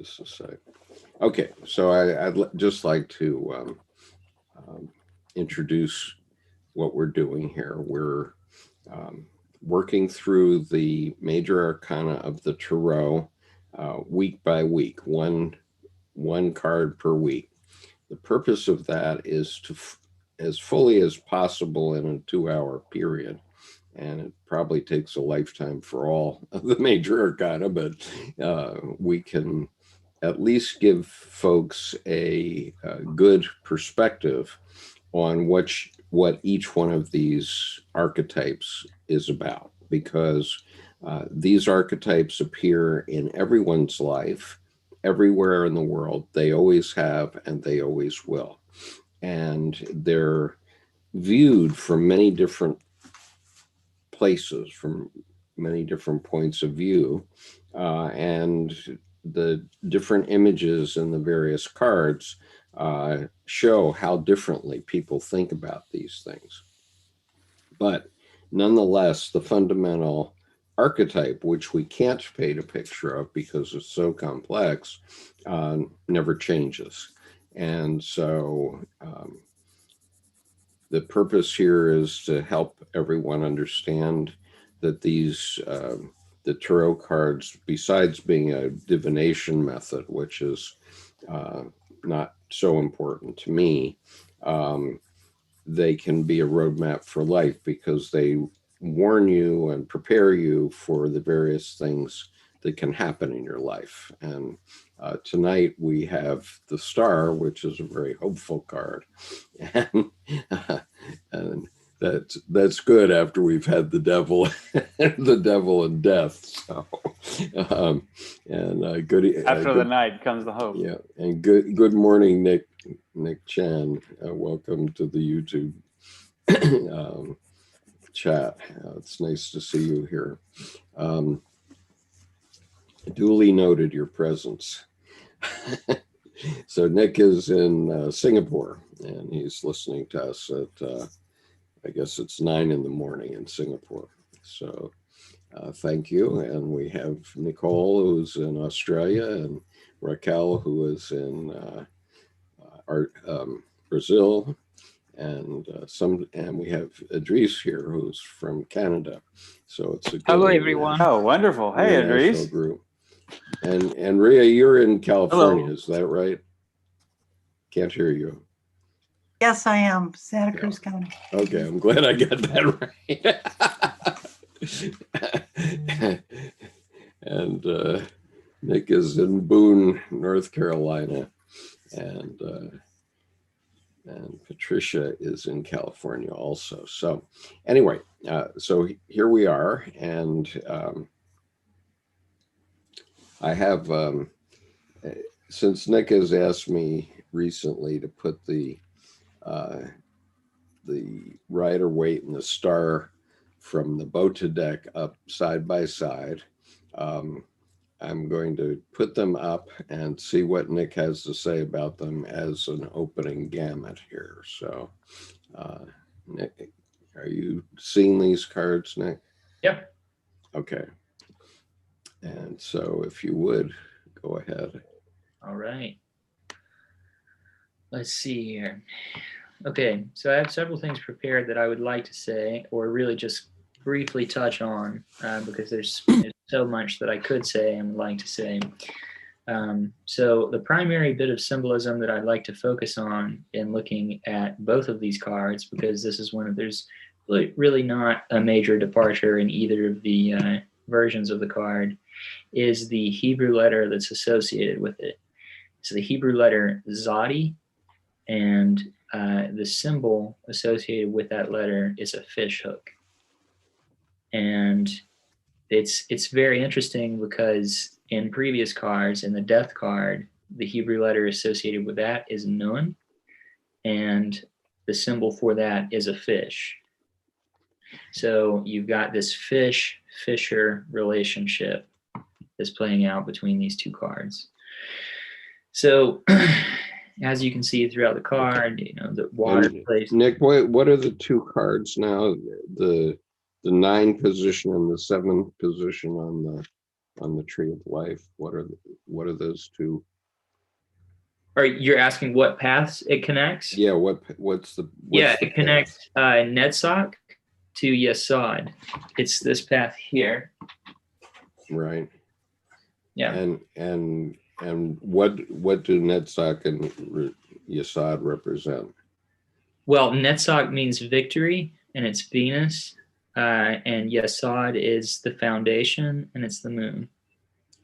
just a sec. Okay, so I'd just like to introduce what we're doing here. We're working through the major arcana of the tarot week by week, one card per week. The purpose of that is to, as fully as possible in a 2-hour period, and it probably takes a lifetime for all of the major arcana, but we can at least give folks a good perspective on what each one of these archetypes is about, because these archetypes appear in everyone's life, everywhere in the world. They always have, and they always will. And they're viewed from many different places, from many different points of view, and the different images in the various cards show how differently people think about these things. But nonetheless, the fundamental archetype, which we can't paint a picture of because it's so complex, never changes. And so the purpose here is to help everyone understand that these the tarot cards, besides being a divination method, which is not so important to me, they can be a roadmap for life, because they warn you and prepare you for the various things that can happen in your life. And tonight we have the Star, which is a very hopeful card, and that's good after we've had the Devil, the Devil and Death. So, and good after the night comes the hope. Yeah, and good morning, Nick Chan. Welcome to the YouTube chat. It's nice to see you here. Duly noted your presence. So Nick is in Singapore, and he's listening to us at, I guess it's 9 in the morning in Singapore. So thank you. And we have Nicole, who's in Australia, and Raquel, who is in Brazil, and we have Idris here, who's from Canada. So it's a good, hello everyone. Oh, wonderful. Hey, Idris. Group. And Rhea, you're in California. Hello. Is that right? Can't hear you. Yes, I am. Santa Cruz County. Okay, I'm glad I got that right. And Nick is in Boone, North Carolina, and Patricia is in California also. So anyway, so here we are, and I have, since Nick has asked me recently to put the Rider-Waite and the Star from the Bota deck up side by side, I'm going to put them up and see what Nick has to say about them as an opening gamut here. So, Nick, are you seeing these cards, Nick? Yep. Okay. And so if you would, go ahead. All right. Let's see here. Okay, so I have several things prepared that I would like to say, or really just briefly touch on, because there's so much that I could say and would like to say. So the primary bit of symbolism that I'd like to focus on in looking at both of these cards, because this is one of, there's really not a major departure in either of the versions of the card, is the Hebrew letter that's associated with it. So the Hebrew letter Zadi, and the symbol associated with that letter is a fish hook. And it's very interesting because in previous cards, in the death card, the Hebrew letter associated with that is Nun, and the symbol for that is a fish. So you've got this fish-fisher relationship that's playing out between these two cards. So as you can see throughout the card, you know, the water plays. Nick, what are the two cards now? The 9 position and the 7 position on the on the tree of life? What are those two? Or you're asking what paths it connects? Yeah, what's the it connects Netzach to Yesod. It's this path here. Right. Yeah. And what do Netzach and Yesod represent? Well, Netzach means victory, and it's Venus, and Yesod is the foundation, and it's the moon.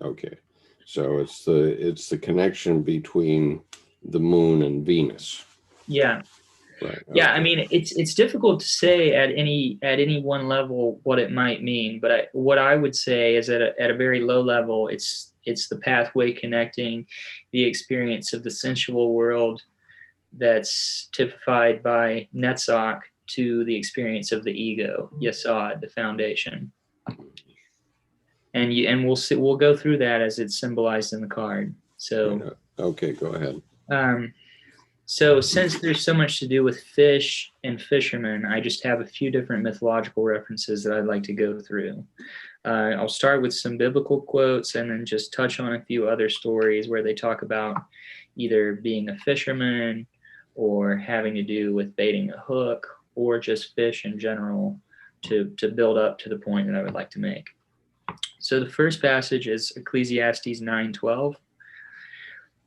Okay, so it's the connection between the moon and Venus. Yeah. Right. Yeah, okay. I mean, it's difficult to say at any one level what it might mean, but what I would say is at a very low level, it's the pathway connecting the experience of the sensual world that's typified by Netzach to the experience of the ego, Yesod, the foundation. And we'll go through that as it's symbolized in the card. So right. Okay, go ahead. So since there's so much to do with fish and fishermen, I just have a few different mythological references that I'd like to go through. I'll start with some biblical quotes and then just touch on a few other stories where they talk about either being a fisherman or having to do with baiting a hook or just fish in general to build up to the point that I would like to make. So the first passage is Ecclesiastes 9:12.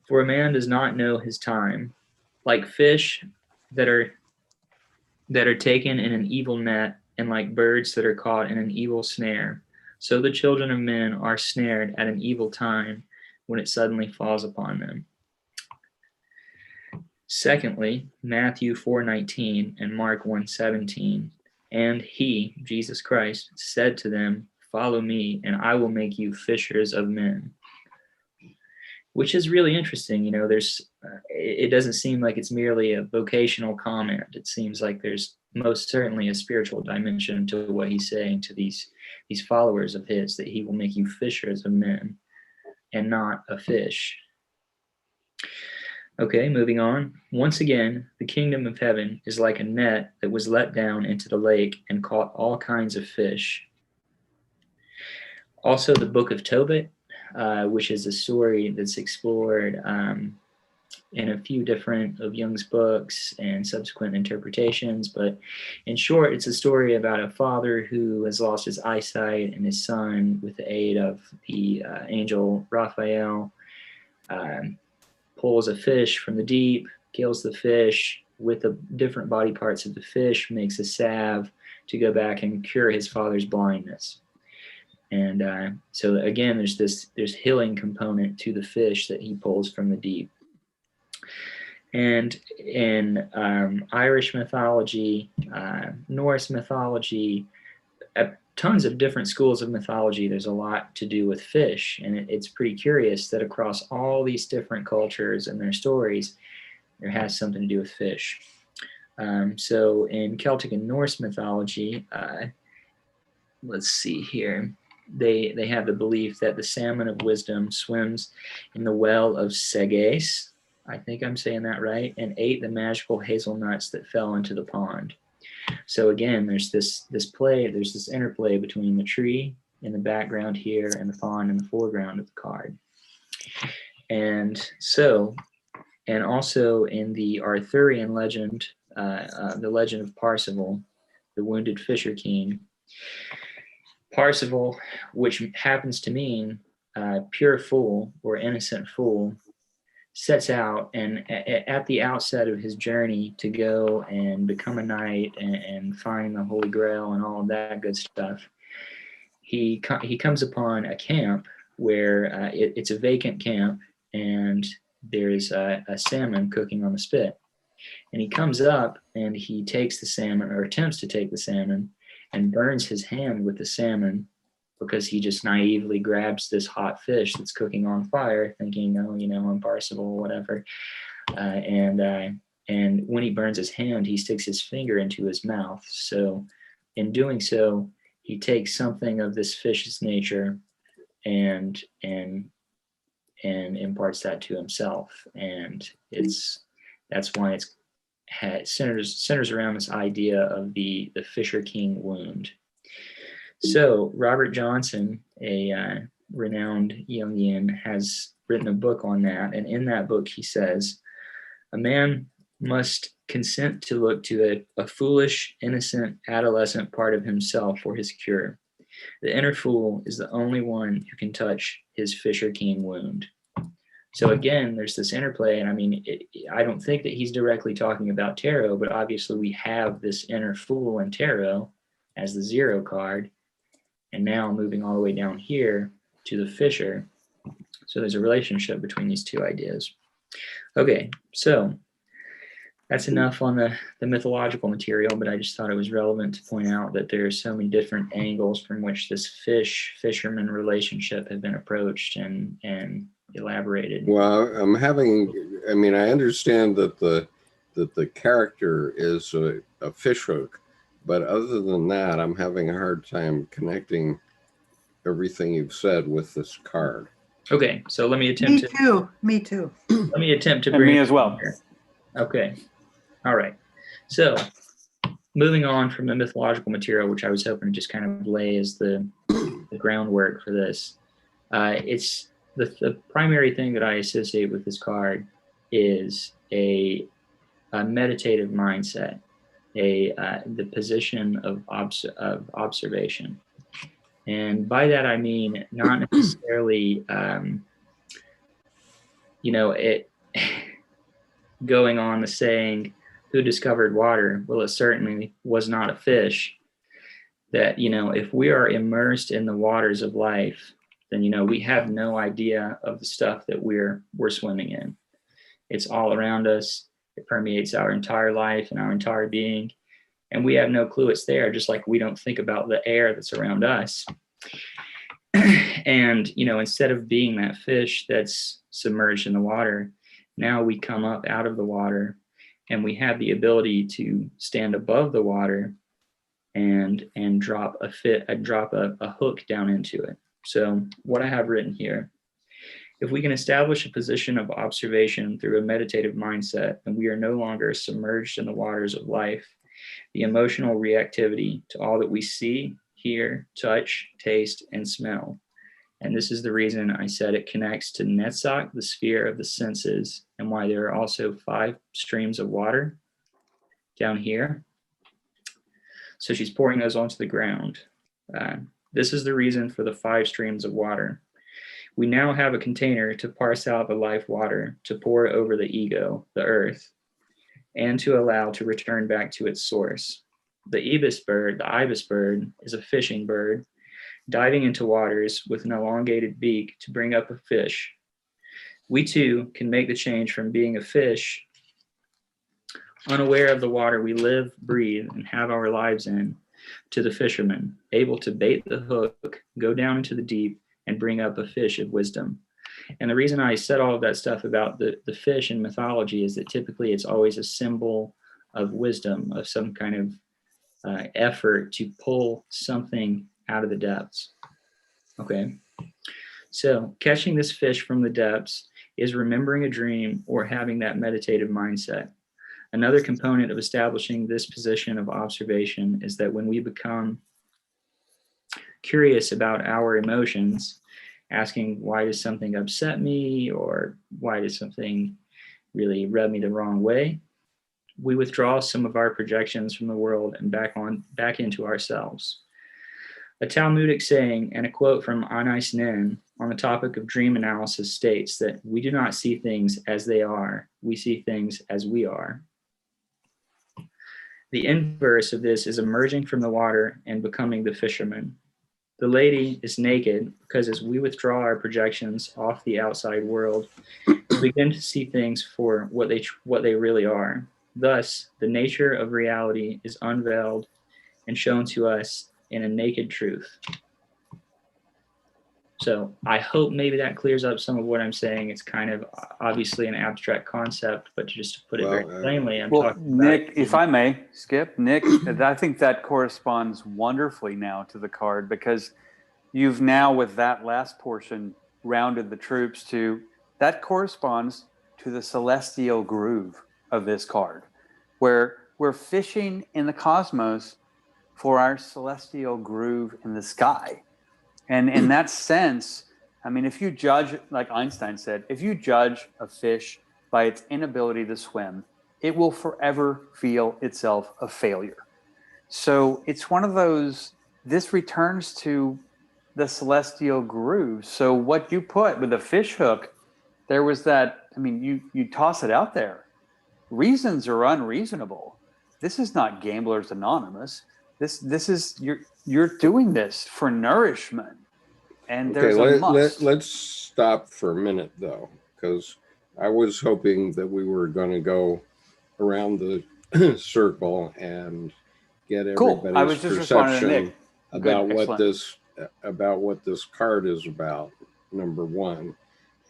For a man does not know his time, like fish that are taken in an evil net, and like birds that are caught in an evil snare. So the children of men are snared at an evil time when it suddenly falls upon them. Secondly, Matthew 4:19 and Mark 1:17. And he, Jesus Christ, said to them, "Follow me, and I will make you fishers of men." Which is really interesting. It doesn't seem like it's merely a vocational comment. It seems like there's most certainly a spiritual dimension to what he's saying to these followers of his, that he will make you fishers of men and not a fish. Okay, moving on. Once again, the kingdom of heaven is like a net that was let down into the lake and caught all kinds of fish. Also, the book of Tobit, which is a story that's explored in a few different of Jung's books and subsequent interpretations. But in short, it's a story about a father who has lost his eyesight, and his son, with the aid of the angel Raphael, pulls a fish from the deep, kills the fish with the different body parts of the fish, makes a salve to go back and cure his father's blindness. And so again, there's healing component to the fish that he pulls from the deep. And in Irish mythology, Norse mythology, tons of different schools of mythology, there's a lot to do with fish. And it's pretty curious that across all these different cultures and their stories, there has something to do with fish. So in Celtic and Norse mythology, let's see here, they have the belief that the salmon of wisdom swims in the well of Segais, I think I'm saying that right, and ate the magical hazelnuts that fell into the pond. So again, there's this interplay between the tree in the background here and the pond in the foreground of the card. And also in the Arthurian legend, the legend of Parzival, the wounded fisher king, Parzival, which happens to mean pure fool or innocent fool, sets out, and at the outset of his journey to go and become a knight and find the Holy Grail and all of that good stuff, he comes upon a camp where it's a vacant camp, and there's a salmon cooking on the spit. And he comes up and he takes the salmon, or attempts to take the salmon, and burns his hand with the salmon, because he just naively grabs this hot fish that's cooking on fire, thinking, oh, I'm Parzival or whatever. And when he burns his hand, he sticks his finger into his mouth. So in doing so, he takes something of this fish's nature and imparts that to himself. And that's why it centers around this idea of the Fisher King wound. So Robert Johnson, a renowned Jungian, has written a book on that. And in that book, he says, a man must consent to look to a foolish, innocent, adolescent part of himself for his cure. The inner fool is the only one who can touch his Fisher King wound. So again, there's this interplay, and I mean, I don't think that he's directly talking about tarot, but obviously we have this inner fool in tarot as the 0 card, and now moving all the way down here to the Fisher. So there's a relationship between these two ideas. Okay, so that's enough on the mythological material, but I just thought it was relevant to point out that there are so many different angles from which this fisherman relationship had been approached and elaborated. Well, I mean, I understand that the character is a fishhook, but other than that, I'm having a hard time connecting everything you've said with this card. Okay, so let me attempt Me too. Let me attempt to And bring me as well. here. Okay, all right. So moving on from the mythological material, which I was hoping to just kind of lay as the groundwork for this, it's the primary thing that I associate with this card is a meditative mindset, the position of observation. And by that, I mean not necessarily, going on the saying, who discovered water? Well, it certainly was not a fish. That, if we are immersed in the waters of life, then, we have no idea of the stuff that we're swimming in. It's all around us. It permeates our entire life and our entire being. And we have no clue it's there, just like we don't think about the air that's around us. And, instead of being that fish that's submerged in the water, now we come up out of the water and we have the ability to stand above the water and drop a hook down into it. So what I have written here, if we can establish a position of observation through a meditative mindset, then we are no longer submerged in the waters of life. The emotional reactivity to all that we see, hear, touch, taste, and smell. And this is the reason I said it connects to Netzach, the sphere of the senses, and why there are also 5 streams of water down here. So she's pouring those onto the ground. This is the reason for the 5 streams of water. We now have a container to parse out the life water, to pour over the ego, the earth, and to allow to return back to its source. The ibis bird is a fishing bird, diving into waters with an elongated beak to bring up a fish. We too can make the change from being a fish, unaware of the water we live, breathe, and have our lives in, to the fisherman, able to bait the hook, go down into the deep, and bring up a fish of wisdom. And the reason I said all of that stuff about the fish in mythology is that typically it's always a symbol of wisdom, of some kind of effort to pull something out of the depths. Okay, so catching this fish from the depths is remembering a dream or having that meditative mindset. Another component of establishing this position of observation is that when we become curious about our emotions, asking why does something upset me, or why does something really rub me the wrong way, we withdraw some of our projections from the world and back into ourselves. A Talmudic saying and a quote from Anais Nin on the topic of dream analysis states that we do not see things as they are, we see things as we are. The inverse of this is emerging from the water and becoming the fisherman. The lady is naked because as we withdraw our projections off the outside world, we begin to see things for what they really are. Thus, the nature of reality is unveiled and shown to us in a naked truth. So I hope maybe that clears up some of what I'm saying. It's kind of obviously an abstract concept, but just to put it very plainly, I'm talking about Nick, if I may, Skip, Nick, I think that corresponds wonderfully now to the card, because you've now, with that last portion, rounded the troops to, that corresponds to the celestial groove of this card, where we're fishing in the cosmos for our celestial groove in the sky. And in that sense, I mean, if you judge, like Einstein said, if you judge a fish by its inability to swim, it will forever feel itself a failure. So it's one of those, this returns to the celestial groove. So what you put with the fish hook, there was that, I mean, you toss it out there. Reasons are unreasonable. This is not Gamblers Anonymous. This is, you're doing this for nourishment. And Okay, there's a must. let's stop for a minute though, because I was hoping that we were going to go around the circle and get Cool. I was everybody's just responding to perception Nick. about Good, what this card is about. Number one,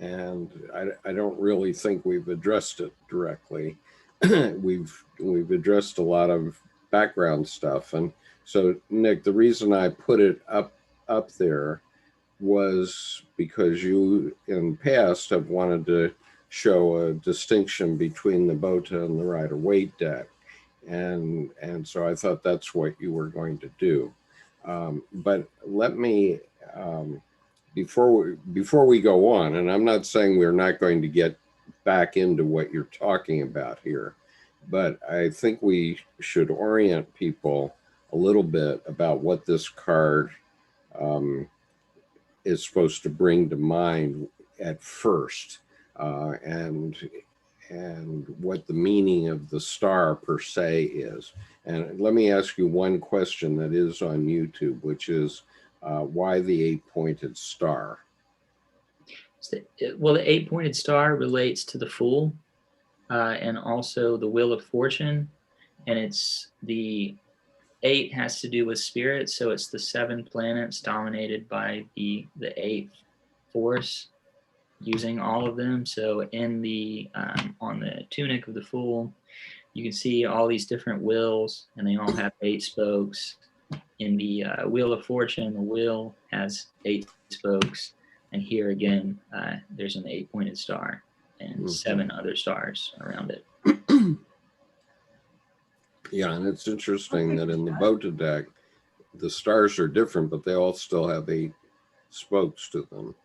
and I don't really think we've addressed it directly. we've addressed a lot of background stuff, and so Nick, the reason I put it up there was because you in past have wanted to show a distinction between the BOTA and the Rider-Waite deck, and so I thought that's what you were going to do. But let me before we go on, and I'm not saying we're not going to get back into what you're talking about here, but I think we should orient people a little bit about what this card is supposed to bring to mind at first, and what the meaning of the star per se is. And let me ask you one question that is on YouTube, which is why the 8-pointed star? Well, the 8-pointed star relates to the Fool and also the Wheel of Fortune, and it's the 8 has to do with spirit, so it's the 7 planets dominated by the 8th force, using all of them. So in the on the tunic of the Fool, you can see all these different wheels, and they all have 8 spokes. In the Wheel of Fortune, the wheel has 8 spokes, and here again, there's an 8-pointed star and 7 other stars around it. Yeah, and it's interesting that in the BOTA deck, the stars are different, but they all still have 8 spokes to them.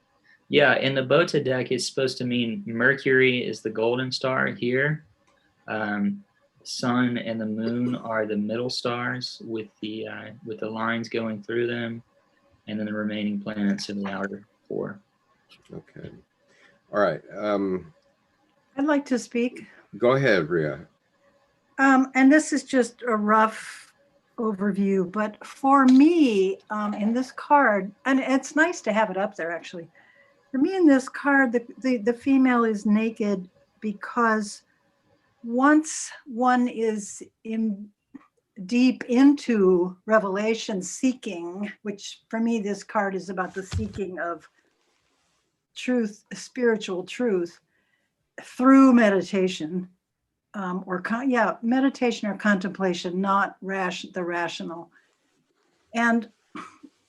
Yeah, in the BOTA deck, it's supposed to mean Mercury is the golden star here. Sun and the moon are the middle stars with the lines going through them, and then the remaining planets in the outer 4. Okay. All right. I'd like to speak. Go ahead, Ria. And this is just a rough overview, but for me, in this card, and it's nice to have it up there actually. For me in this card, the female is naked because once one is deep into revelation seeking, which for me, this card is about the seeking of truth, spiritual truth through meditation, meditation or contemplation, not the rational. And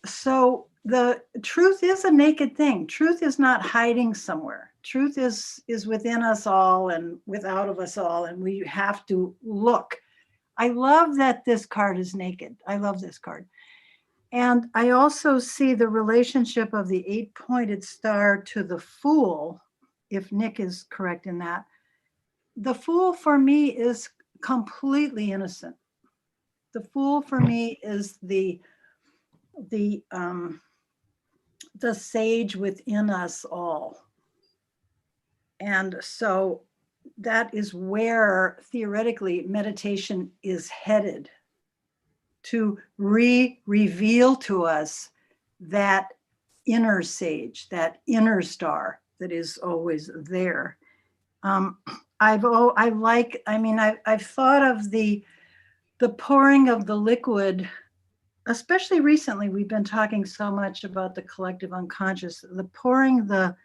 so the truth is a naked thing. Truth is not hiding somewhere. Truth is within us all and without of us all, and we have to look. I love that this card is naked. I love this card. And I also see the relationship of the 8-pointed star to the Fool, if Nick is correct in that. The Fool for me is completely innocent. The Fool for me is the sage within us all. And so that is where theoretically meditation is headed, to reveal to us that inner sage, that inner star that is always there. I've thought of the pouring of the liquid, especially recently. We've been talking so much about the collective unconscious, the pouring the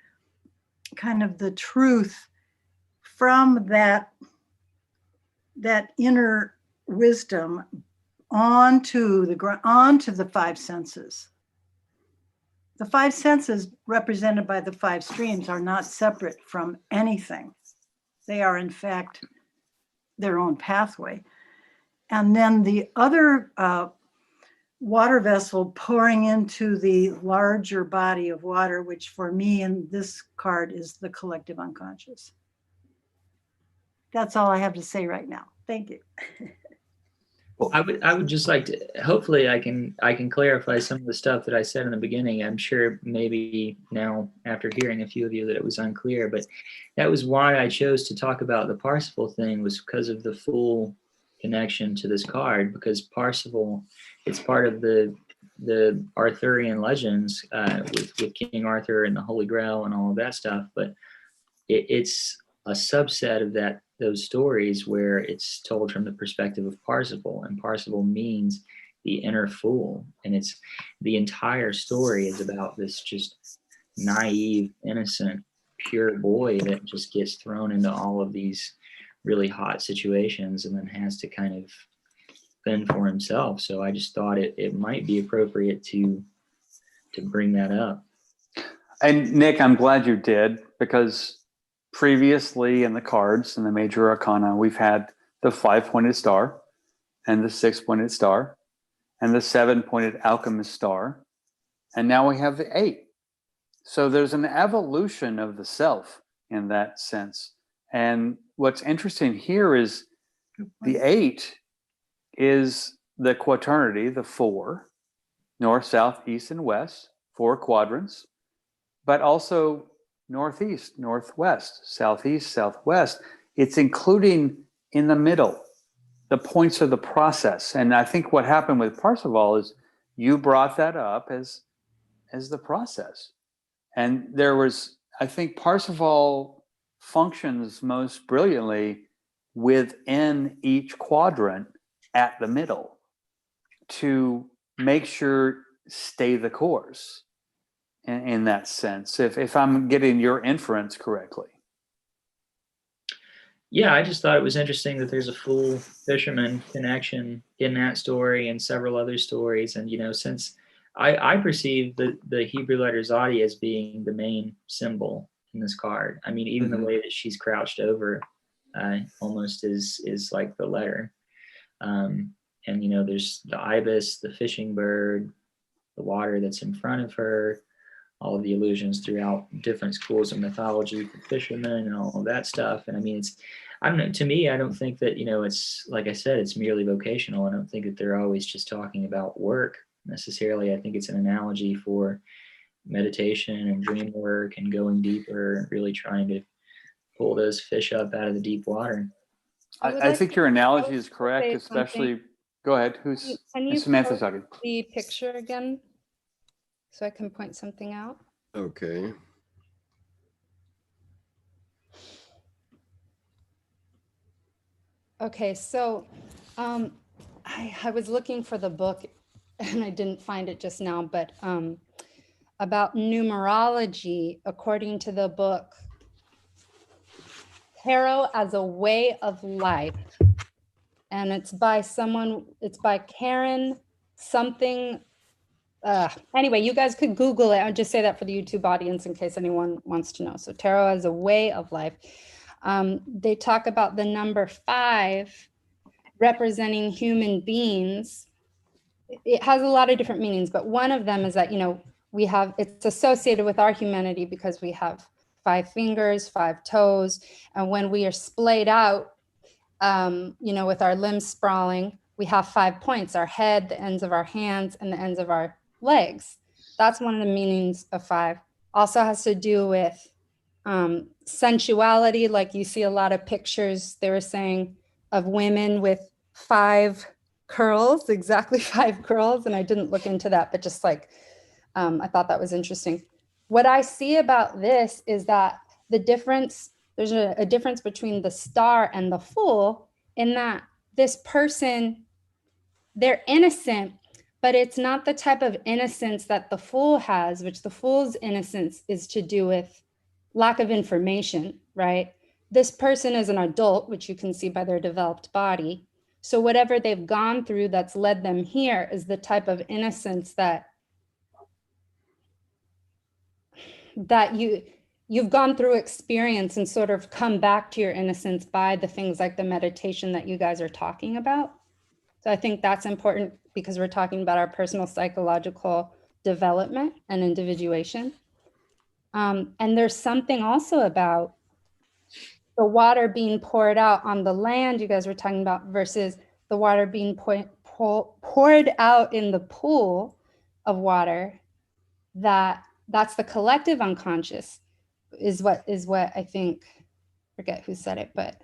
kind of the truth from that inner wisdom onto the 5 senses. The 5 senses represented by the 5 streams are not separate from anything. They are in fact their own pathway. And then the other water vessel pouring into the larger body of water, which for me in this card is the collective unconscious. That's all I have to say right now. Thank you. I would just like to, hopefully I can clarify some of the stuff that I said in the beginning. I'm sure maybe now after hearing a few of you that it was unclear, but that was why I chose to talk about the Parsifal thing, was because of the full connection to this card, because Parsifal, it's part of the Arthurian legends with King Arthur and the Holy Grail and all of that stuff, but it's a subset of those stories where it's told from the perspective of Parsifal, and Parsifal means the inner fool, and it's the entire story is about this just naive, innocent, pure boy that just gets thrown into all of these really hot situations and then has to kind of fend for himself. So I just thought it might be appropriate to bring that up. And Nick, I'm glad you did, because previously in the cards in the major arcana, we've had the 5-pointed star and the 6-pointed star and the 7-pointed alchemist star. And now we have the 8. So there's an evolution of the self in that sense. And what's interesting here is the 8 is the quaternity, the 4, north, south, east, and west, 4 quadrants, but also northeast, northwest, southeast, southwest. It's including in the middle the points of the process. And I think what happened with Parsifal is you brought that up as the process. And there was, I think Parsifal functions most brilliantly within each quadrant at the middle to make sure stay the course. In that sense, if I'm getting your inference correctly. Yeah, I just thought it was interesting that there's a full fisherman connection in that story and several other stories. And, you know, since I perceive the Hebrew letter Zodi as being the main symbol in this card. I mean, even the way that she's crouched over almost is like the letter. And, you know, there's the ibis, the fishing bird, the water that's in front of her, all of the allusions throughout different schools of mythology for fishermen and all of that stuff. And I mean, I don't know, to me, I don't think that, you know, it's, like I said, it's merely vocational. I don't think that they're always just talking about work necessarily. I think it's an analogy for meditation and dream work and going deeper and really trying to pull those fish up out of the deep water. I think your analogy is correct, especially, go ahead, Can you Samantha's talking. The picture again? So I can point something out. Okay. Okay, so I was looking for the book and I didn't find it just now, but about numerology, according to the book, Tarot as a Way of Life. And it's by Karen something. Anyway, you guys could Google it. I'll just say that for the YouTube audience in case anyone wants to know. So tarot as a way of life. They talk about the number 5 representing human beings. It has a lot of different meanings, but one of them is that, you know, it's associated with our humanity because we have 5 fingers, 5 toes. And when we are splayed out, you know, with our limbs sprawling, we have 5 points, our head, the ends of our hands, and the ends of our legs. That's one of the meanings of 5. Also has to do with sensuality. Like you see a lot of pictures, they were saying, of women with 5 curls, exactly 5 curls. And I didn't look into that, but just like, I thought that was interesting. What I see about this is that there's a difference between the star and the fool, in that this person, they're innocent, but it's not the type of innocence that the fool has, which the fool's innocence is to do with lack of information, right? This person is an adult, which you can see by their developed body. So whatever they've gone through that's led them here is the type of innocence that you've gone through experience and sort of come back to your innocence by the things like the meditation that you guys are talking about. So I think that's important because we're talking about our personal psychological development and individuation. And there's something also about the water being poured out on the land you guys were talking about versus the water being poured out in the pool of water. That's the collective unconscious is what I think, forget who said it, but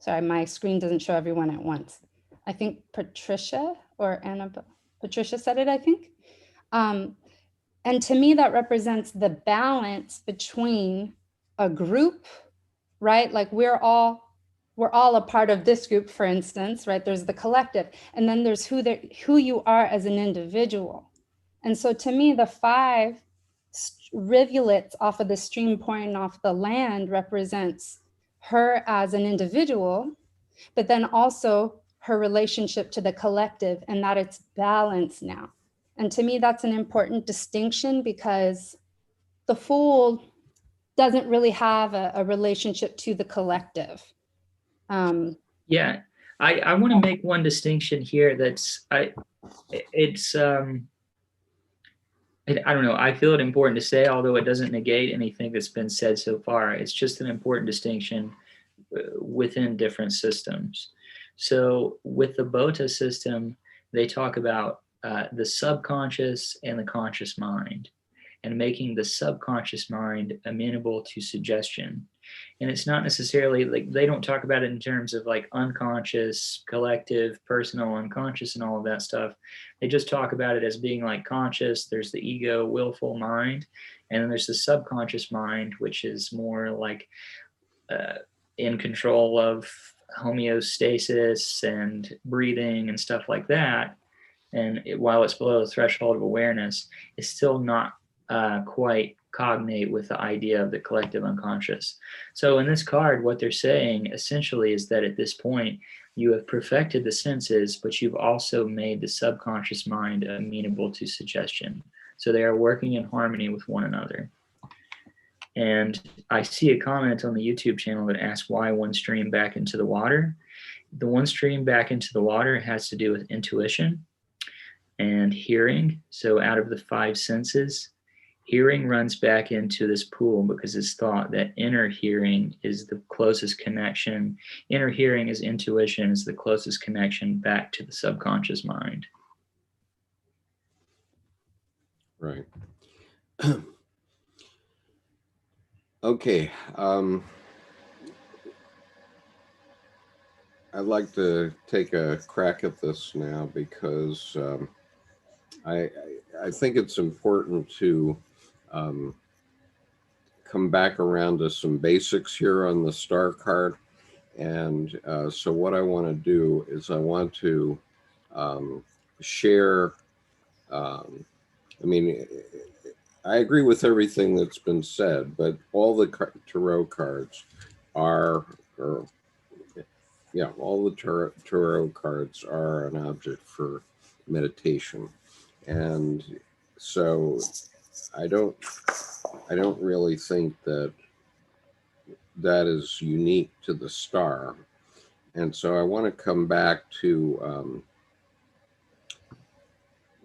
sorry, my screen doesn't show everyone at once. I think Patricia or Patricia said it, I think. And to me, that represents the balance between a group, right? Like we're all a part of this group, for instance, right? There's the collective, and then there's who you are as an individual. And so to me, the 5 rivulets off of the stream pouring off the land represents her as an individual, but then also her relationship to the collective, and that it's balanced now. And to me, that's an important distinction because the Fool doesn't really have a relationship to the collective. Yeah, I want to make one distinction here. I don't know. I feel it important to say, although it doesn't negate anything that's been said so far. It's just an important distinction within different systems. So with the Bota system, they talk about the subconscious and the conscious mind, and making the subconscious mind amenable to suggestion. And it's not necessarily like, they don't talk about it in terms of like unconscious, collective, personal, unconscious, and all of that stuff. They just talk about it as being like conscious. There's the ego, willful mind, and then there's the subconscious mind, which is more like in control of homeostasis and breathing and stuff like that. And while it's below the threshold of awareness, it's still not quite cognate with the idea of the collective unconscious. So in this card, what they're saying essentially is that at this point, you have perfected the senses, but you've also made the subconscious mind amenable to suggestion. So they are working in harmony with one another. And I see a comment on the YouTube channel that asks why one stream back into the water. The one stream back into the water has to do with intuition and hearing. So out of the 5 senses, hearing runs back into this pool because it's thought that inner hearing is the closest connection. Inner hearing is intuition, is the closest connection back to the subconscious mind. Right. Okay. I'd like to take a crack at this now because I think it's important to come back around to some basics here on the star card. And so what I want to do is I want to share, I mean, I agree with everything that's been said, but all the tarot cards are, all the tarot cards are an object for meditation. And so I don't really think that is unique to the star. And so I want to come back to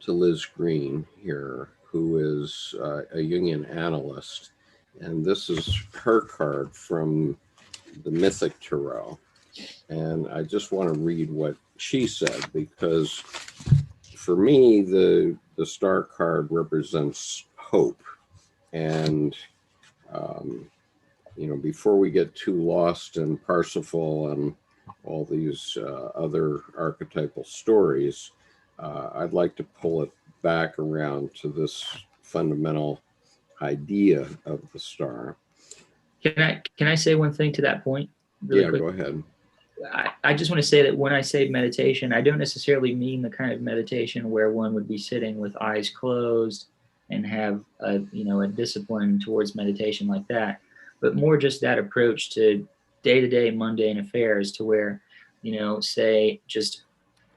Liz Green here, who is a Jungian analyst. And this is her card from the Mythic Tarot. And I just want to read what she said, because for me, the star card represents hope. And, before we get too lost in Parsifal and all these other archetypal stories, I'd like to pull it back around to this fundamental idea of the star. Can I say one thing to that point? Really quick? Go ahead. I just want to say that when I say meditation, I don't necessarily mean the kind of meditation where one would be sitting with eyes closed and have a discipline towards meditation like that, but more just that approach to day-to-day mundane affairs, to where, say just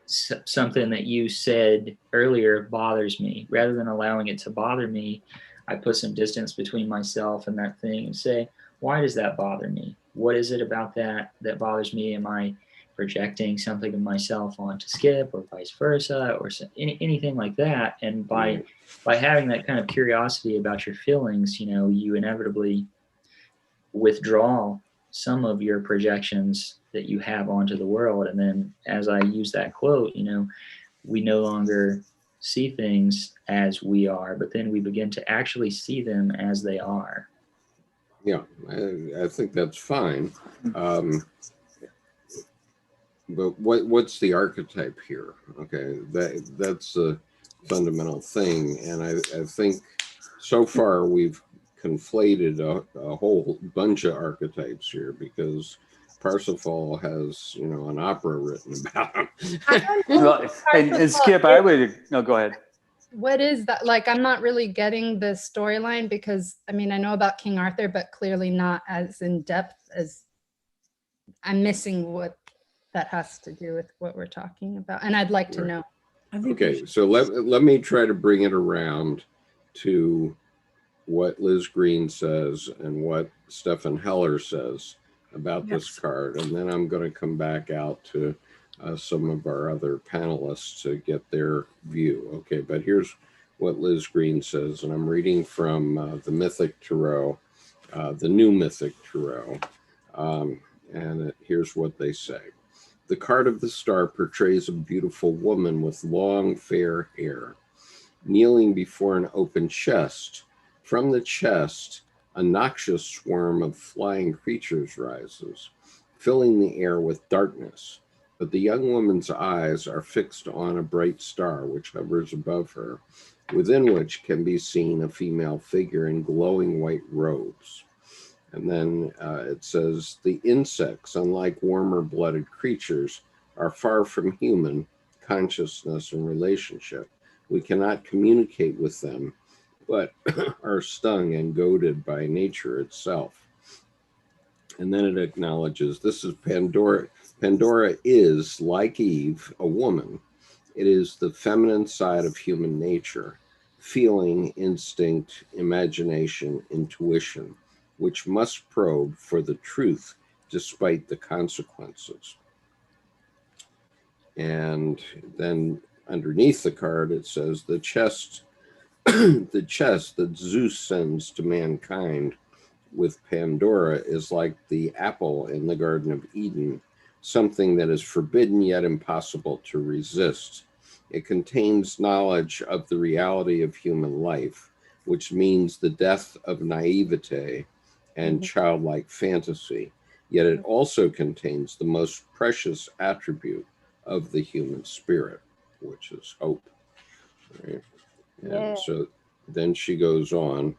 something that you said earlier bothers me. Rather than allowing it to bother me, I put some distance between myself and that thing and say, why does that bother me? What is it about that bothers me? Am I projecting something of myself onto Skip or vice versa, or anything like that. And by having that kind of curiosity about your feelings, you inevitably withdraw some of your projections that you have onto the world. And then, as I use that quote, we no longer see things as we are, but then we begin to actually see them as they are. Yeah, I think that's fine. But what's the archetype here? Okay, that's the fundamental thing. And I think so far we've conflated a whole bunch of archetypes here, because Parsifal has, an opera written about him. Well, and Skip, I would, no, go ahead. What is that? Like, I'm not really getting the storyline, because I mean, I know about King Arthur, but clearly not as in depth as I'm missing what that has to do with what we're talking about. And I'd like to know. Okay, so let me try to bring it around to what Liz Green says and what Stefan Heller says about this card. And then I'm going to come back out to some of our other panelists to get their view. Okay, but here's what Liz Green says, and I'm reading from the Mythic Tarot, the new Mythic Tarot, and here's what they say. The card of the star portrays a beautiful woman with long, fair hair, kneeling before an open chest. From the chest, a noxious swarm of flying creatures rises, filling the air with darkness. But the young woman's eyes are fixed on a bright star which hovers above her, within which can be seen a female figure in glowing white robes. And then it says, the insects, unlike warmer-blooded creatures, are far from human consciousness and relationship. We cannot communicate with them, but are stung and goaded by nature itself. And then it acknowledges this is Pandora. Pandora is, like Eve, a woman. It is the feminine side of human nature, feeling, instinct, imagination, intuition, which must probe for the truth despite the consequences. And then underneath the card, it says the chest, the chest that Zeus sends to mankind with Pandora is like the apple in the Garden of Eden, something that is forbidden yet impossible to resist. It contains knowledge of the reality of human life, which means the death of naivete and childlike fantasy. Yet it also contains the most precious attribute of the human spirit, which is hope. Right? And so then she goes on.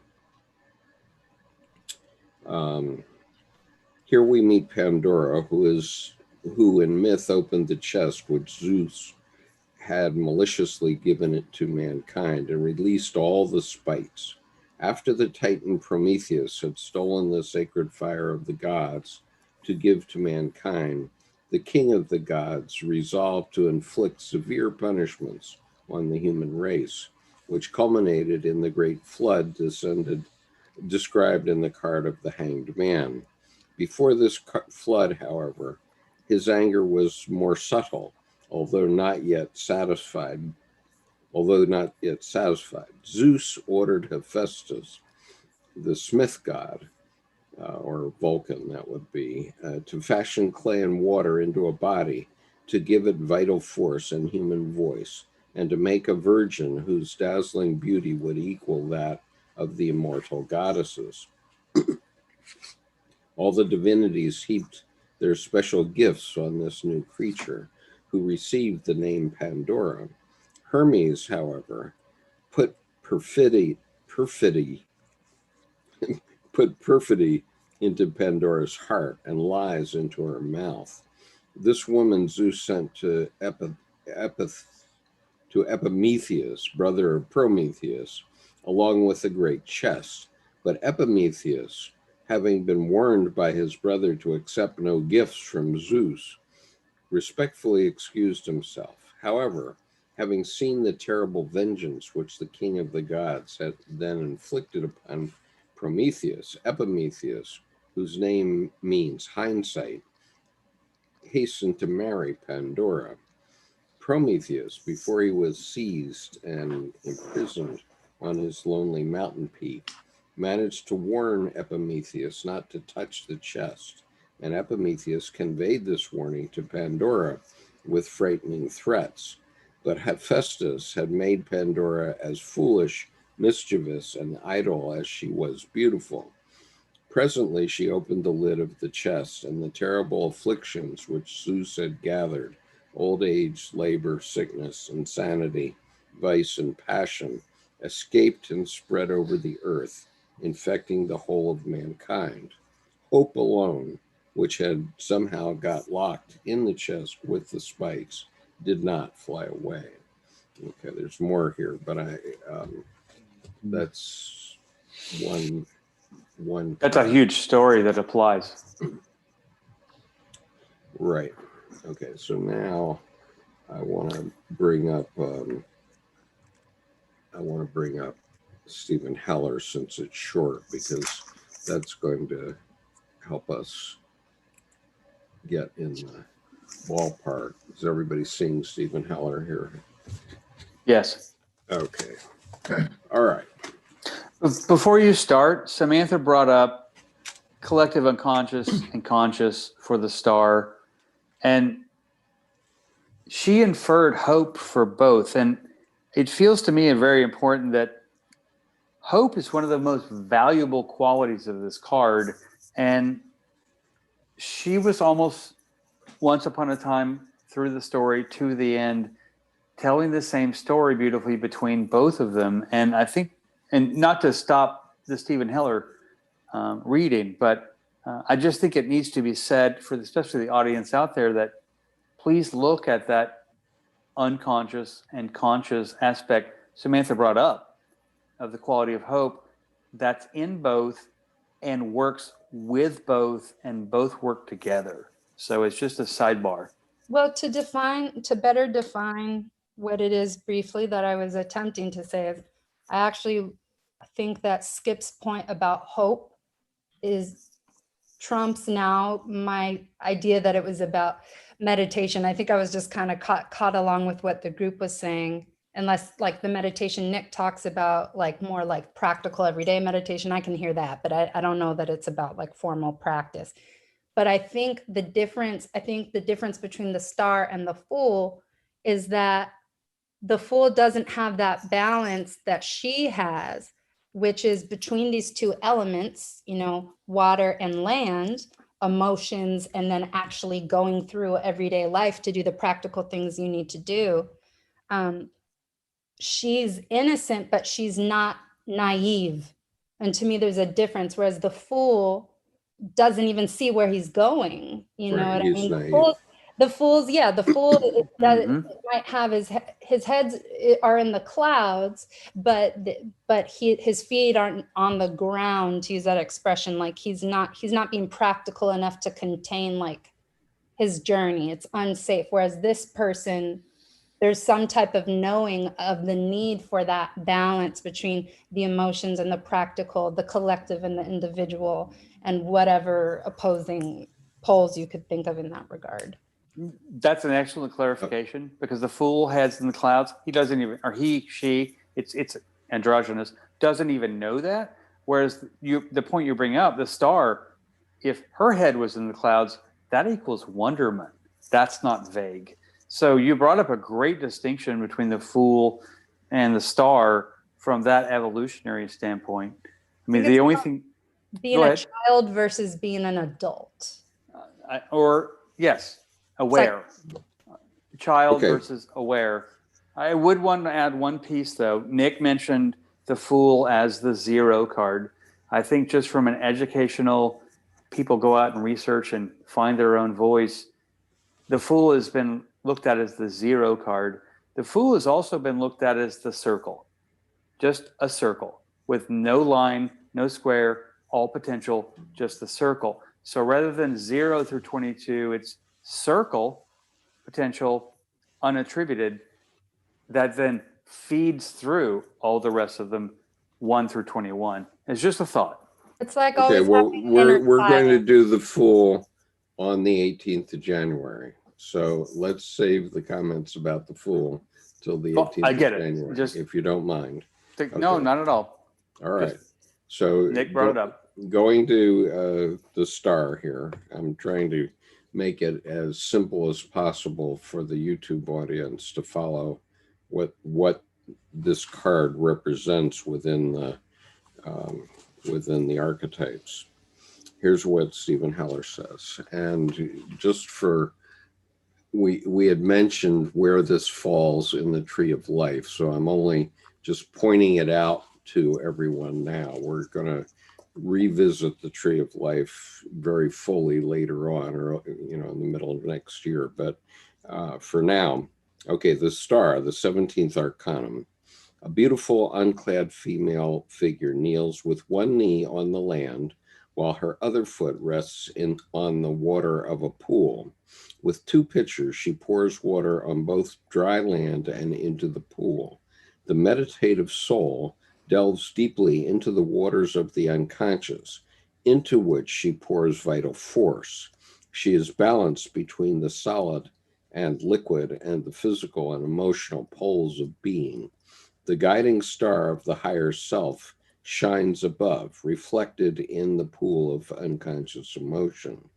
Here we meet Pandora, who in myth opened the chest which Zeus had maliciously given it to mankind and released all the spites. After the Titan Prometheus had stolen the sacred fire of the gods to give to mankind, the king of the gods resolved to inflict severe punishments on the human race, which culminated in the great flood described in the card of the Hanged Man. Before this flood, however, his anger was more subtle, although not yet satisfied. Zeus ordered Hephaestus, the smith god, or Vulcan that would be, to fashion clay and water into a body, to give it vital force and human voice, and to make a virgin whose dazzling beauty would equal that of the immortal goddesses. All the divinities heaped their special gifts on this new creature, who received the name Pandora. Hermes, however, put perfidy into Pandora's heart and lies into her mouth. This woman Zeus sent to Epimetheus, brother of Prometheus, along with a great chest. But Epimetheus, having been warned by his brother to accept no gifts from Zeus, respectfully excused himself. However, having seen the terrible vengeance which the king of the gods had then inflicted upon Prometheus, Epimetheus, whose name means hindsight, hastened to marry Pandora. Prometheus, before he was seized and imprisoned on his lonely mountain peak, managed to warn Epimetheus not to touch the chest, and Epimetheus conveyed this warning to Pandora with frightening threats. But Hephaestus had made Pandora as foolish, mischievous, and idle as she was beautiful. Presently she opened the lid of the chest, and the terrible afflictions which Zeus had gathered, old age, labor, sickness, insanity, vice, and passion, escaped and spread over the earth, infecting the whole of mankind. Hope alone, which had somehow got locked in the chest with the spikes, did not fly away. Okay, there's more here, but that's one. That's a huge story that applies. Right. Okay, so now I want to bring up Stephen Heller, since it's short, because that's going to help us get in the ballpark. Is everybody seeing Stephen Heller here? Yes. Okay. All right. Before you start, Samantha brought up collective unconscious and conscious for the star, and she inferred hope for both. And it feels to me very important that hope is one of the most valuable qualities of this card. And she was almost once upon a time through the story to the end, telling the same story beautifully between both of them. And I think, and not to stop the Stephen Heller reading, but I just think it needs to be said for especially the audience out there that please look at that unconscious and conscious aspect Samantha brought up of the quality of hope that's in both and works with both, and both work together. So it's just a sidebar. Well, to better define what it is briefly that I was attempting to say is, I actually think that Skip's point about hope trumps now my idea that it was about meditation. I think I was just kind of caught along with what the group was saying, unless like the meditation Nick talks about, like more like practical everyday meditation. I can hear that, but I don't know that it's about like formal practice. But I think the difference between the star and the fool is that the fool doesn't have that balance that she has, which is between these two elements, water and land, emotions, and then actually going through everyday life to do the practical things you need to do. She's innocent, but she's not naive. And to me, there's a difference, whereas the fool doesn't even see where he's going. You know what I mean? The fool might have his heads are in the clouds, but his feet aren't on the ground, to use that expression. Like he's not being practical enough to contain like his journey. It's unsafe. Whereas this person, there's some type of knowing of the need for that balance between the emotions and the practical, the collective and the individual, and whatever opposing poles you could think of in that regard. That's an excellent clarification, because the fool heads in the clouds. He doesn't even, or she, it's androgynous, doesn't even know that. Whereas the point you bring up, the star, if her head was in the clouds, that equals wonderment. That's not vague. So you brought up a great distinction between the fool and the star from that evolutionary standpoint. I mean, the only thing... Being a child versus being an adult. Aware. Child versus aware. I would want to add one piece, though. Nick mentioned the fool as the zero card. I think just from an educational, people go out and research and find their own voice. The fool has been looked at as the zero card. The fool has also been looked at as the circle. Just a circle with no line, no square, all potential, just the circle. So rather than 0 through 22, it's circle, potential, unattributed, that then feeds through all the rest of them, 1 through 21. It's just a thought. It's like okay, always. well, we're going to do the fool on the 18th of January. So let's save the comments about the Fool till the 18th I get of it. January, Just if you don't mind. no, Okay. not at all. All right. Just- So Nick brought it up. Going to the star here, I'm trying to make it as simple as possible for the YouTube audience to follow what this card represents within the archetypes. Here's what Stephen Heller says, and just for we had mentioned where this falls in the tree of life, so I'm only just pointing it out to everyone now. We're going to revisit the tree of life very fully later on, or in the middle of next year. But for now, okay, the star, the 17th arcanum. A beautiful unclad female figure kneels with one knee on the land while her other foot rests on the water of a pool. With two pitchers, she pours water on both dry land and into the pool. The meditative soul delves deeply into the waters of the unconscious, into which she pours vital force. She is balanced between the solid and liquid and the physical and emotional poles of being. The guiding star of the higher self shines above, reflected in the pool of unconscious emotion.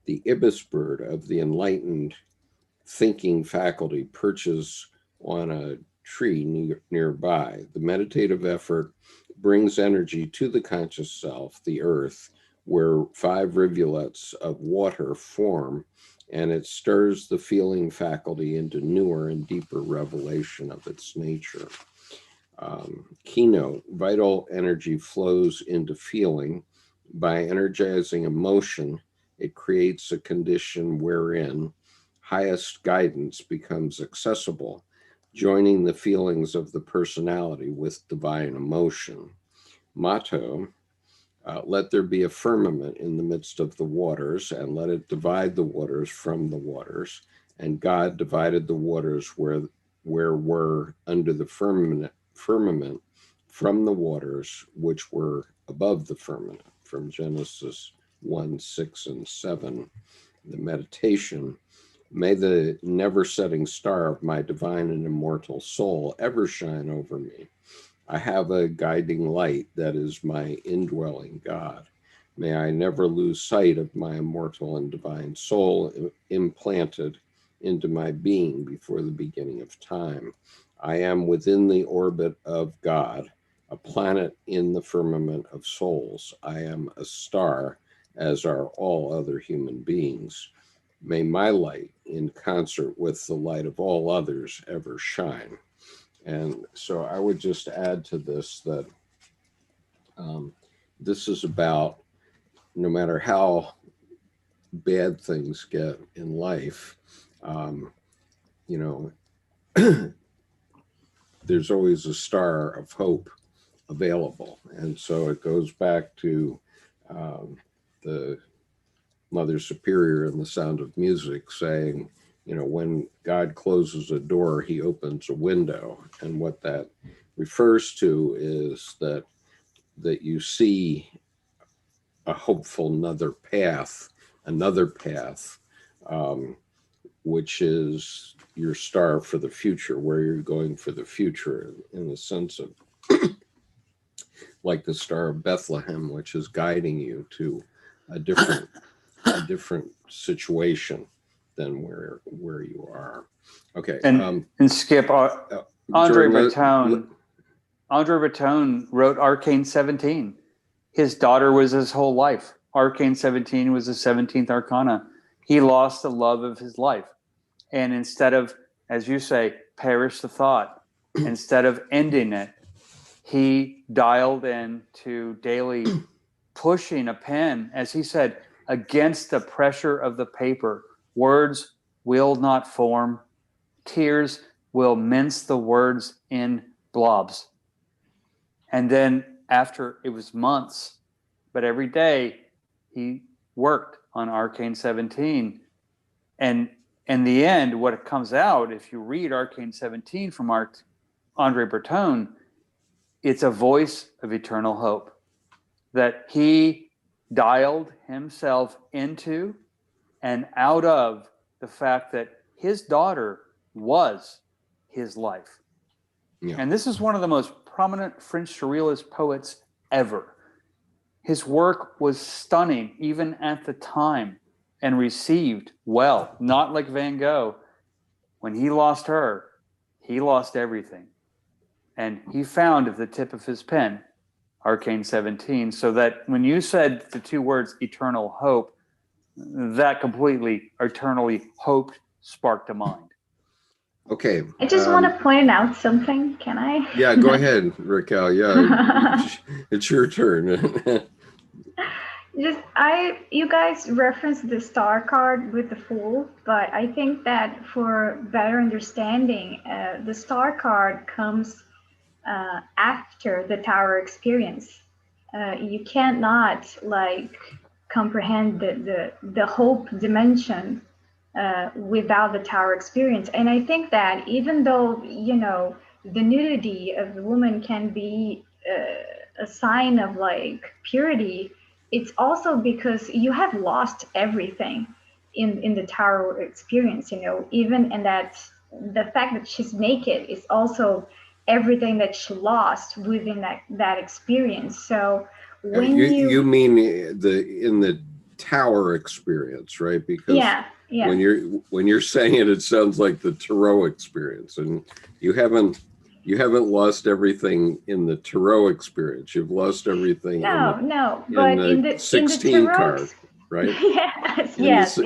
The ibis bird of the enlightened thinking faculty perches on a tree nearby. The meditative effort brings energy to the conscious self, the earth, where 5 rivulets of water form, and it stirs the feeling faculty into newer and deeper revelation of its nature. Keynote, vital energy flows into feeling. By energizing emotion, it creates a condition wherein highest guidance becomes accessible, joining the feelings of the personality with divine emotion. Motto, let there be a firmament in the midst of the waters, and let it divide the waters from the waters. And God divided the waters where were under the firmament from the waters which were above the firmament, from Genesis 1, 6, and 7. The meditation, may the never setting star of my divine and immortal soul ever shine over me. I have a guiding light that is my indwelling God. May I never lose sight of my immortal and divine soul implanted into my being before the beginning of time. I am within the orbit of God, a planet in the firmament of souls. I am a star, as are all other human beings. May my light, in concert with the light of all others, ever shine. And so I would just add to this that this is about, no matter how bad things get in life, you know, there's always a star of hope available. And so it goes back to the Mother Superior in The Sound of Music saying, you know, when God closes a door, he opens a window. And what that refers to is that you see a hopeful another path, which is your star for the future, where you're going for the future, in the sense of like the Star of Bethlehem, which is guiding you to a different situation than where you are. Okay. And Skip, Andre Breton wrote Arcane 17. His daughter was his whole life. Arcane 17 was the 17th arcana. He lost the love of his life. And instead of, as you say, perish the thought, instead of ending it, he dialed in to daily pushing a pen, as he said, against the pressure of the paper. Words will not form. Tears will mince the words in blobs. And then after, it was months, but every day he worked on Arcane 17. And in the end, what comes out, if you read Arcane 17 from Andre Breton, it's a voice of eternal hope that he dialed himself into, and out of the fact that his daughter was his life. Yeah. And this is one of the most prominent French surrealist poets ever. His work was stunning even at the time and received well, not like Van Gogh. When he lost her, he lost everything. And he found at the tip of his pen, Arcane 17, so that when you said the two words eternal hope, that completely eternally hoped sparked a mind. Okay. I just want to point out something. Can I? Yeah, go ahead, Raquel. Yeah, it's your turn. You guys referenced the star card with the Fool, but I think that for better understanding, the star card comes after the Tower experience. You cannot like comprehend the hope dimension without the Tower experience. And I think that even though, you know, the nudity of the woman can be a sign of like purity, it's also because you have lost everything in the Tower experience, you know, even, and that the fact that she's naked is also everything that she lost within that experience. So when you mean in the Tower experience, right? Because yeah. when you're saying it, it sounds like the Tarot experience, and you haven't lost everything in the Tarot experience. You've lost everything. But in the 16 Tarot, card, right? yes.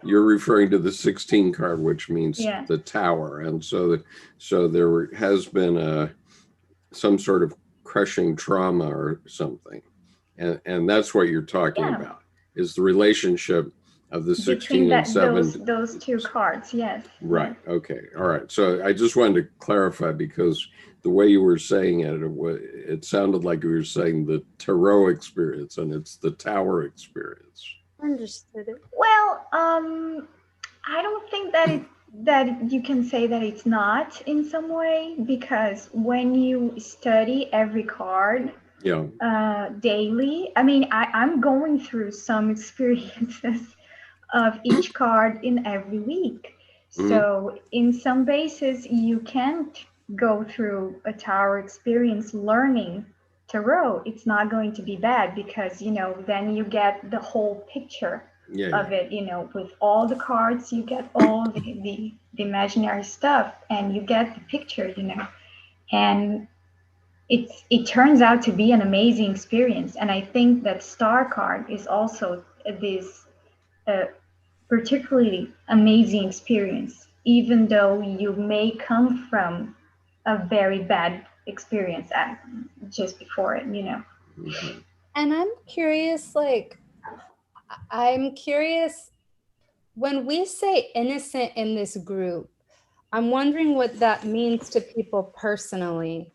You're referring to the 16 card, which means the Tower, and so there has been some sort of crushing trauma or something, and that's what you're talking about, is the relationship of the 16 and 7. Those two cards, yes. Right. Okay. All right. So I just wanted to clarify, because the way you were saying it sounded like you were saying the Tarot experience, and it's the Tower experience. Understood it. Well, I don't think that you can say that it's not in some way, because when you study every card daily, I mean, I'm going through some experiences of each card in every week. Mm-hmm. So in some bases, you can't go through a Tower experience learning Tarot. It's not going to be bad, because, you know, then you get the whole picture of it, you know, with all the cards, you get all the imaginary stuff, and you get the picture, you know, and it turns out to be an amazing experience. And I think that Star card is also this particularly amazing experience, even though you may come from a very bad experience just before it, you know. And I'm curious, when we say innocent in this group, I'm wondering what that means to people personally.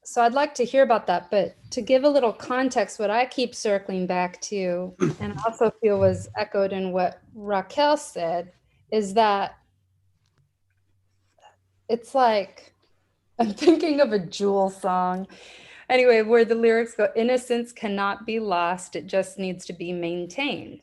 So I'd like to hear about that, but to give a little context, what I keep circling back to, and I also feel was echoed in what Raquel said, is that it's like, I'm thinking of a Jewel song. Anyway, where the lyrics go, innocence cannot be lost, it just needs to be maintained.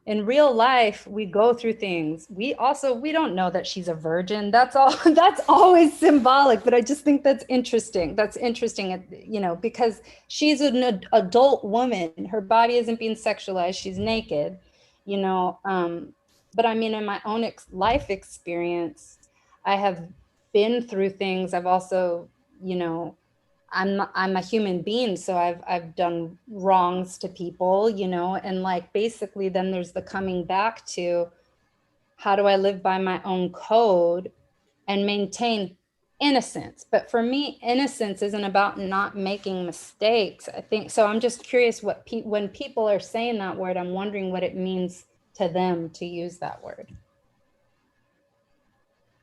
In real life, we go through things. We don't know that she's a virgin. That's always symbolic, but I just think that's interesting. That's interesting, you know, because she's an adult woman. Her body isn't being sexualized. She's naked, you know. But I mean, in my own life experience, I have been through things. I've also, you know, I'm a human being, so I've done wrongs to people, you know, and like basically then there's the coming back to how do I live by my own code and maintain innocence. But for me, innocence isn't about not making mistakes, I think. So I'm just curious when people are saying that word, I'm wondering what it means to them to use that word.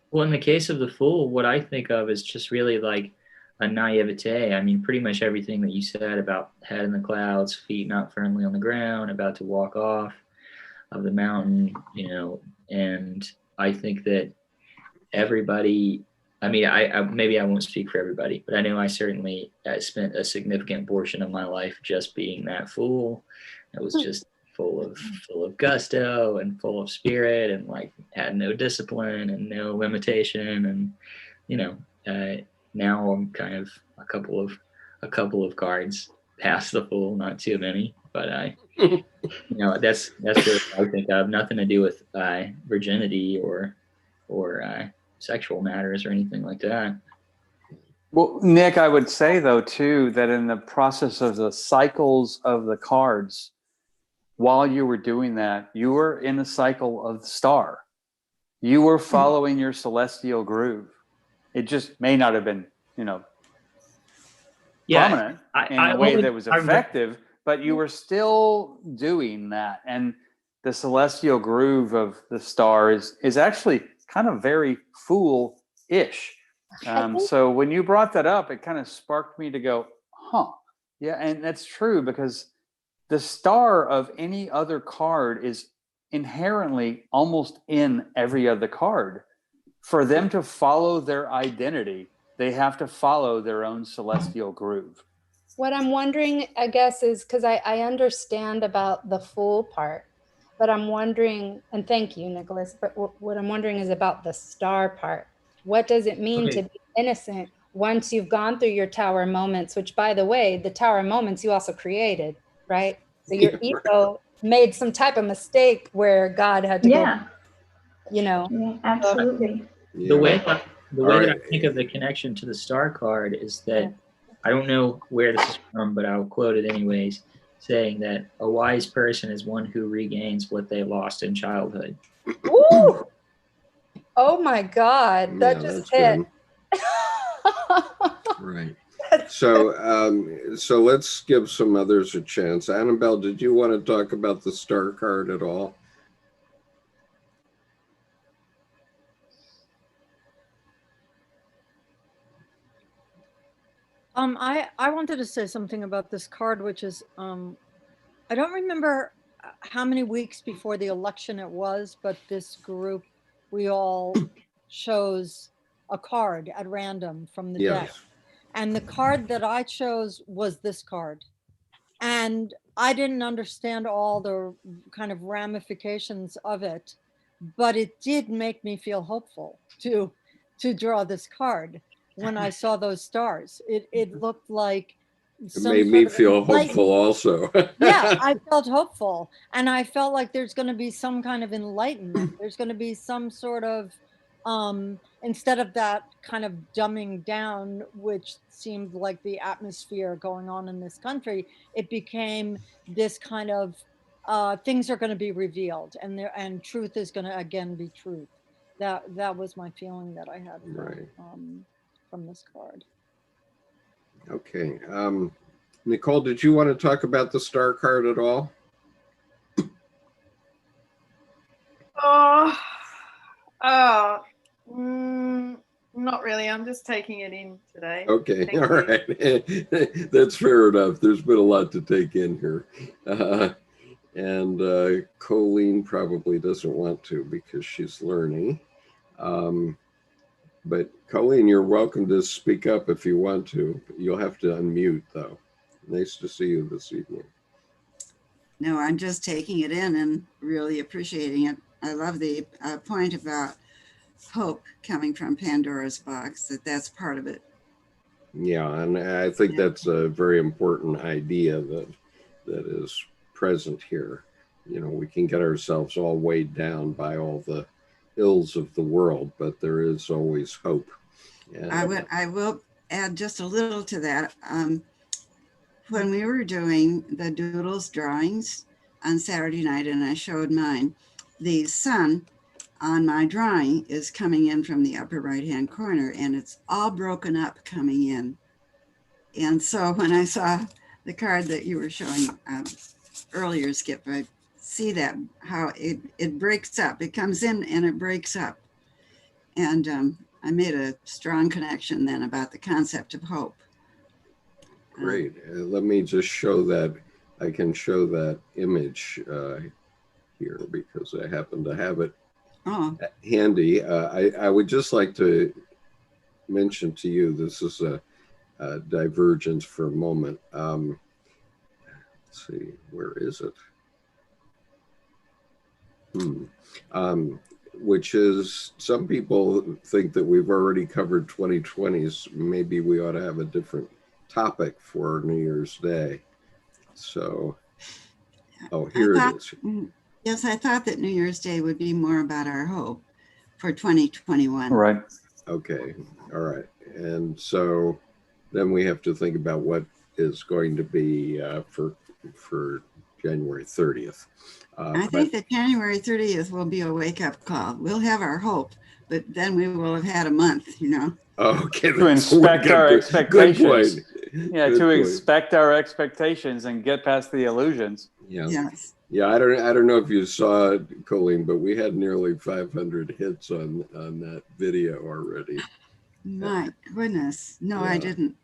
Well, in the case of the Fool, what I think of is just really like a naivete. I mean, pretty much everything that you said about head in the clouds, feet not firmly on the ground, about to walk off of the mountain, you know. And I think that everybody, I mean, I maybe I won't speak for everybody, but I know I certainly spent a significant portion of my life just being that fool. It was just full of gusto and full of spirit, and like had no discipline and no limitation. And now I'm kind of a couple of cards past the fool, not too many, but that's really what I think of. Nothing to do with virginity or sexual matters or anything like that. Well, Nick, I would say though too that in the process of the cycles of the cards, while you were doing that, you were in a cycle of the star. You were following your celestial groove. It just may not have been, prominent in a way that was effective, but you were still doing that. And the celestial groove of the star is actually kind of very fool-ish. So when you brought that up, it kind of sparked me to go, yeah, and that's true, because the star of any other card is inherently almost in every other card. For them to follow their identity, they have to follow their own celestial groove. What I'm wondering, I guess, is because I understand about the fool part, but I'm wondering, and thank you, Nicholas, but what I'm wondering is about the star part. What does it mean to be innocent once you've gone through your tower moments, which, by the way, the tower moments you also created, right? So your ego made some type of mistake where God had to go, Yeah, absolutely. The way that I think of the connection to the star card is that, I don't know where this is from, but I'll quote it anyways, saying that a wise person is one who regains what they lost in childhood. Ooh! Oh my God, that just hit. Right. So let's give some others a chance. Annabelle, did you want to talk about the star card at all? I wanted to say something about this card, which is, I don't remember how many weeks before the election it was, but this group, we all chose a card at random from the deck. And the card that I chose was this card. And I didn't understand all the kind of ramifications of it, but it did make me feel hopeful to draw this card. When I saw those stars, it looked like it made me feel hopeful also. Yeah, I felt hopeful, and I felt like there's going to be some kind of enlightenment. There's going to be some sort of instead of that kind of dumbing down, which seemed like the atmosphere going on in this country, it became this kind of things are going to be revealed, and truth is going to again be truth. That was my feeling that I had from this card. Okay. Nicole, did you want to talk about the star card at all? Not really. I'm just taking it in today. Okay. All right. That's fair enough. There's been a lot to take in here. And Colleen probably doesn't want to because she's learning. But Colleen, you're welcome to speak up if you want to. You'll have to unmute, though. Nice to see you this evening. No, I'm just taking it in and really appreciating it. I love the point about hope coming from Pandora's box, that's part of it. Yeah, and I think that's a very important idea that is present here. We can get ourselves all weighed down by all the ills of the world, but there is always hope. And I will add just a little to that. When we were doing the doodles drawings on Saturday night, and I showed mine, the sun on my drawing is coming in from the upper right-hand corner, and it's all broken up coming in. And so when I saw the card that you were showing earlier, Skip, I see that, how it breaks up. It comes in and it breaks up. And I made a strong connection then about the concept of hope. Great. Let me just show that. I can show that image here because I happen to have it handy. I would just like to mention to you, this is a divergence for a moment. Let's see, where is it? Which is, some people think that we've already covered 2020s. Maybe we ought to have a different topic for New Year's Day. So, oh, here it is. Yes, I thought that New Year's Day would be more about our hope for 2021. Right. Okay. All right. And so then we have to think about what is going to be for January 30th. I think that January 30th will be a wake-up call. We'll have our hope, but then we will have had a month, you know. Okay. To inspect our expectations. Good point. Yeah, to inspect our expectations and get past the illusions. Yeah. Yes. Yeah, I don't know if you saw it, Colleen, but we had nearly 500 hits on that video already. My goodness. No, yeah. I didn't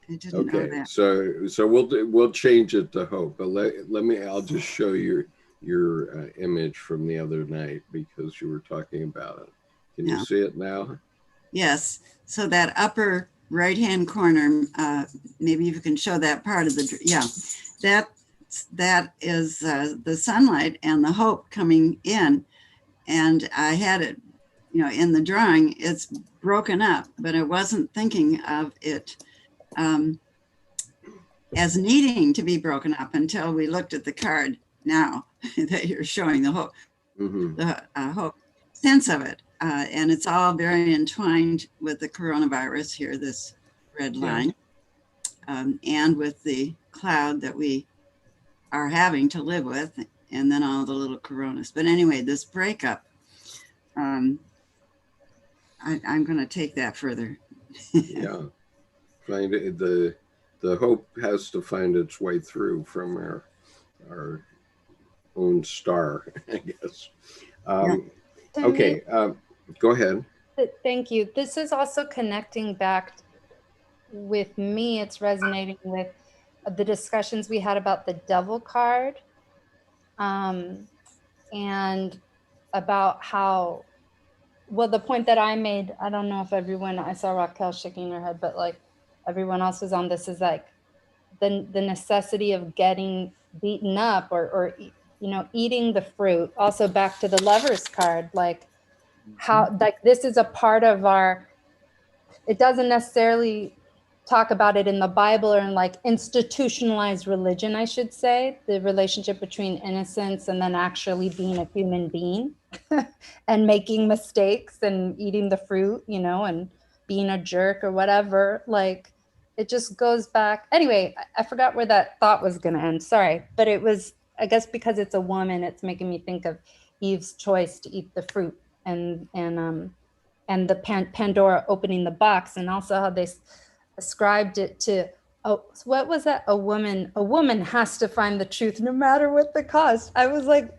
know that. So we'll change it to hope. But I'll just show you your image from the other night because you were talking about it. Can you see it now? Yes. So that upper right-hand corner, maybe you can show that part of the, that is the sunlight and the hope coming in. And I had it, you know, in the drawing, it's broken up, but I wasn't thinking of it as needing to be broken up until we looked at the card now that you're showing the hope, the hope sense of it. And it's all very entwined with the coronavirus here, this red line, and with the cloud that we are having to live with, and then all the little coronas. But anyway, this breakup, I'm going to take that further. Yeah, find it, the hope has to find its way through from our own star, I guess. Okay, go ahead. Thank you. This is also connecting back with me. It's resonating with the discussions we had about the devil card, and about how, well, the point that I made, I don't know if everyone, I saw Raquel shaking her head, but like everyone else was on this, is like the necessity of getting beaten up or you know, eating the fruit. Also back to the Lover's card, like how, like this is a part of our, it doesn't necessarily talk about it in the Bible or in like institutionalized religion, I should say, the relationship between innocence and then actually being a human being and making mistakes and eating the fruit, you know, and being a jerk or whatever. Like it just goes back. Anyway, I forgot where that thought was going to end. Sorry. But it was, I guess because it's a woman, it's making me think of Eve's choice to eat the fruit and the Pandora opening the box, and also how they ascribed it to, oh, what was that? A woman has to find the truth no matter what the cost. I was like,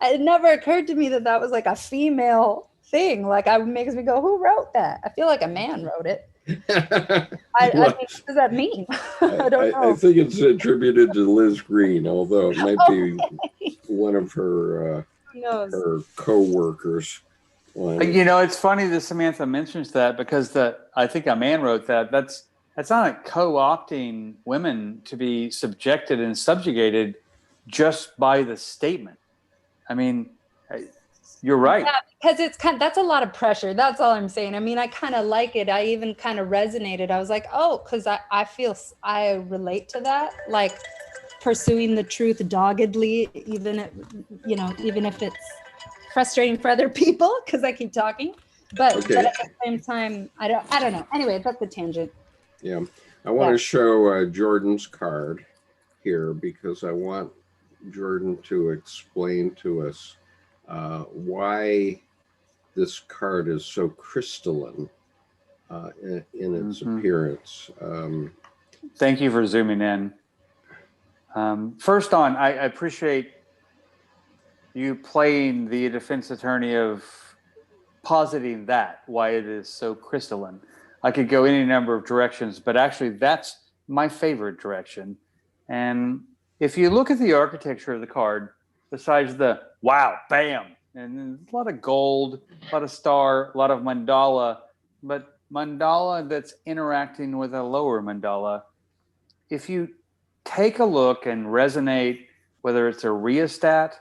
it never occurred to me that that was like a female thing. Like, it makes me go, who wrote that? I feel like a man wrote it. I mean, what does that mean? I don't know. I think it's attributed to Liz Green, although it might be one of her co-workers. You know, it's funny that Samantha mentions that, because I think a man wrote that. That's not co-opting women to be subjected and subjugated just by the statement. I mean, you're right. Yeah, because it's that's a lot of pressure. That's all I'm saying. I mean, I kind of like it. I even kind of resonated. I was like, oh, because I feel I relate to that. Like pursuing the truth doggedly, even if it's frustrating for other people because I keep talking, but at the same time, I don't know. Anyway, that's the tangent. Yeah, I want to show Jordan's card here because I want Jordan to explain to us why this card is so crystalline in its appearance. Thank you for zooming in. First on, I appreciate you playing the defense attorney of positing that, why it is so crystalline. I could go any number of directions, but actually that's my favorite direction. And if you look at the architecture of the card, besides the wow, bam, and a lot of gold, a lot of star, a lot of mandala, but mandala that's interacting with a lower mandala, if you take a look and resonate, whether it's a rheostat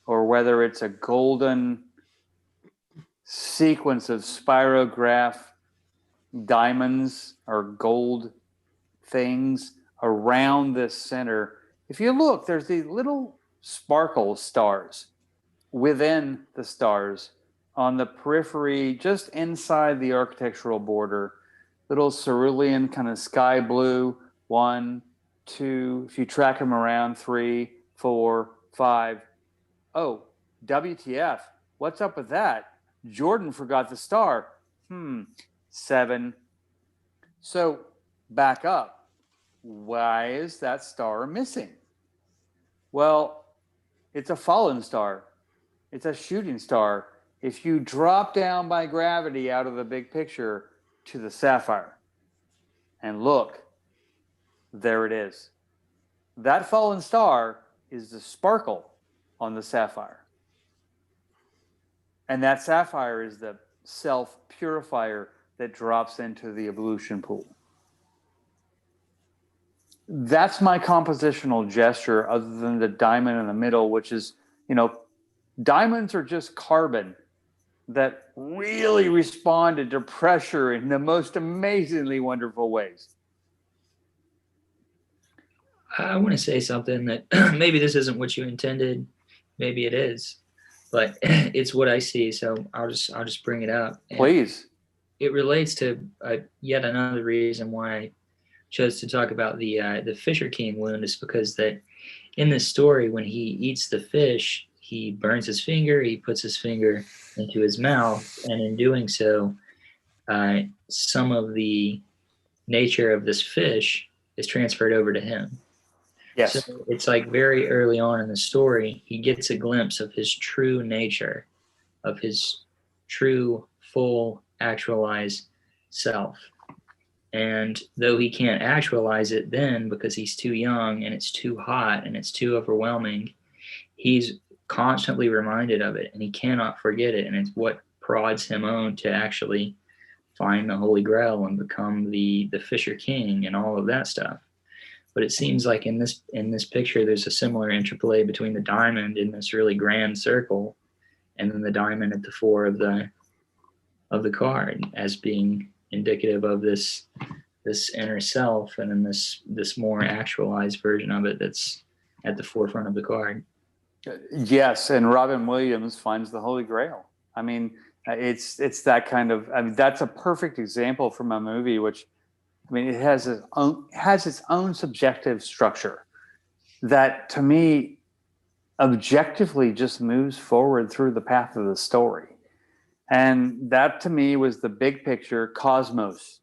or whether it's a golden sequence of spirograph diamonds or gold things around this center. If you look, there's these little sparkle stars within the stars on the periphery, just inside the architectural border. Little cerulean kind of sky blue, 1, 2, if you track them around, 3, 4, 5. Oh, WTF, what's up with that? Jordan forgot the star. 7. So back up. Why is that star missing? Well, it's a fallen star. It's a shooting star. If you drop down by gravity out of the big picture to the sapphire and look, there it is. That fallen star is the sparkle on the sapphire. And that sapphire is the self-purifier that drops into the evolution pool. That's my compositional gesture, other than the diamond in the middle, which is, diamonds are just carbon that really responded to pressure in the most amazingly wonderful ways. I want to say something that maybe this isn't what you intended, maybe it is, but it's what I see. So I'll just bring it up. And please. It relates to yet another reason why I chose to talk about the Fisher King wound, is because that in this story, when he eats the fish, he burns his finger, he puts his finger into his mouth, and in doing so, some of the nature of this fish is transferred over to him. Yes. So it's like very early on in the story, he gets a glimpse of his true nature, of his true, full, actualized self. And though he can't actualize it then because he's too young and it's too hot and it's too overwhelming, he's constantly reminded of it and he cannot forget it. And it's what prods him on to actually find the Holy Grail and become the Fisher King and all of that stuff. But it seems like in this picture, there's a similar interplay between the diamond in this really grand circle and then the diamond at the fore of the card as being indicative of this inner self, and then this more actualized version of it that's at the forefront of the card. Yes, and Robin Williams finds the Holy Grail. I mean, it's that kind of. I mean, that's a perfect example from a movie which, I mean, it has its own subjective structure that, to me, objectively just moves forward through the path of the story. And that, to me, was the big picture cosmos.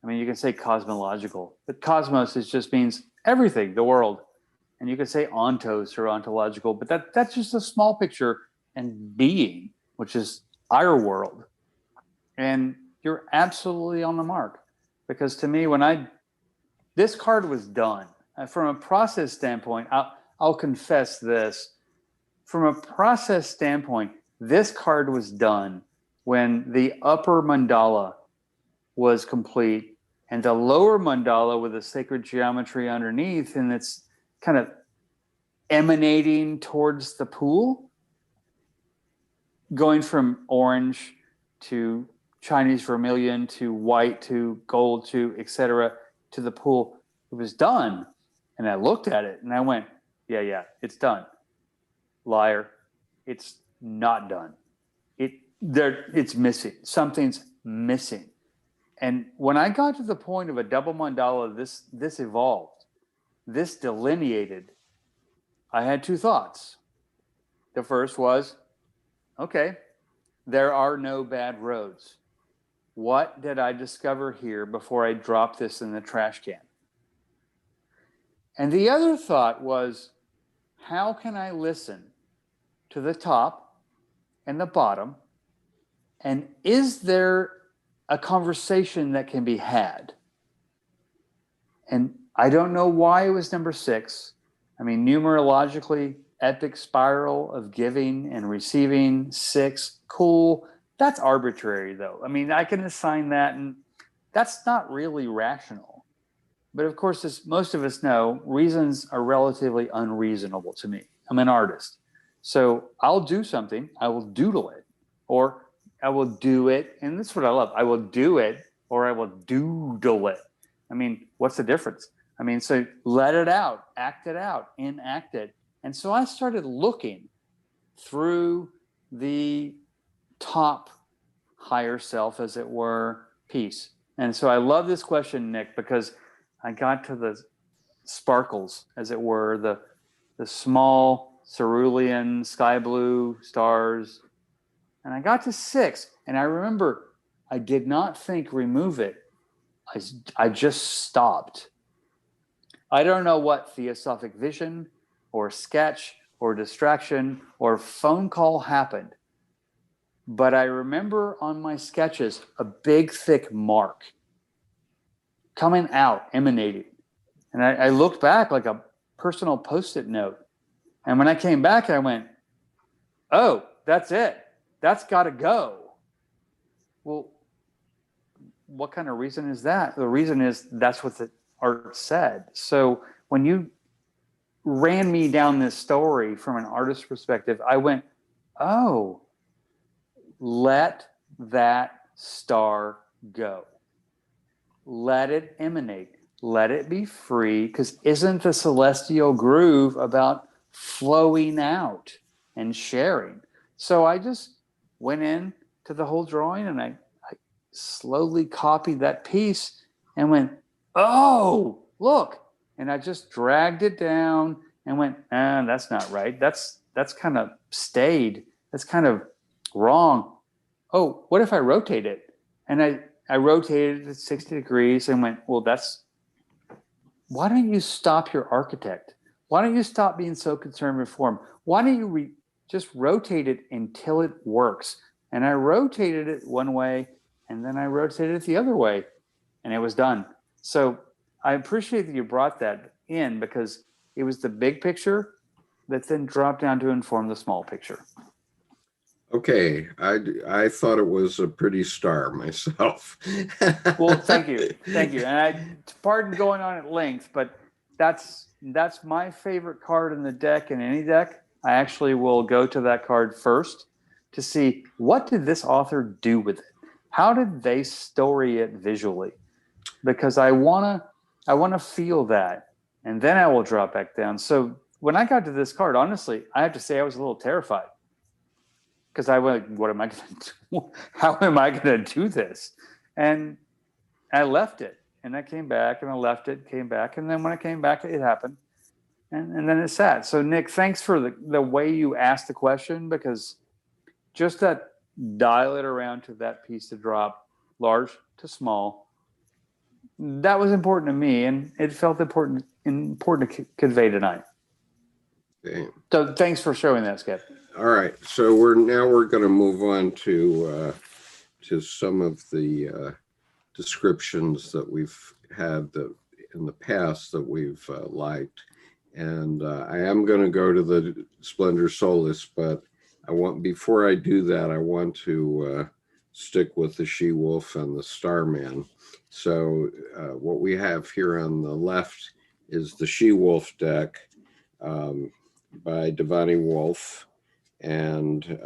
I mean, you can say cosmological, but cosmos just means everything, the world. And you could say ontos or ontological, but that's just a small picture, and being, which is our world. And you're absolutely on the mark. Because to me, this card was done. From a process standpoint, I'll confess this. From a process standpoint, this card was done when the upper mandala was complete and the lower mandala with the sacred geometry underneath, and it's kind of emanating towards the pool, going from orange to Chinese vermilion to white to gold to etc. to the pool. It was done. And I looked at it and I went, yeah, it's done. Liar. It's not done. It's missing. Something's missing. And when I got to the point of a double mandala, this evolved. This delineated. I had two thoughts. The first was, okay, there are no bad roads. What did I discover here before I dropped this in the trash can? And the other thought was, how can I listen to the top and the bottom? And is there a conversation that can be had? And I don't know why it was number 6. I mean, numerologically, epic spiral of giving and receiving, 6, cool. That's arbitrary, though. I mean, I can assign that, and that's not really rational. But of course, as most of us know, reasons are relatively unreasonable to me. I'm an artist. So I'll do something, I will doodle it, or I will do it. And this is what I love. I will do it, or I will doodle it. I mean, what's the difference? I mean, so let it out, act it out, enact it. And so I started looking through the top higher self, as it were, piece. And so I love this question, Nick, because I got to the sparkles, as it were, the small cerulean sky blue stars. And I got to 6. And I remember I did not think remove it. I just stopped. I don't know what theosophic vision or sketch or distraction or phone call happened, but I remember on my sketches a big thick mark coming out, emanating. And I looked back like a personal post-it note. And when I came back, I went, oh, that's it. That's got to go. Well, what kind of reason is that? The reason is that's what the art said. So when you ran me down this story from an artist's perspective, I went, oh, let that star go. Let it emanate. Let it be free, because isn't the celestial groove about flowing out and sharing? So I just went in to the whole drawing, and I slowly copied that piece and went, oh, look. And I just dragged it down and went, that's not right. That's kind of stayed. That's kind of wrong. Oh, what if I rotate it? And I rotated it at 60 degrees and went, well, why don't you stop your architect? Why don't you stop being so concerned with form? Why don't you just rotate it until it works? And I rotated it one way, and then I rotated it the other way, and it was done. So I appreciate that you brought that in, because it was the big picture that then dropped down to inform the small picture. Okay, I thought it was a pretty star myself. Well, thank you. And pardon going on at length, but that's my favorite card in the deck. In any deck, I actually will go to that card first to see, what did this author do with it? How did they story it visually? Because I wanna feel that, and then I will drop back down. So when I got to this card, honestly, I have to say I was a little terrified. Because I went, what am I going to do? How am I going to do this? And I left it. And I came back, and I left it, came back. And then when I came back, it happened. And then it sat. So, Nick, thanks for the way you asked the question, because just that dial it around to that piece to drop, large to small, that was important to me. And it felt important to convey tonight. Okay. So thanks for showing that, Skip. All right, so we're going to move on to some of the descriptions that we've had in the past that we've liked, and I am going to go to the Splendor Solis, but before I do that, I want to stick with the She-Wolf and the Starman. So what we have here on the left is the She-Wolf deck by Devani Wolf. And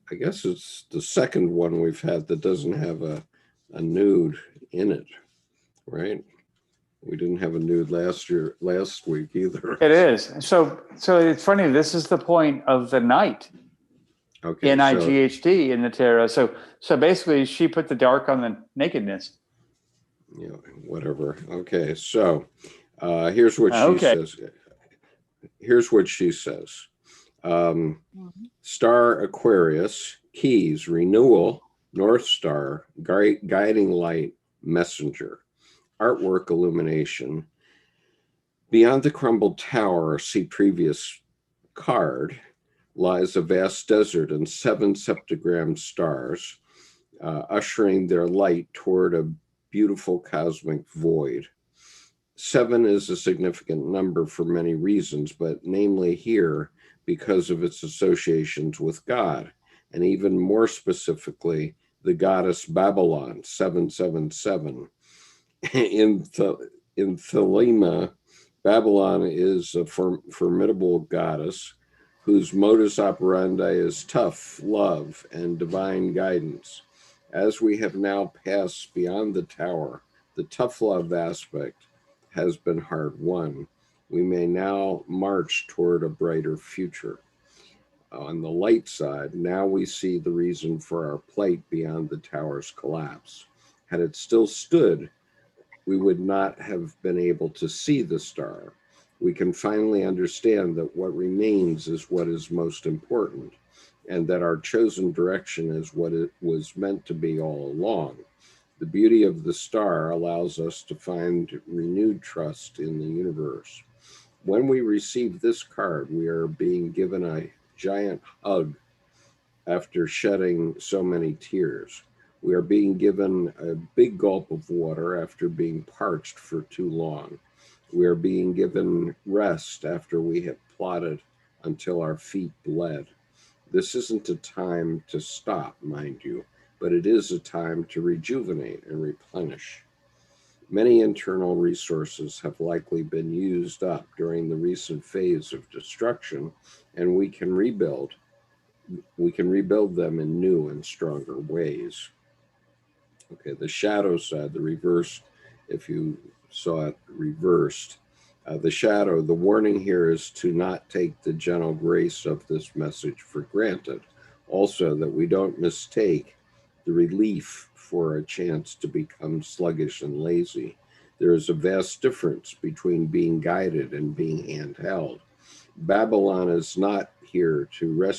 I guess it's the second one we've had that doesn't have a nude in it, right? We didn't have a nude last week either. It is. So it's funny. This is the point of the night. Okay. Nighd in the tarot. So basically, she put the dark on the nakedness. Yeah, whatever. Okay. So here's what she says. Here's what she says. Star Aquarius, keys, renewal, North Star, guiding light, messenger, artwork, illumination. Beyond the crumbled tower, see previous card, lies a vast desert and 7 septagram stars, ushering their light toward a beautiful cosmic void. 7 is a significant number for many reasons, but namely here because of its associations with God, and even more specifically, the goddess Babylon, 777. In Thelema, Babylon is a formidable goddess whose modus operandi is tough love and divine guidance. As we have now passed beyond the tower, the tough love aspect has been hard won. We may now march toward a brighter future. On the light side, now we see the reason for our plight beyond the tower's collapse. Had it still stood, we would not have been able to see the star. We can finally understand that what remains is what is most important, and that our chosen direction is what it was meant to be all along. The beauty of the star allows us to find renewed trust in the universe. When we receive this card, we are being given a giant hug after shedding so many tears. We are being given a big gulp of water after being parched for too long. We are being given rest after we have plodded until our feet bled. This isn't a time to stop, mind you, but it is a time to rejuvenate and replenish. Many internal resources have likely been used up during the recent phase of destruction, and we can rebuild them in new and stronger ways. Okay, the shadow side, the reverse, if you saw it reversed, the shadow, the warning here is to not take the gentle grace of this message for granted. Also, that we don't mistake the relief for a chance to become sluggish and lazy. There is a vast difference between being guided and being handheld. Babylon is not here to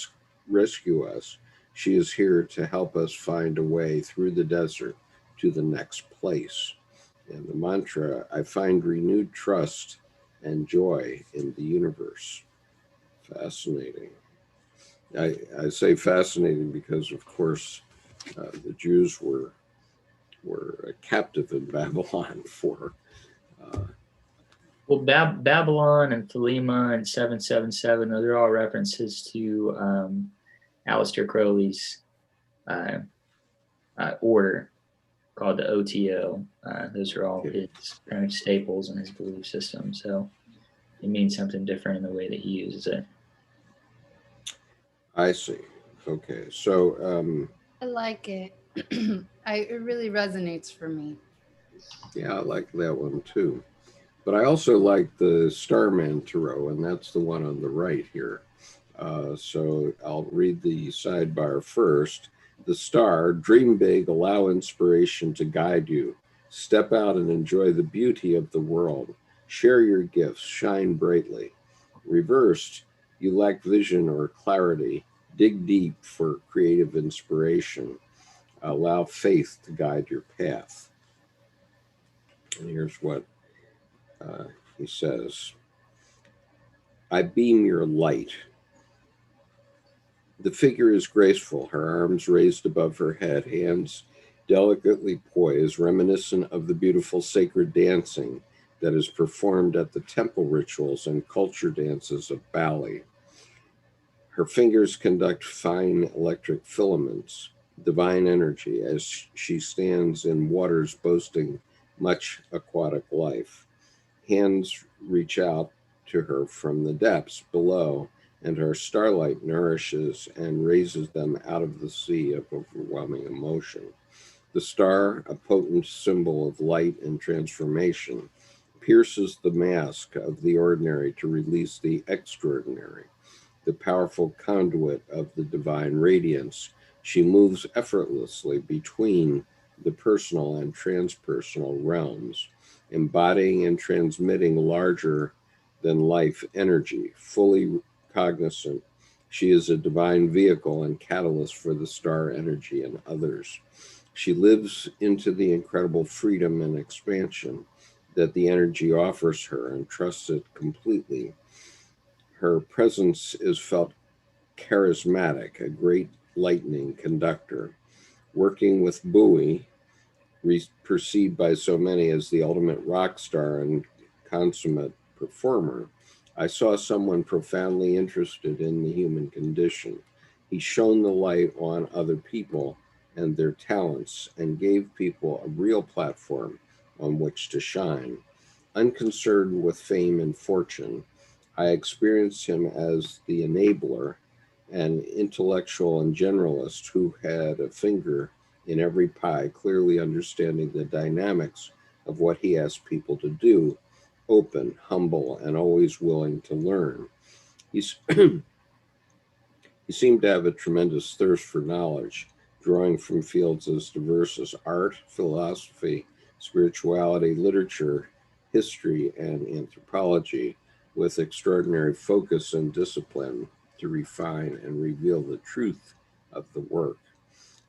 rescue us. She is here to help us find a way through the desert to the next place. And the mantra, I find renewed trust and joy in the universe. Fascinating. I say fascinating because, of course, the Jews were captive in Babylon for. Well, Babylon and Thelema and 777, those are all references to Aleister Crowley's order called the OTO. Those are all his kind of staples in his belief system. So it means something different in the way that he uses it. I see. Okay. So I like it. It really resonates for me. Yeah, I like that one too. But I also like the Starman Tarot, and that's the one on the right here. So I'll read the sidebar first. The star, dream big, allow inspiration to guide you. Step out and enjoy the beauty of the world. Share your gifts, shine brightly. Reversed, you lack vision or clarity. Dig deep for creative inspiration. Allow faith to guide your path. And here's what he says. I beam your light. The figure is graceful, her arms raised above her head, hands delicately poised, reminiscent of the beautiful sacred dancing that is performed at the temple rituals and culture dances of Bali. Her fingers conduct fine electric filaments, divine energy, as she stands in waters boasting much aquatic life. Hands reach out to her from the depths below, and her starlight nourishes and raises them out of the sea of overwhelming emotion. The star, a potent symbol of light and transformation, pierces the mask of the ordinary to release the extraordinary. The powerful conduit of the divine radiance, she moves effortlessly between the personal and transpersonal realms, embodying and transmitting larger than life energy. Fully cognizant, she is a divine vehicle and catalyst for the star energy and others. She lives into the incredible freedom and expansion that the energy offers her and trusts it completely. Her presence is felt charismatic, a great lightning conductor. Working with Bowie, perceived by so many as the ultimate rock star and consummate performer, I saw someone profoundly interested in the human condition. He shone the light on other people and their talents and gave people a real platform on which to shine. Unconcerned with fame and fortune, I experienced him as the enabler, an intellectual and generalist who had a finger in every pie, clearly understanding the dynamics of what he asked people to do, open, humble, and always willing to learn. He's He seemed to have a tremendous thirst for knowledge, drawing from fields as diverse as art, philosophy, spirituality, literature, history, and anthropology, with extraordinary focus and discipline to refine and reveal the truth of the work.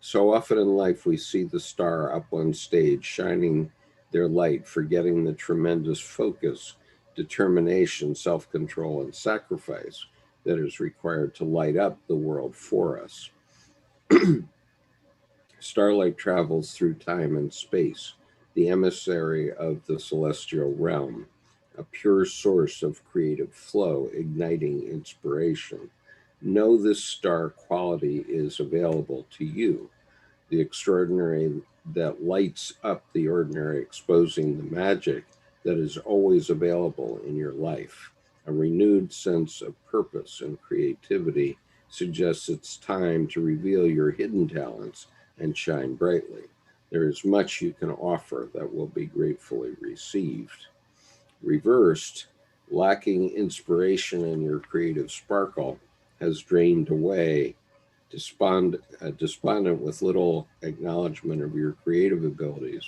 So often in life, we see the star up on stage shining their light, forgetting the tremendous focus, determination, self control, and sacrifice that is required to light up the world for us. Starlight travels through time and space, the emissary of the celestial realm, a pure source of creative flow, igniting inspiration. Know this star quality is available to you, the extraordinary that lights up the ordinary, exposing the magic that is always available in your life. A renewed sense of purpose and creativity suggests it's time to reveal your hidden talents and shine brightly. There is much you can offer that will be gratefully received. Reversed, lacking inspiration in your creative sparkle has drained away, despondent with little acknowledgement of your creative abilities.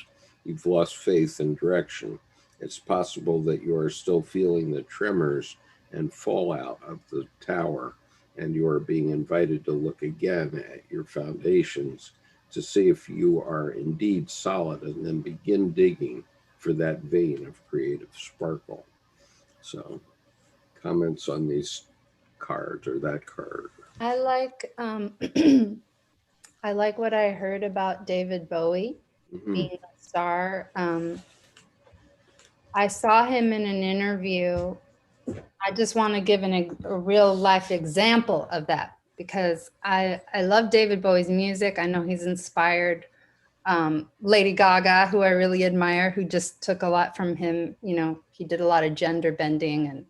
You've lost faith and direction. It's possible that you are still feeling the tremors and fallout of the tower, and you are being invited to look again at your foundations to see if you are indeed solid, and then begin digging for that vein of creative sparkle. So, comments on these cards or that card? I like I like what I heard about David Bowie being a star. I saw him in an interview. I just want to give a real life example of that, because I love David Bowie's music. I know he's inspired Lady Gaga, who I really admire, who just took a lot from him. You know, he did a lot of gender bending, and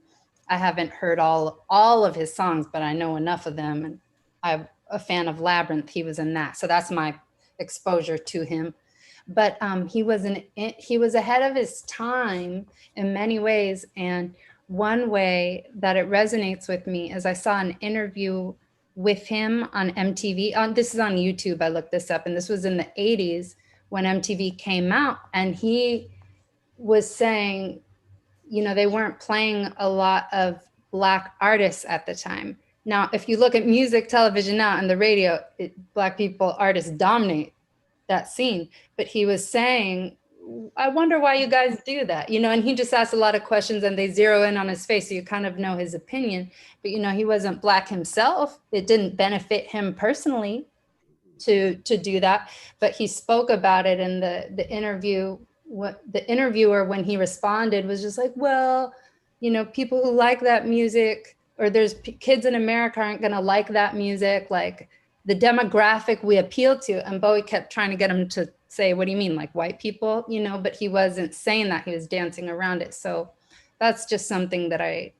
I haven't heard all of his songs, but I know enough of them. And I'm a fan of Labyrinth. He was in that. So that's my exposure to him. But he was ahead of his time in many ways. And one way that it resonates with me is I saw an interview with him on MTV. This is on YouTube. I looked this up, and this was in the 80s when MTV came out. And he was saying, you know, they weren't playing a lot of Black artists at the time. Now, if you look at music, television now, and the radio, Black people, artists dominate that scene. But he was saying, I wonder why you guys do that, you know, and he just asked a lot of questions, and they zero in on his face, so you kind of know his opinion. But, you know, he wasn't Black himself. It didn't benefit him personally to do that. But he spoke about it in the interview. What the interviewer, when he responded, was just like, well, you know, people who like that music, or there's kids in America aren't going to like that music, like the demographic we appeal to. And Bowie kept trying to get him to say, what do you mean, like white people, you know, but he wasn't saying that. He was dancing around it. So that's just something that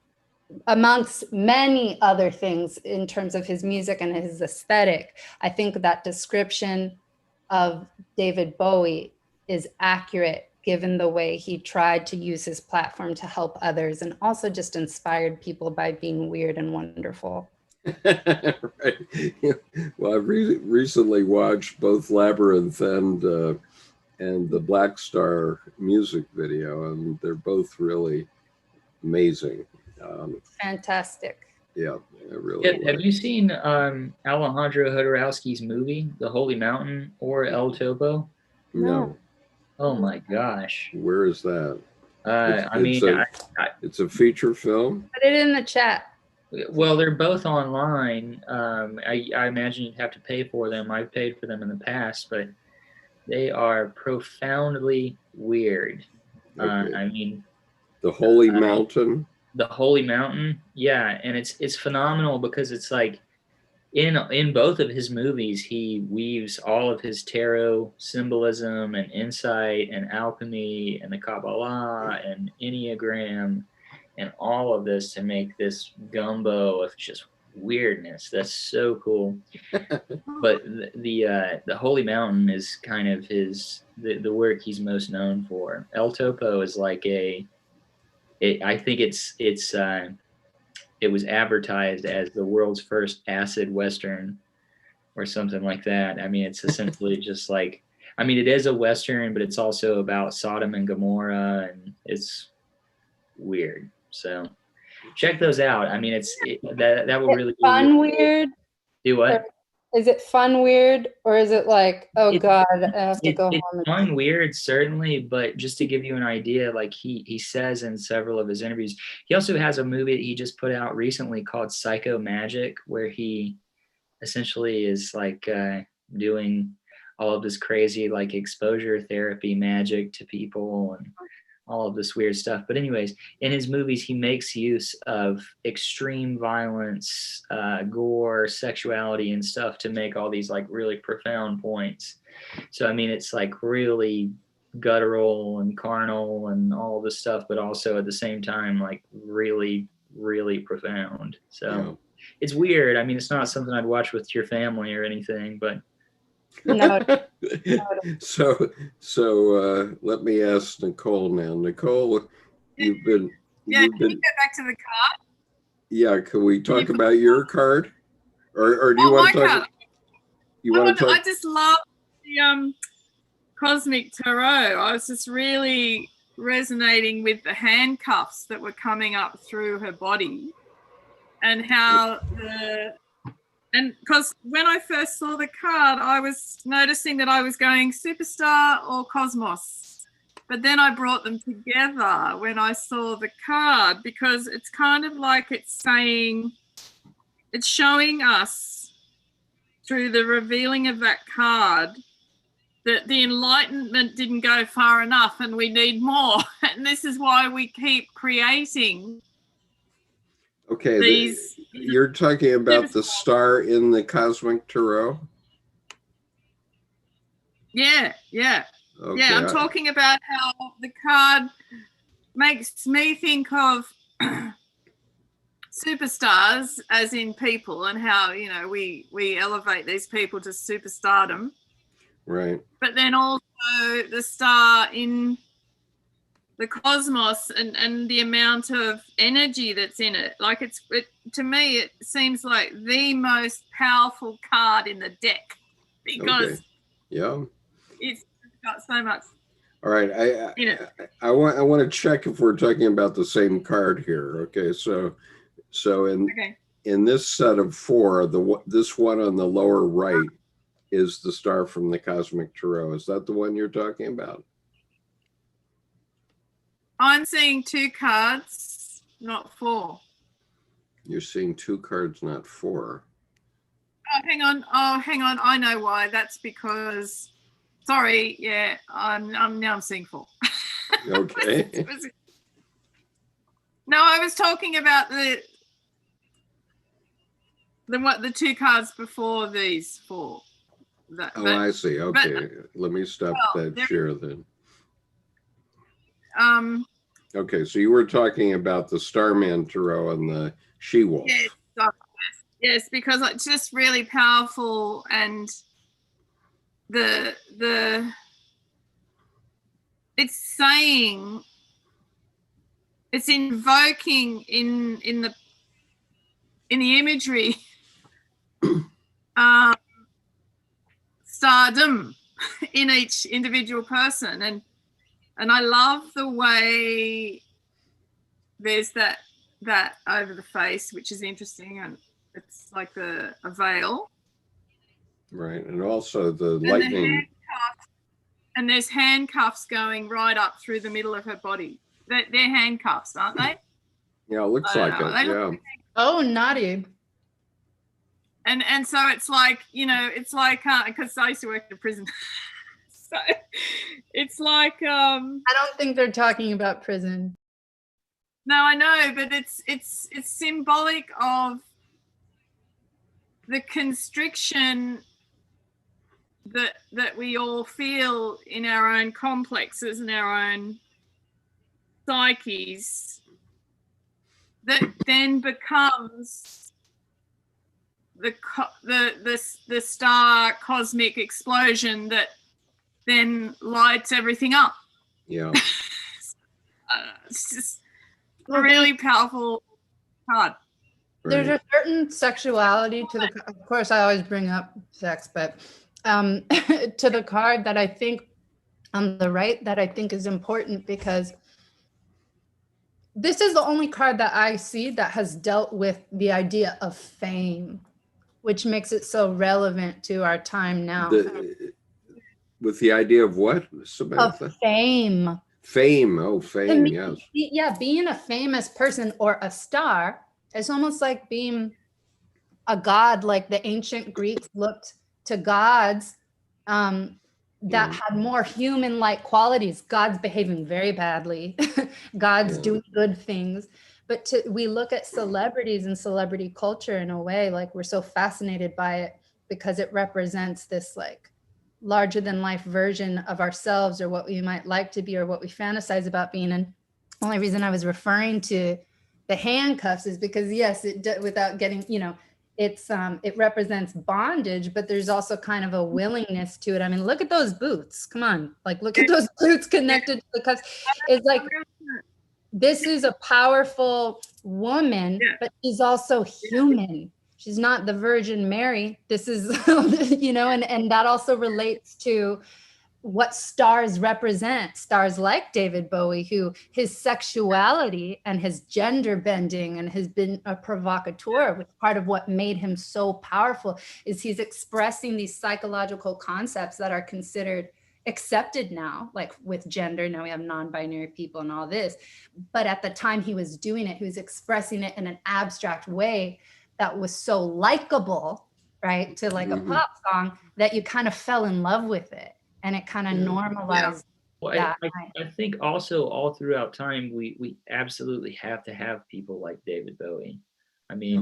amongst many other things in terms of his music and his aesthetic, I think that description of David Bowie is accurate, given the way he tried to use his platform to help others, and also just inspired people by being weird and wonderful. Right. Yeah. Well, I've recently watched both Labyrinth and the Black Star music video, and they're both really amazing. Fantastic. Yeah, really. Have you seen Alejandro Jodorowsky's movie, The Holy Mountain, or El Topo? No. Oh my gosh. Where is that? It's a feature film? Put it in the chat. Well, they're both online. I imagine you'd have to pay for them. I've paid for them in the past, but they are profoundly weird. Okay. I mean, The Holy Mountain? The Holy Mountain, yeah. And it's phenomenal because it's like in both of his movies, he weaves all of his tarot symbolism and insight and alchemy and the Kabbalah and Enneagram and all of this to make this gumbo of just weirdness. That's so cool. But the Holy Mountain is kind of the work he's most known for. El Topo is like I think it was advertised as the world's first acid Western or something like that. I mean, it's essentially just like, I mean, it is a Western, but it's also about Sodom and Gomorrah, and it's weird. So check those out. I mean, that will really be fun weird. Do what? Is it fun weird, or is it like, oh God, I have to go home? It's fun weird, certainly, but just to give you an idea, like he says in several of his interviews, he also has a movie that he just put out recently called Psycho Magic, where he essentially is like doing all of this crazy like exposure therapy magic to people and all of this weird stuff. But anyways, in his movies, he makes use of extreme violence, gore, sexuality and stuff to make all these like really profound points. So, I mean, it's like really guttural and carnal and all this stuff, but also at the same time, like really, really profound. So it's weird. I mean, it's not something I'd watch with your family or anything, but No. So let me ask Nicole now. Nicole, you've been. Can you go back to the card? Yeah, can we talk about your card, or do you want to talk? Card. You want to talk? I just love the Cosmic Tarot. I was just really resonating with the handcuffs that were coming up through her body, and how and because when I first saw the card, I was noticing that I was going superstar or cosmos. But then I brought them together when I saw the card, because it's kind of like it's showing us through the revealing of that card that the enlightenment didn't go far enough and we need more. And this is why we keep creating. Okay, you're talking about the star in the Cosmic Tarot? Yeah. Okay. Yeah, I'm talking about how the card makes me think of superstars as in people, and how, you know, we elevate these people to superstardom. Right. But then also the star in the cosmos and the amount of energy that's in it. Like to me, it seems like the most powerful card in the deck, because it's got so much. All right, I want to check if we're talking about the same card here. Okay, so in this set of four, this one on the lower right is the star from the Cosmic Tarot. Is that the one you're talking about? I'm seeing 2 cards, not 4. You're seeing 2 cards, not 4. Oh, hang on. I know why. That's because, sorry. Yeah, I'm seeing 4. Okay. No, I was talking about the 2 cards before these 4. I see. Okay, let me stop that share then. Okay, so you were talking about the Starman Tarot and the She-Wolf. Yes, because it's just really powerful, and it's saying, it's invoking in the imagery stardom in each individual person, and I love the way there's that over the face, which is interesting, and it's like a veil. Right, and also the lightning. And there's handcuffs going right up through the middle of her body. They're handcuffs, aren't they? Yeah, it looks like it. Yeah. Oh, naughty. And so it's like, you know, it's like, because I used to work in a prison. So it's like I don't think they're talking about prison. No, I know, but it's symbolic of the constriction that we all feel in our own complexes and our own psyches, that then becomes the star cosmic explosion that then lights everything up. Yeah. It's just a really powerful card. There's a certain sexuality to the, of course I always bring up sex, but to the card that I think on the right that I think is important, because this is the only card that I see that has dealt with the idea of fame, which makes it so relevant to our time now. With the idea of what, Samantha? Of fame. Fame, oh, fame, yes. Yeah, being a famous person or a star, it's almost like being a god, like the ancient Greeks looked to gods that had more human-like qualities. Gods behaving very badly, gods doing good things. But we look at celebrities and celebrity culture in a way, like we're so fascinated by it because it represents this like larger than life version of ourselves, or what we might like to be, or what we fantasize about being. And the only reason I was referring to the handcuffs is because yes, without getting, you know, it represents bondage, but there's also kind of a willingness to it. I mean, look at those boots. Come on, like look at those boots connected to the cuffs. It's like, this is a powerful woman, but she's also human. She's not the Virgin Mary. This is, you know, and that also relates to what stars represent. Stars like David Bowie, who his sexuality and his gender bending and has been a provocateur, which part of what made him so powerful is he's expressing these psychological concepts that are considered accepted now, like with gender. Now we have non-binary people and all this. But at the time he was doing it, he was expressing it in an abstract way that was so likable, right? To like a pop song that you kind of fell in love with it. And it kind of normalized. Well, I think also all throughout time, we absolutely have to have people like David Bowie. I mean,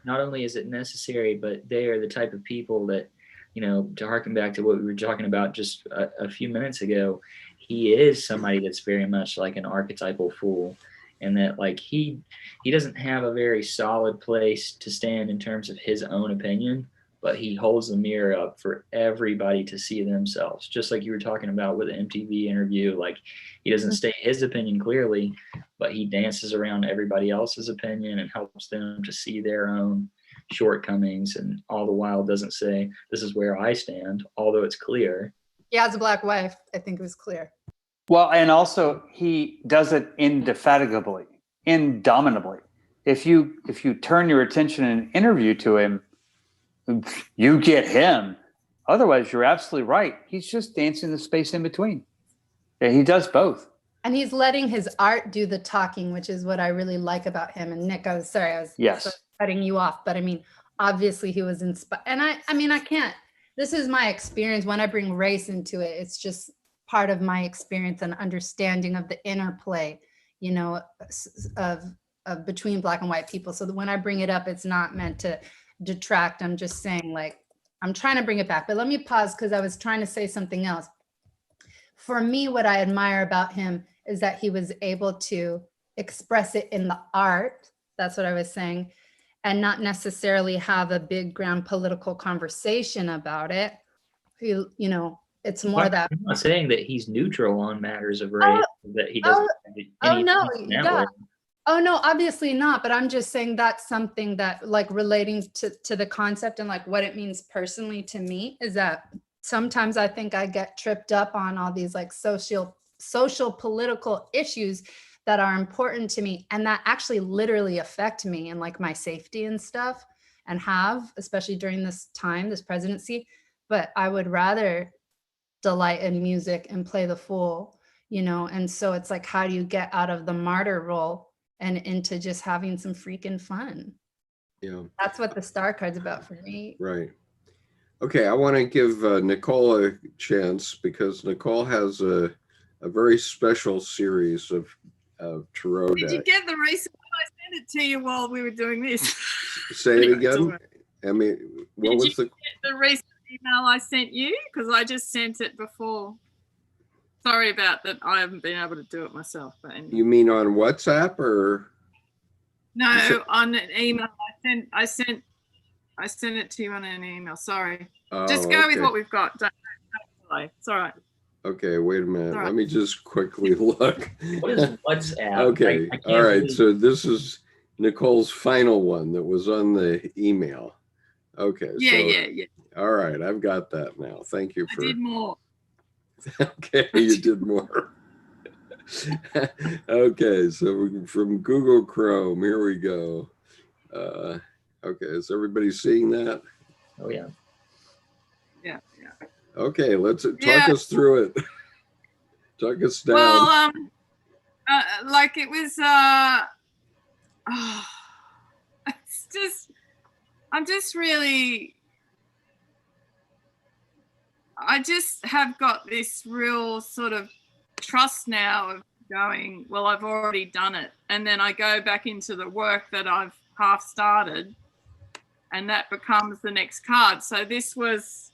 not only is it necessary, but they are the type of people that, you know, to harken back to what we were talking about just a few minutes ago, he is somebody that's very much like an archetypal fool. And that like he doesn't have a very solid place to stand in terms of his own opinion, but he holds the mirror up for everybody to see themselves. Just like you were talking about with the MTV interview, like he doesn't state his opinion clearly, but he dances around everybody else's opinion and helps them to see their own shortcomings, and all the while doesn't say, this is where I stand, although it's clear. He has a black wife. I think it was clear. Well, and also he does it indefatigably, indomitably. If you turn your attention in an interview to him, you get him. Otherwise, you're absolutely right. He's just dancing the space in between. Yeah, he does both. And he's letting his art do the talking, which is what I really like about him. And Nick, I was sorry, I was sort of cutting you off, but I mean, obviously he was inspired. And I mean, I can't, this is my experience. When I bring race into it, it's just part of my experience and understanding of the interplay, you know, of between black and white people. So that when I bring it up, it's not meant to detract. I'm just saying, like, I'm trying to bring it back, but let me pause because I was trying to say something else. For me, what I admire about him is that he was able to express it in the art. That's what I was saying, and not necessarily have a big grand political conversation about it. You know, it's more that I'm not saying that he's neutral on matters of race, that he doesn't Oh no, obviously not. But I'm just saying that's something that, like, relating to the concept and like what it means personally to me, is that sometimes I think I get tripped up on all these like social political issues that are important to me and that actually literally affect me and like my safety and stuff, and have, especially during this time, this presidency. But I would rather delight in music and play the fool, you know? And so it's like, how do you get out of the martyr role and into just having some freaking fun? Yeah. That's what the star card's about for me. Right. Okay, I want to give Nicole a chance because Nicole has a very special series of tarot decks. Did you get the recent one? I sent it to you while we were doing this. Say it again. I mean, what Did was you get the recent email I sent you? Because I just sent it before. Sorry about that. I haven't been able to do it myself. But anyway. You mean on WhatsApp or? No, on an email. I sent it to you on an email. Sorry. Oh, Just go with okay. what we've got. Don't delay. It's all right. Okay, wait a minute. Right. Let me just quickly look. What is WhatsApp? Okay, I can't all right. believe- So this is Nicole's final one that was on the email. Okay. Yeah. All right, I've got that now. Thank you I for. did more. Okay, you did more. Okay, so from Google Chrome, here we go. Okay, is everybody seeing that? Oh yeah. Yeah. Okay, let's talk us through it. Talk us down. Well, like it was. It's just. I'm just really. I just have got this real sort of trust now of going, well, I've already done it. And then I go back into the work that I've half started, and that becomes the next card. So this was,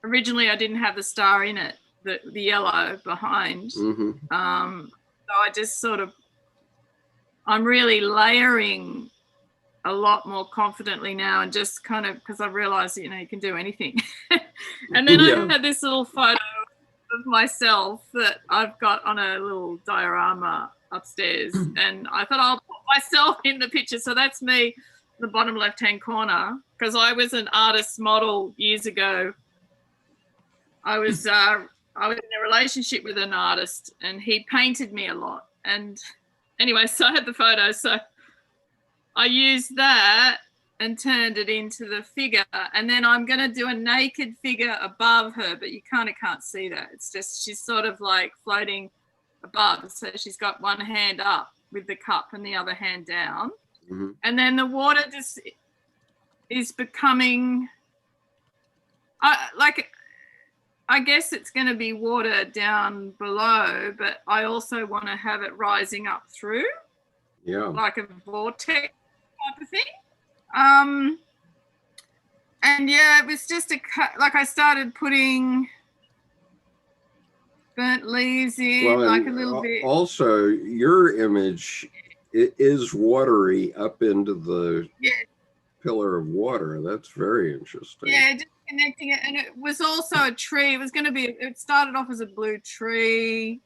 originally I didn't have the star in it, the yellow behind. Mm-hmm. So I just sort of, I'm really layering a lot more confidently now, and just kind of, because I've realized that, you can do anything. And then I had this little photo of myself that I've got on a little diorama upstairs, and I thought I'll put myself in the picture. So that's me in the bottom left-hand corner, because I was an artist model years ago. I was in a relationship with an artist, and he painted me a lot. And anyway, so I had the photo. So I used that and turned it into the figure. And then I'm going to do a naked figure above her, but you kind of can't see that. It's just, she's sort of like floating above. So she's got one hand up with the cup and the other hand down. Mm-hmm. And then the water just is becoming, I guess it's going to be water down below, but I also want to have it rising up through. Yeah. Like a vortex type of thing. And yeah, it was just like I started putting burnt leaves in, like a little bit. Also, your image is watery up into the pillar of water. That's very interesting. Yeah, just connecting it. And it was also a tree. It was going to be, it started off as a blue tree.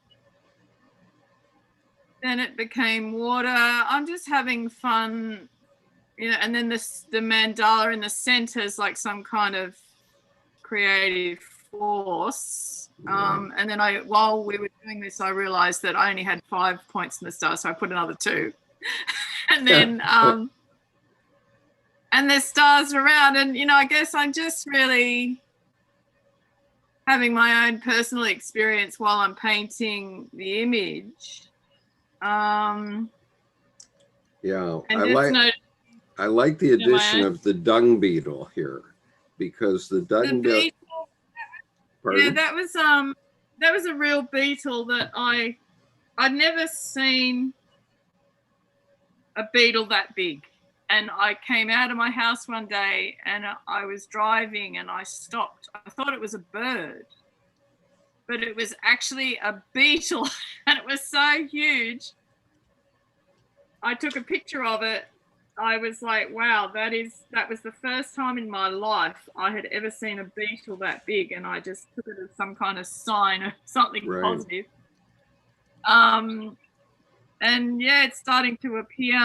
Then it became water. I'm just having fun. And then the mandala in the center is like some kind of creative force. And then while we were doing this, I realized that I only had 5 points in the star, so I put another 2. And then, and there's stars around, and I guess I'm just really having my own personal experience while I'm painting the image. Yeah, and I like the addition of the dung beetle here, because the dung beetle. Yeah, that was a real beetle that I'd never seen a beetle that big. And I came out of my house one day, and I was driving, and I stopped. I thought it was a bird, but it was actually a beetle, and it was so huge. I took a picture of it. I was like, wow, that was the first time in my life I had ever seen a beetle that big, and I just took it as some kind of sign of something positive. And yeah, it's starting to appear,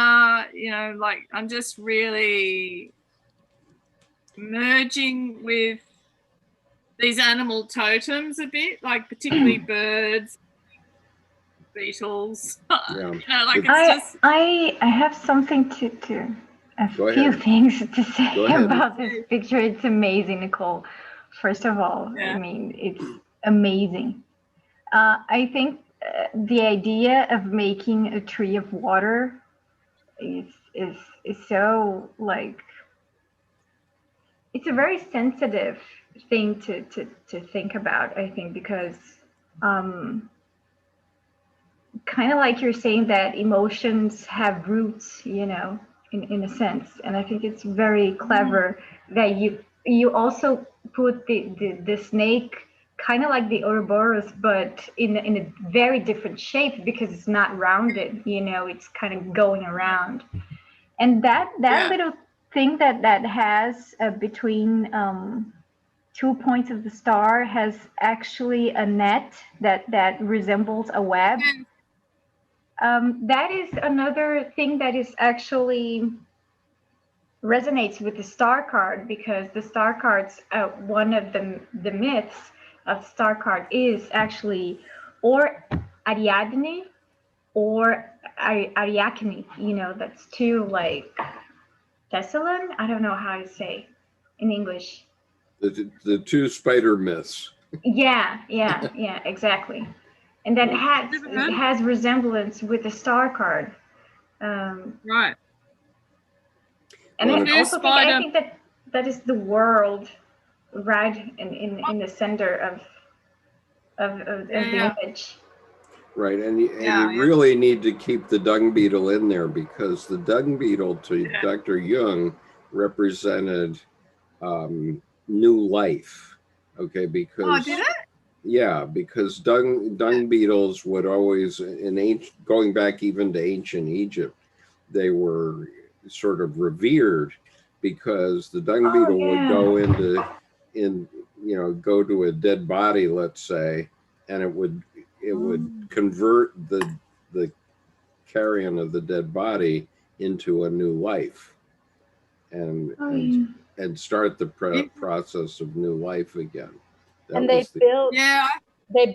like I'm just really merging with these animal totems a bit, like particularly birds, beetles. I have something a few things to say about this picture. It's amazing, Nicole. First of all, I mean, it's amazing. I think the idea of making a tree of water is so, like, it's a very sensitive thing to think about, I think, because kind of like you're saying that emotions have roots, in in a sense. And I think it's very clever that you also put the snake kind of like the Ouroboros, but in a very different shape because it's not rounded, you know, it's kind of going around. And that little thing that has between 2 points of the star has actually a net that resembles a web. That is another thing that is actually resonates with the star card, because the star cards, one of the myths of the star card is actually or Ariadne or Ariadne. You know, that's two like Thessalon. I don't know how to say in English. The two spider myths. Yeah, exactly. And that has resemblance with the star card. Right. And I also think that is the world, right, in the center of the image. Right, and you really need to keep the dung beetle in there, because the dung beetle to Dr. Jung represented new life. Okay, because did it? Yeah, because dung beetles would always, going back even to ancient Egypt, they were sort of revered because the dung beetle would go to a dead body, let's say, and it would convert the carrion of the dead body into a new life, and start the process of new life again. And they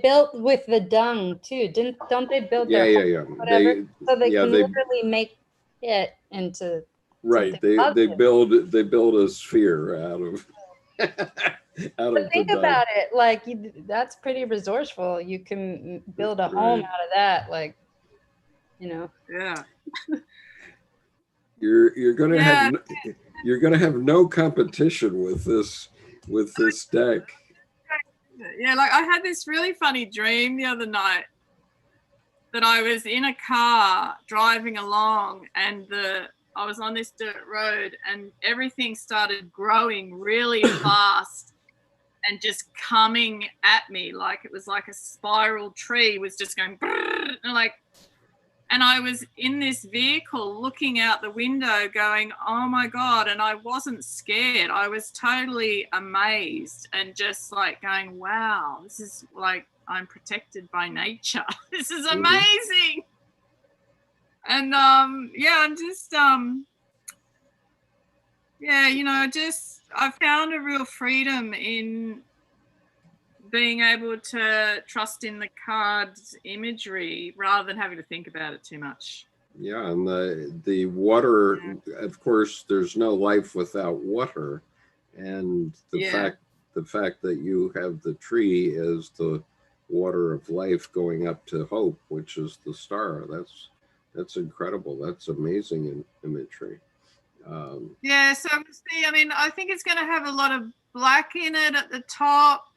built with the dung too, don't they build their whatever, so they can literally make it into they build a sphere out of but think about it, like that's pretty resourceful. You can build a home out of that, like, you know. You're gonna have no competition with this deck. Yeah, like I had this really funny dream the other night that I was in a car driving along, and I was on this dirt road, and everything started growing really fast and just coming at me, like it was like a spiral tree was just going and I was in this vehicle looking out the window going, oh my God. And I wasn't scared. I was totally amazed and just like going, wow, this is like, I'm protected by nature. This is amazing. And I'm just, I found a real freedom in being able to trust in the card's imagery rather than having to think about it too much. Yeah, and the water, of course, there's no life without water, and the fact that you have the tree is the water of life going up to hope, which is the star. That's incredible. That's amazing imagery. So we'll see. I mean, I think it's going to have a lot of black in it at the top.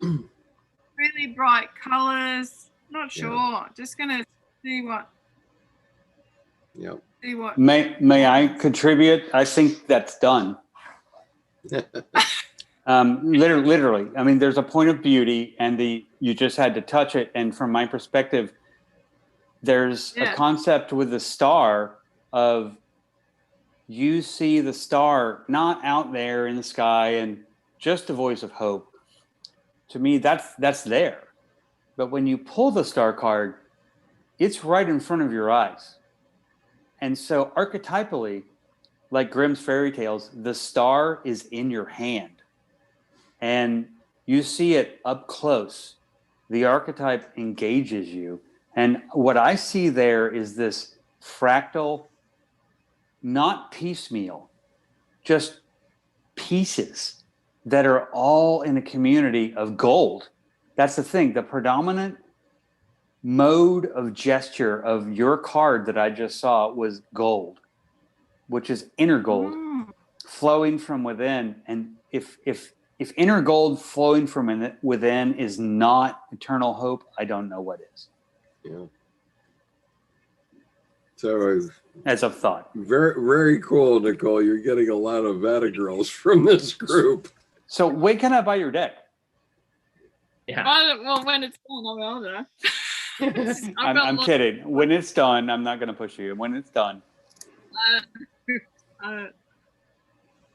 Really bright colors. Not sure. Just gonna see what. Yep. See what. May I contribute? I think that's done. Literally. I mean, there's a point of beauty, and you just had to touch it. And from my perspective, there's a concept with the star of you see the star not out there in the sky and just a voice of hope. To me, that's there. But when you pull the star card, it's right in front of your eyes. And so archetypally, like Grimm's fairy tales, the star is in your hand. And you see it up close. The archetype engages you. And what I see there is this fractal, not piecemeal, just pieces that are all in a community of gold. That's the thing. The predominant mode of gesture of your card that I just saw was gold, which is inner gold flowing from within. And if inner gold flowing from within is not eternal hope, I don't know what is. Yeah. So as a thought. very, very cool, Nicole. You're getting a lot of Vata girls from this group. So when can I buy your deck? Yeah. Well, when it's done, I'm older. I'm kidding. When it's done, I'm not going to push you. When it's done.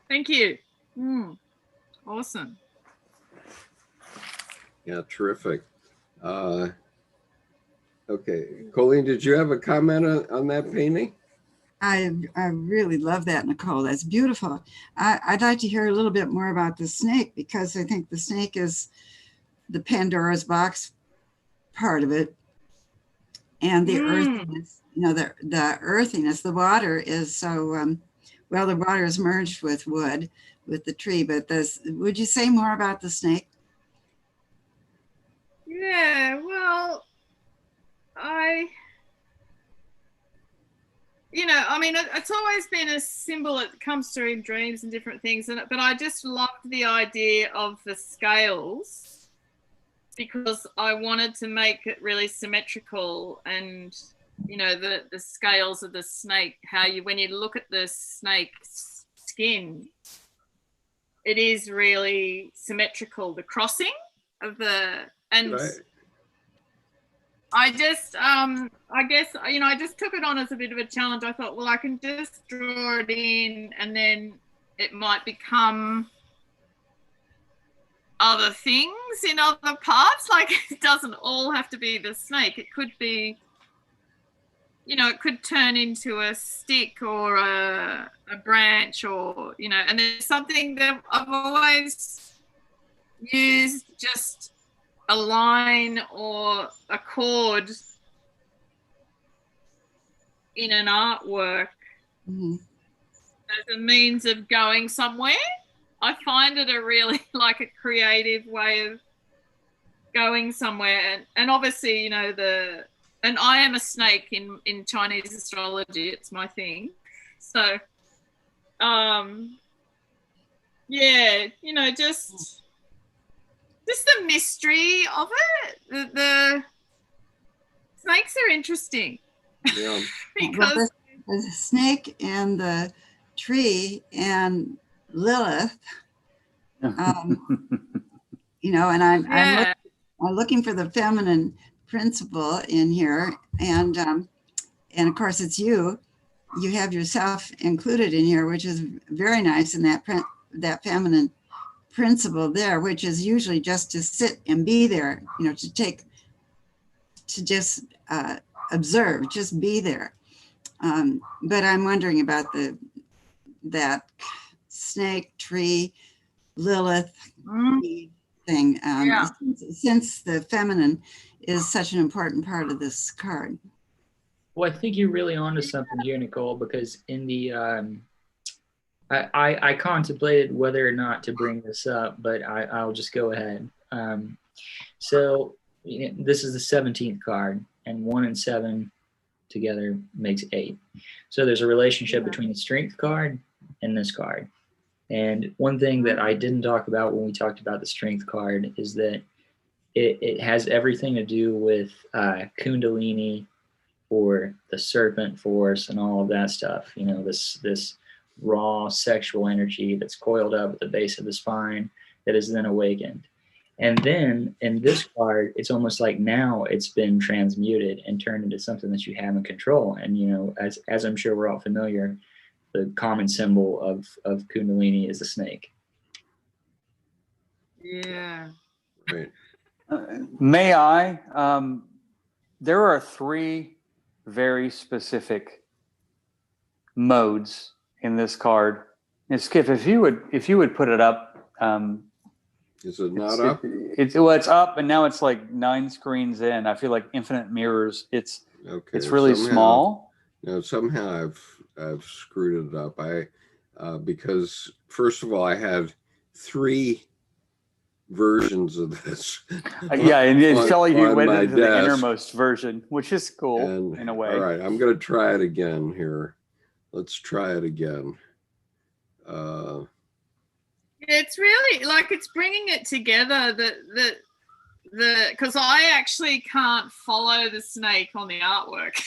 Thank you. Awesome. Yeah, terrific. Okay, Colleen, did you have a comment on that painting? I really love that, Nicole. That's beautiful. I'd like to hear a little bit more about the snake, because I think the snake is the Pandora's box part of it. And the earthiness, you know, the earthiness, the water is so, well, the water is merged with wood, with the tree, but would you say more about the snake? Yeah, well, I mean, it's always been a symbol that comes through in dreams and different things, but I just loved the idea of the scales, because I wanted to make it really symmetrical, and you know, the scales of the snake, how when you look at the snake's skin, it is really symmetrical, the crossing of and Right. I just I guess, you know, I just took it on as a bit of a challenge. I thought, well, I can just draw it in, and then it might become other things in other parts. Like, it doesn't all have to be the snake. It could be, you know, it could turn into a stick or a branch, or, you know, and there's something that I've always used, just a line or a chord in an artwork as a means of going somewhere. I find it a really like a creative way of going somewhere. And obviously, you know, and I am a snake in Chinese astrology. It's my thing. So, yeah, you know, just the mystery of it. The snakes are interesting. Yeah. Because the snake and the tree and Lilith, you know, and I'm looking for the feminine principle in here, and of course it's you have yourself included in here, which is very nice, in that feminine principle there, which is usually just to sit and be there, you know, to just observe, just be there. But I'm wondering about that snake, tree, Lilith thing, since the feminine is such an important part of this card. Well, I think you're really onto something here, Nicole, because in the I contemplated whether or not to bring this up, but I'll just go ahead. So this is the 17th card, and 1 and 7 together makes 8. So there's a relationship between the strength card and this card. And one thing that I didn't talk about when we talked about the strength card is that it has everything to do with Kundalini, or the serpent force, and all of that stuff. You know, this raw sexual energy that's coiled up at the base of the spine that is then awakened. And then in this card, it's almost like now it's been transmuted and turned into something that you have in control. And, you know, as I'm sure we're all familiar, the common symbol of Kundalini is a snake. Yeah. Right. May I? There are 3 very specific modes in this card. And Skip, if you would put it up. Is it not up? It's up, and now it's like 9 screens in. I feel like infinite mirrors. It's really small. No, somehow I've screwed it up. Because first of all, I had 3 versions of this. Yeah, and it felt like you went into the innermost version, which is cool in a way. All right, I'm going to try it again here. Let's try it again. It's really like it's bringing it together. Because I actually can't follow the snake on the artwork.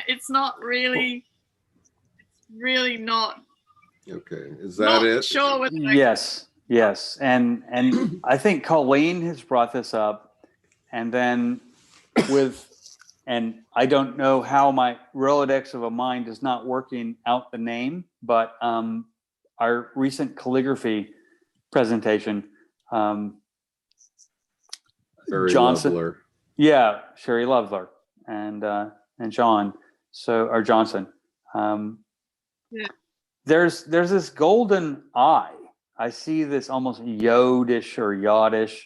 It's not really, it's really not. Okay, is that Not it? sure what. Yes, yes, and I think Colleen has brought this up, and then and I don't know how my Rolodex of a mind is not working out the name, but our recent calligraphy presentation, Very Johnson, Loveler. yeah, Sherry Loveler and John, or Johnson. Yeah. There's this golden eye. I see this almost Yodish or Yodish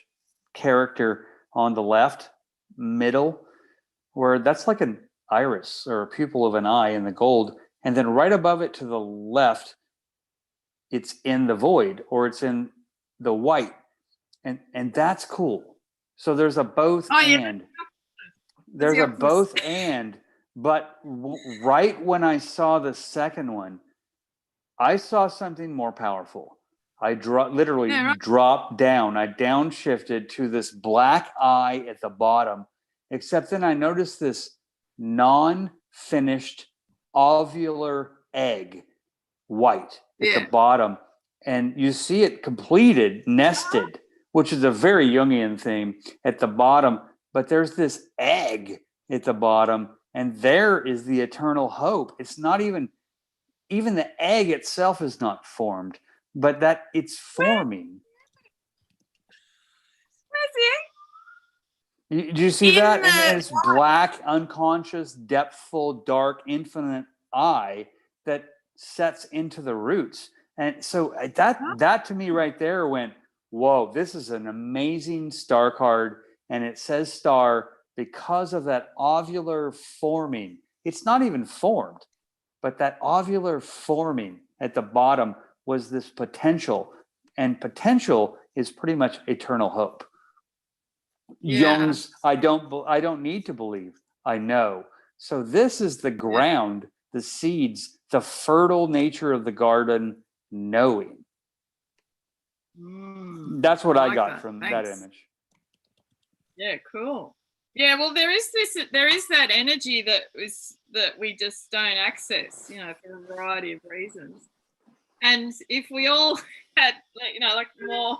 character on the left middle, where that's like an iris or a pupil of an eye in the gold. And then right above it to the left, it's in the void, or it's in the white. And that's cool. So there's a both and. There's a both and, but right when I saw the second one, I saw something more powerful. I literally dropped down. I downshifted to this black eye at the bottom, except then I noticed this non-finished ovular egg, white at the bottom. And you see it completed, nested, which is a very Jungian theme at the bottom. But there's this egg at the bottom, and there is the eternal hope. It's not even the egg itself is not formed, but that it's forming. Do you see that? And it's black, unconscious, depthful, dark, infinite eye that sets into the roots. And so that to me right there went, whoa, this is an amazing star card. And it says star because of that ovular forming. It's not even formed, but that ovular forming at the bottom was this potential. And potential is pretty much eternal hope. Jung's I don't need to believe, I know. So this is the ground, the seeds, the fertile nature of the garden, knowing. That's what I got from that image. Yeah, cool. Yeah, well, there is that energy that we just don't access, for a variety of reasons. And if we all had, like more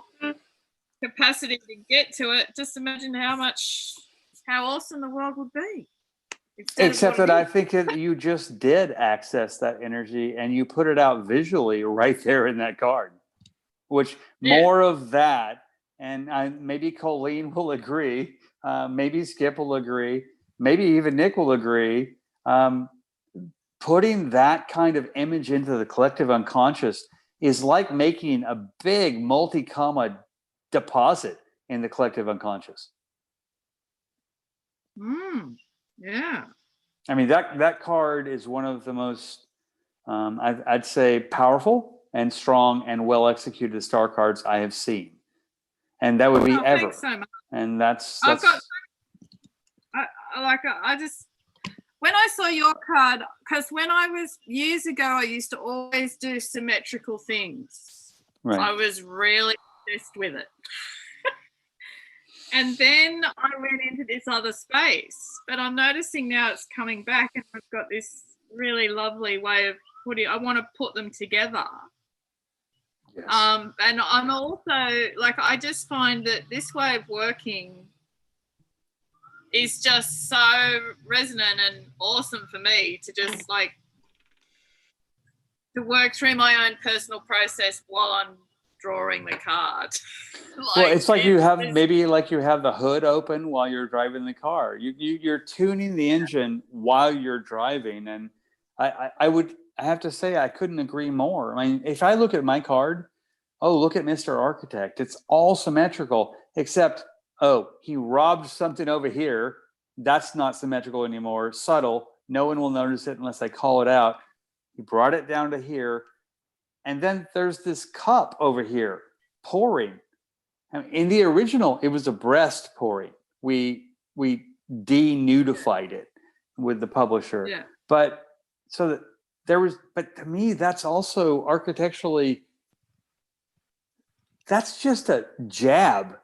capacity to get to it, just imagine how awesome the world would be. Except that I think that you just did access that energy and you put it out visually right there in that card, which more of that. And maybe Colleen will agree. Maybe Skip will agree. Maybe even Nick will agree. Putting that kind of image into the collective unconscious is like making a big multi-comma deposit in the collective unconscious. Yeah. I mean, that card is one of the most, I'd say, powerful and strong and well executed star cards I have seen. And that would be ever. Thanks so much. And that's when I saw your card, because when I was years ago, I used to always do symmetrical things. Right. I was really obsessed with it. And then I went into this other space, but I'm noticing now it's coming back, and I've got this really lovely way of I want to put them together. Yes. And I'm also I just find that this way of working is just so resonant and awesome for me to just to work through my own personal process while I'm drawing the card. Well, it's like you have the hood open while you're driving the car. You're tuning the engine while you're driving, and I have to say I couldn't agree more. I mean, if I look at my card, look at Mr. Architect. It's all symmetrical, except he robbed something over here. That's not symmetrical anymore. Subtle. No one will notice it unless I call it out. He brought it down to here. And then there's this cup over here pouring. In the original, it was a breast pouring. We denudified it with the publisher. Yeah. But to me, that's also architecturally, that's just a jab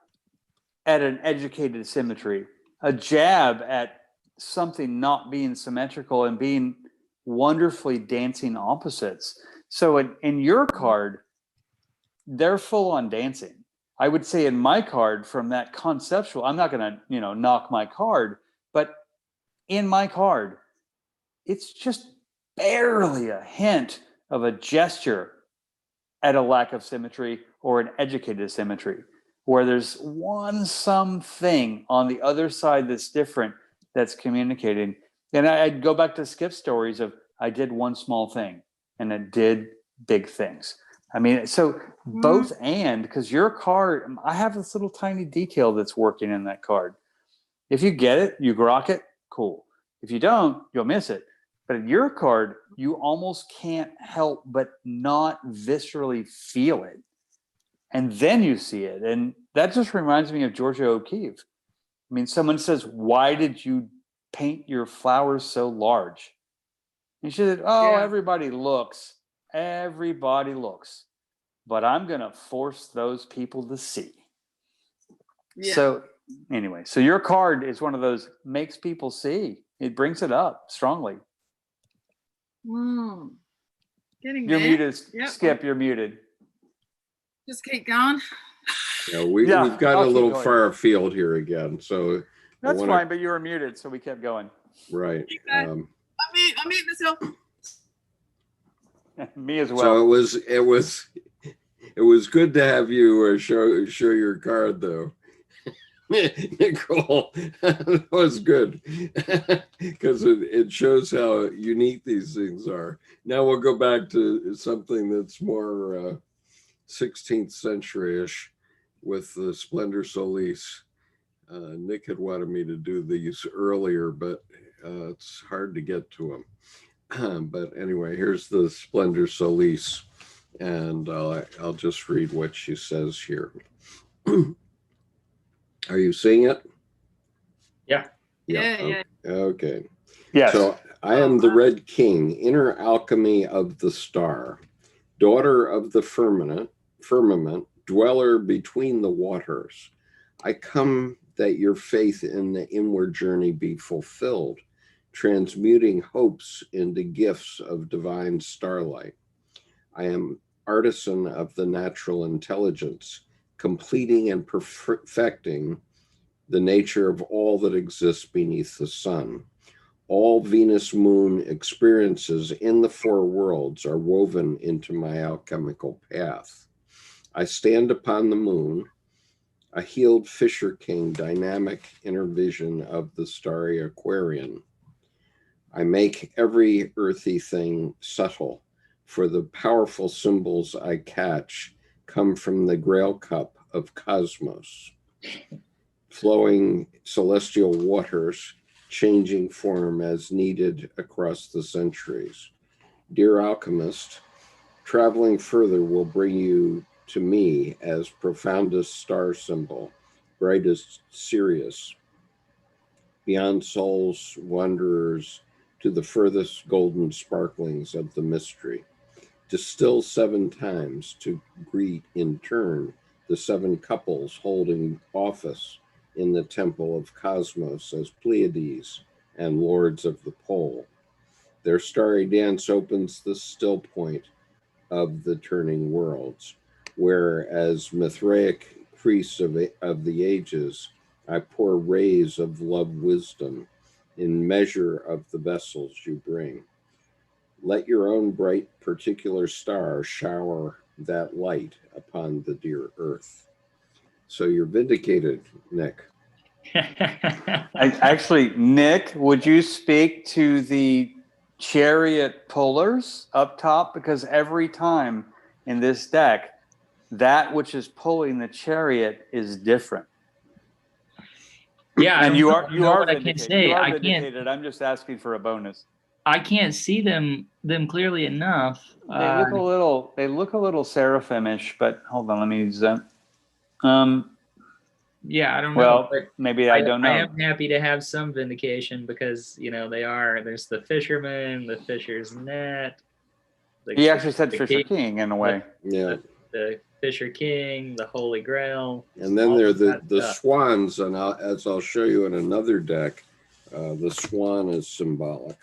at an educated symmetry, a jab at something not being symmetrical and being wonderfully dancing opposites. So in your card, they're full on dancing. I would say in my card, from that conceptual, I'm not going to, knock my card, but in my card, it's just barely a hint of a gesture at a lack of symmetry or an educated symmetry, where there's one something on the other side that's different, that's communicating. And I'd go back to Skip's stories of, I did one small thing and it did big things. I mean, so both and, because your card, I have this little tiny detail that's working in that card. If you get it, you grok it, cool. If you don't, you'll miss it. But in your card, you almost can't help but not viscerally feel it. And then you see it. And that just reminds me of Georgia O'Keeffe. I mean, someone says, why did you paint your flowers so large? And she said, oh, Yeah. everybody looks, but I'm going to force those people to see. Yeah. So anyway, so your card is one of those makes people see. It brings it up strongly. Getting You're there. muted, Yep. Skip, you're muted. Just keep going. Yeah, we've got I'll a keep little going. far afield here again. So That's wanna, fine, but you were muted, so we kept going. Right. I mute myself. Me as well. So it was good to have you show your card, though. Nicole, that was good because it shows how unique these things are. Now we'll go back to something that's more 16th century-ish with the Splendor Solis. Nick had wanted me to do these earlier, but it's hard to get to them. But anyway, here's the Splendor Solis, and I'll just read what she says here. Are you seeing it? Yeah. Okay. Yes. So I am the Red King, inner alchemy of the star, daughter of the firmament, dweller between the waters. I come that your faith in the inward journey be fulfilled, transmuting hopes into gifts of divine starlight. I am artisan of the natural intelligence, completing and perfecting the nature of all that exists beneath the sun. All Venus moon experiences in the four worlds are woven into my alchemical path. I stand upon the moon, a healed Fisher King, dynamic inner vision of the starry Aquarian. I make every earthy thing subtle, for the powerful symbols I catch come from the Grail cup of cosmos, flowing celestial waters, changing form as needed across the centuries. Dear alchemist, traveling further will bring you to me as profoundest star symbol, brightest Sirius, beyond souls wanderers to the furthest golden sparklings of the mystery. Distill 7 times to greet in turn the 7 couples holding office in the temple of Cosmos as Pleiades and lords of the pole. Their starry dance opens the still point of the turning worlds, where as Mithraic priests of the ages, I pour rays of love wisdom in measure of the vessels you bring. Let your own bright particular star shower that light upon the dear earth. So you're vindicated, Nick. Actually, Nick, would you speak to the chariot pullers up top? Because every time in this deck, that which is pulling the chariot is different. Yeah, and you are what I can say. You are I vindicated. can't. I'm just asking for a bonus. I can't see them clearly enough. They look a little. They look a little seraphimish, but hold on, let me use that. Yeah, I don't know. Well, But maybe I don't know. I am happy to have some vindication because they are. There's the fisherman, the fisher's net. He actually said Fisher King in a way. Yeah. The Fisher King, the Holy Grail. And then there are the swans, and as I'll show you in another deck, The swan is symbolic.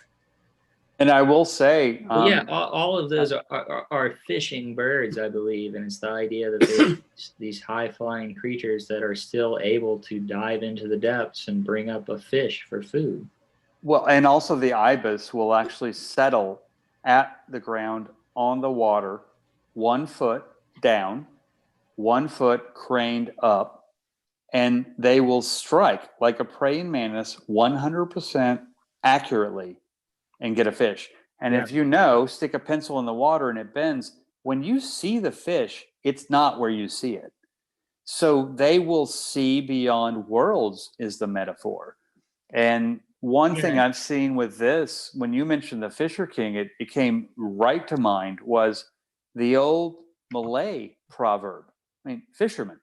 And I will say, Well, yeah, all of those are fishing birds, I believe, and it's the idea that they're these high-flying creatures that are still able to dive into the depths and bring up a fish for food. well, and also the ibis will actually settle at the ground on the water, 1 foot down, 1 foot craned up, and they will strike like a praying mantis 100% accurately and get a fish. And Yeah. if you know, stick a pencil in the water and it bends, when you see the fish, it's not where you see it. So they will see beyond worlds is the metaphor. And one thing I've seen with this, when you mentioned the Fisher King, it came right to mind was the old Malay proverb, I mean, fisherman,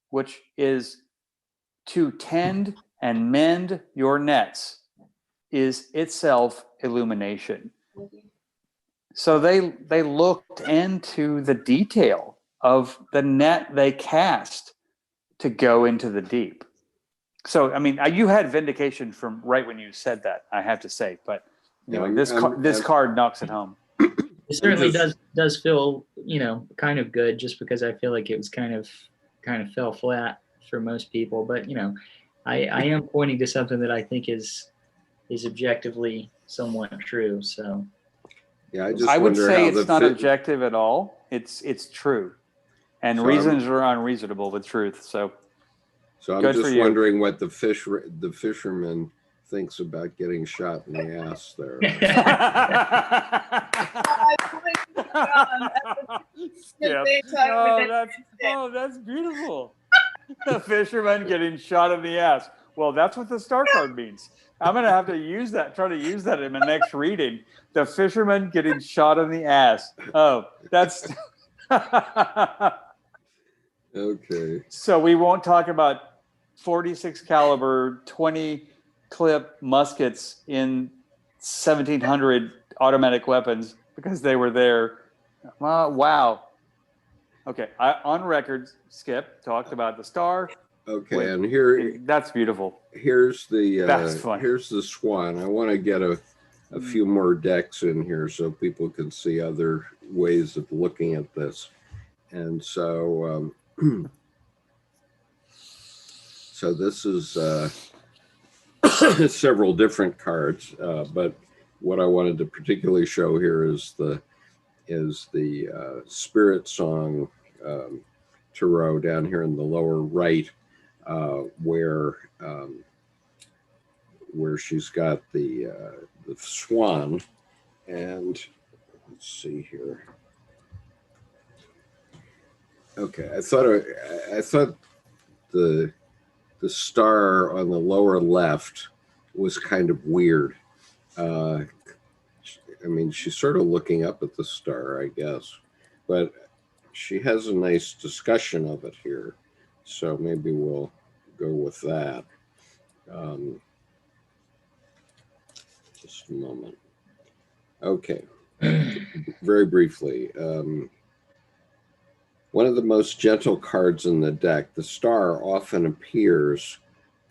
which is to tend and mend your nets is itself illumination. So they looked into the detail of the net they cast to go into the deep. So, I mean, you had vindication from right when you said that, I have to say, but anyway, this card knocks it home. It certainly does feel, kind of good, just because I feel like it was kind of fell flat for most people. But, I am pointing to something that I think is objectively somewhat true. So yeah, I would say it's not objective at all. It's true, and reasons are unreasonable with truth. So I'm just wondering what the fisherman thinks about getting shot in the ass there. That's beautiful. The fisherman getting shot in the ass. Well, that's what the star card means. I'm going to have to use that, try to use that in my next reading. The fisherman getting shot in the ass. Oh, that's... Okay. So we won't talk about 46 caliber, 20 clip muskets in 1700 automatic weapons because they were there. Wow. Okay. On record, Skip talked about the star. Okay, and here that's beautiful. Here's the that's fun. Here's the swan. I want to get a few more decks in here so people can see other ways of looking at this. And so so this is several different cards, but what I wanted to particularly show here is the Spirit Song tarot down here in the lower right, where she's got the swan, and let's see here. Okay, I thought the star on the lower left was kind of weird. I mean, she's sort of looking up at the star, I guess, but she has a nice discussion of it here, so maybe we'll go with that. Just a moment. Okay, very briefly. One of the most gentle cards in the deck, the star often appears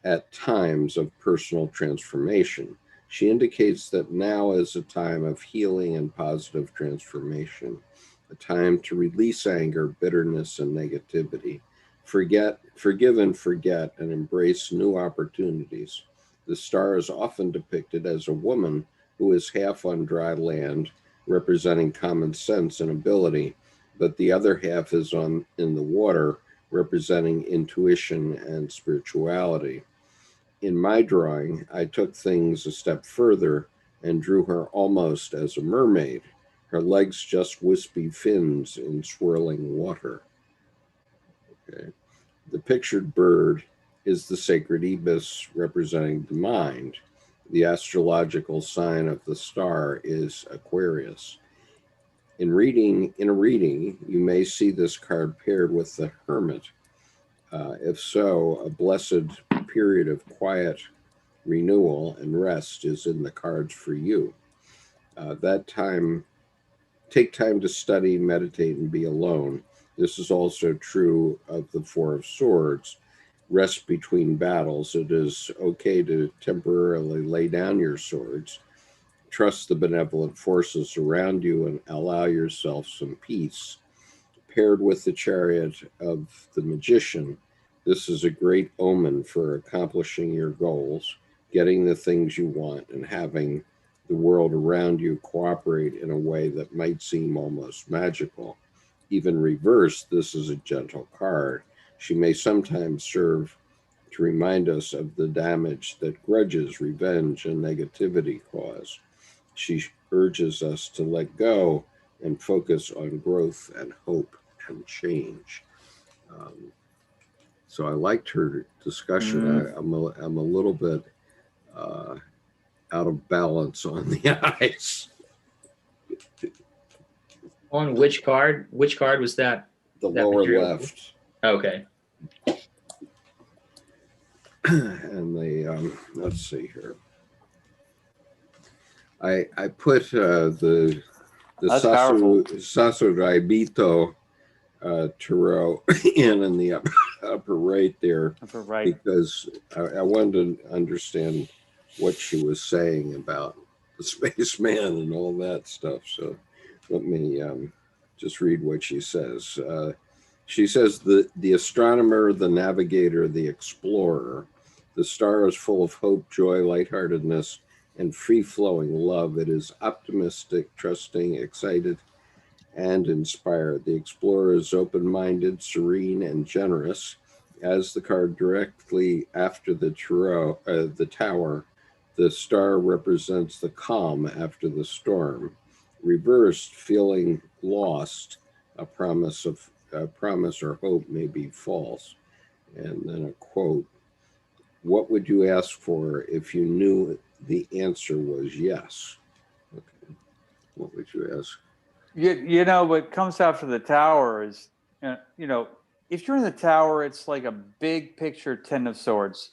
at times of personal transformation. She indicates that now is a time of healing and positive transformation, a time to release anger, bitterness, and negativity. Forgive and forget, and embrace new opportunities. The star is often depicted as a woman who is half on dry land, representing common sense and ability, but the other half is in the water, representing intuition and spirituality. In my drawing, I took things a step further and drew her almost as a mermaid, her legs just wispy fins in swirling water. Okay. The pictured bird is the sacred ibis, representing the mind. The astrological sign of the star is Aquarius. In a reading, you may see this card paired with the Hermit. If so, a blessed period of quiet renewal and rest is in the cards for you. Take time to study, meditate, and be alone. This is also true of the Four of Swords. rest between battles. It is okay to temporarily lay down your swords, trust the benevolent forces around you, and allow yourself some peace. Paired with the chariot of the magician, this is a great omen for accomplishing your goals, getting the things you want, and having the world around you cooperate in a way that might seem almost magical. Even reversed, this is a gentle card. She may sometimes serve to remind us of the damage that grudges, revenge, and negativity cause. She urges us to let go and focus on growth and hope and change. So I liked her discussion. I'm a little bit out of balance on the eyes. On which card? Which card was that? The that lower material? left. Okay. And the let's see here. I put the Sasso Daibito tarot in the upper right there, because I wanted to understand what she was saying about the spaceman and all that stuff. So let me just read what she says. She says, the astronomer, the navigator, the explorer, the star is full of hope, joy, lightheartedness, and free-flowing love. It is optimistic, trusting, excited, and inspired. The explorer is open-minded, serene, and generous. As the card directly after the tower, the star represents the calm after the storm. Reversed, feeling lost, a promise or hope may be false. And then a quote, what would you ask for if you knew the answer was yes? Okay. What would you ask? You know, what comes after the tower is, you know, if you're in the tower, it's like a big picture 10 of swords.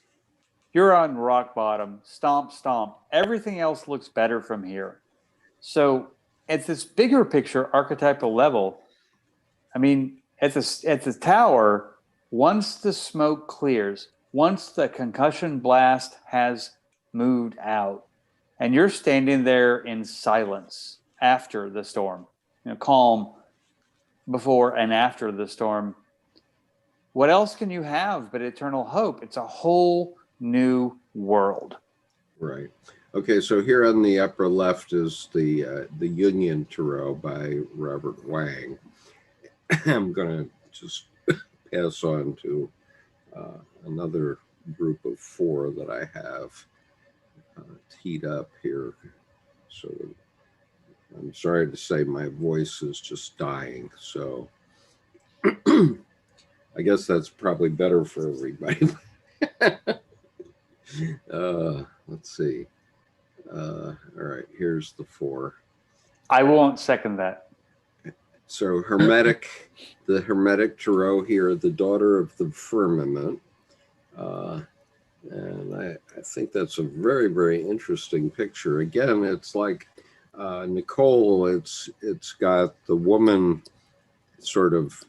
You're on rock bottom, stomp, stomp. Everything else looks better from here. So at this bigger picture archetypal level, I mean, at the tower, once the smoke clears, once the concussion blast has moved out, and you're standing there in silence after the storm, you know, calm before and after the storm, what else can you have but eternal hope? It's a whole new world. Right. Okay, so here on the upper left is the Union Tarot by Robert Wang. I'm going to just pass on to another group of 4 that I have teed up here. So I'm sorry to say my voice is just dying. So I guess that's probably better for everybody. Let's see. All right, here's the 4. I won't second that. So the Hermetic Tarot here, the Daughter of the Firmament. And I think that's a very, very interesting picture. Again, it's like Nicole, it's got the woman sort of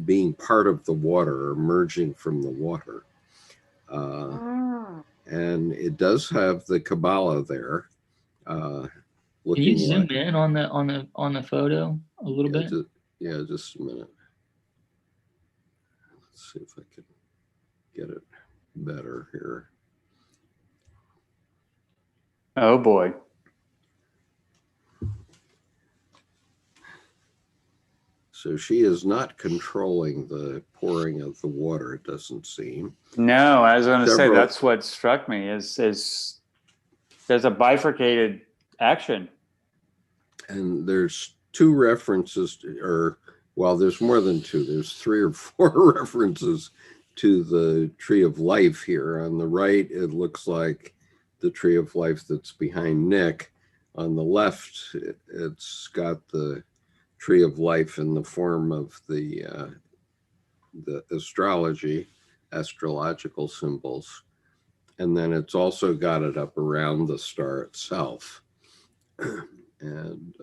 being part of the water, emerging from the water. And it does have the Kabbalah there. Can you zoom in on the photo a little bit? Just a minute. Let's see if I can get it better here. Oh boy. So she is not controlling the pouring of the water, it doesn't seem. No, I was going to say that's what struck me is there's a bifurcated action. And there's 2 references, there's more than 2. There's 3 or 4 references to the Tree of Life here. On the right, it looks like the Tree of Life that's behind Nick. On the left, it's got the Tree of Life in the form of the astrological symbols. And then it's also got it up around the star itself. And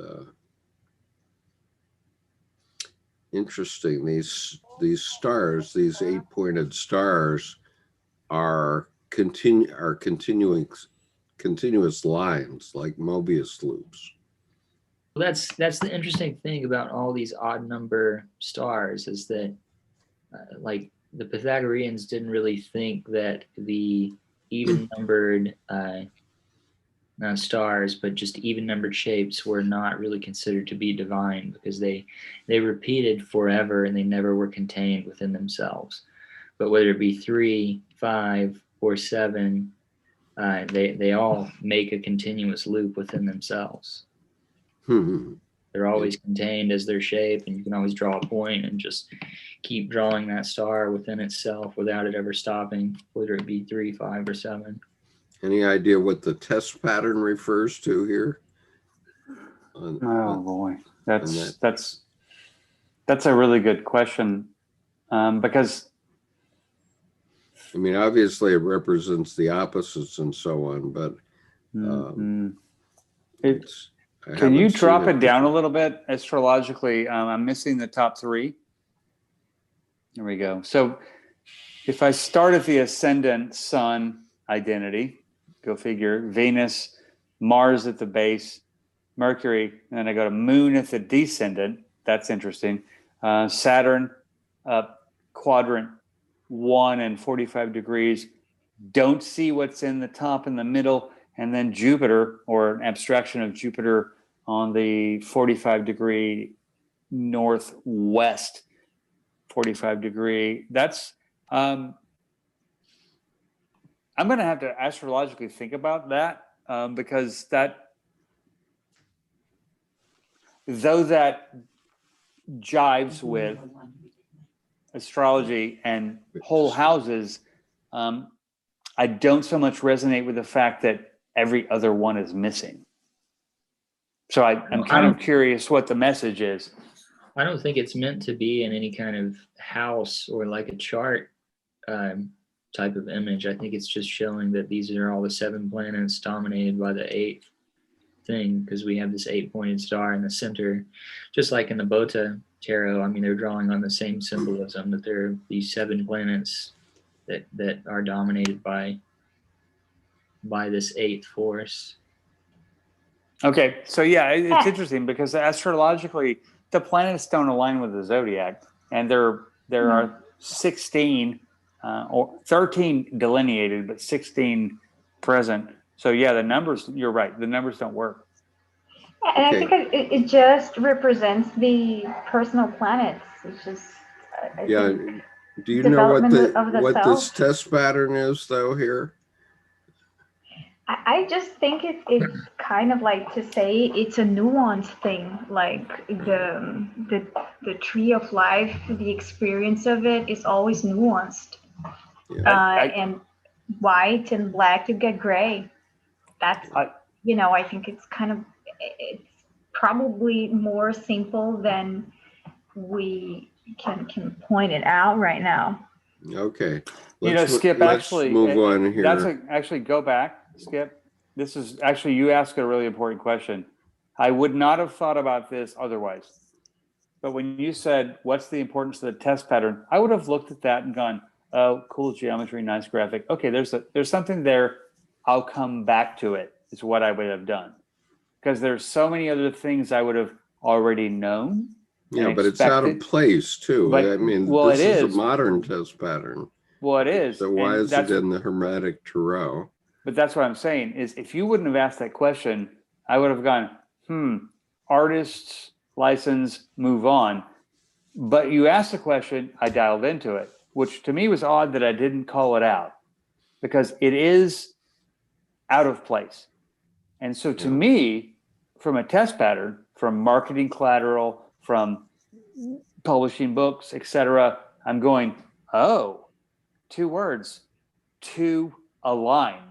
interesting, these stars, these 8-pointed stars, are continuous lines like Mobius loops. Well, that's the interesting thing about all these odd number stars is that like the Pythagoreans didn't really think that the even numbered not stars, but just even numbered shapes were not really considered to be divine because they repeated forever and they never were contained within themselves. But whether it be 3, 5, or 7, they all make a continuous loop within themselves. They're always contained as their shape, and you can always draw a point and just keep drawing that star within itself without it ever stopping, whether it be 3, 5, or 7. Any idea what the test pattern refers to here? Oh boy, that's a really good question, because I mean, obviously it represents the opposites and so on, but can you drop it down a little bit astrologically? I'm missing the top 3. There we go. So if I start at the ascendant sun identity, go figure, Venus, Mars at the base, Mercury, and then I go to Moon at the descendant. That's interesting. Saturn up quadrant 1 and 45 degrees. Don't see what's in the top and the middle. And then Jupiter, or an abstraction of Jupiter on the 45 degree northwest 45 degree. That's I'm going to have to astrologically think about that, because though that jives with astrology and whole houses, I don't so much resonate with the fact that every other one is missing. So I'm kind of curious what the message is. I don't think it's meant to be in any kind of house or like a chart type of image. I think it's just showing that these are all the 7 planets dominated by the 8th thing, because we have this 8-pointed star in the center, just like in the Bota tarot. I mean, they're drawing on the same symbolism, that there are these 7 planets that are dominated by this 8th force. Okay, so yeah, it's interesting because astrologically the planets don't align with the zodiac, and there are 16 or 13 delineated, but 16 present. So yeah, the numbers, you're right, the numbers don't work. And I think it just represents the personal planets. It's just do you know what this test pattern is though here? I just think it's kind of like to say it's a nuanced thing, like the tree of life, the experience of it is always nuanced. And white and black, you get gray. That's, I think it's probably more simple than we can point it out right now. Okay. Skip, actually, move on here. Actually, go back, Skip. This is actually, you asked a really important question. I would not have thought about this otherwise. But when you said, what's the importance of the test pattern? I would have looked at that and gone, oh, cool geometry, nice graphic. Okay, there's something there. I'll come back to it, is what I would have done. Because there's so many other things I would have already known. Yeah, but it's out of place too. But, I mean, this is a modern test pattern. Well, it is. So why is it in the Hermetic Tarot? But that's what I'm saying is, if you wouldn't have asked that question, I would have gone, artists, license, move on. But you asked the question, I dialed into it, which to me was odd that I didn't call it out, because it is out of place. And so to me, from a test pattern, from marketing collateral, from publishing books, etc., I'm going, 2 words, to align.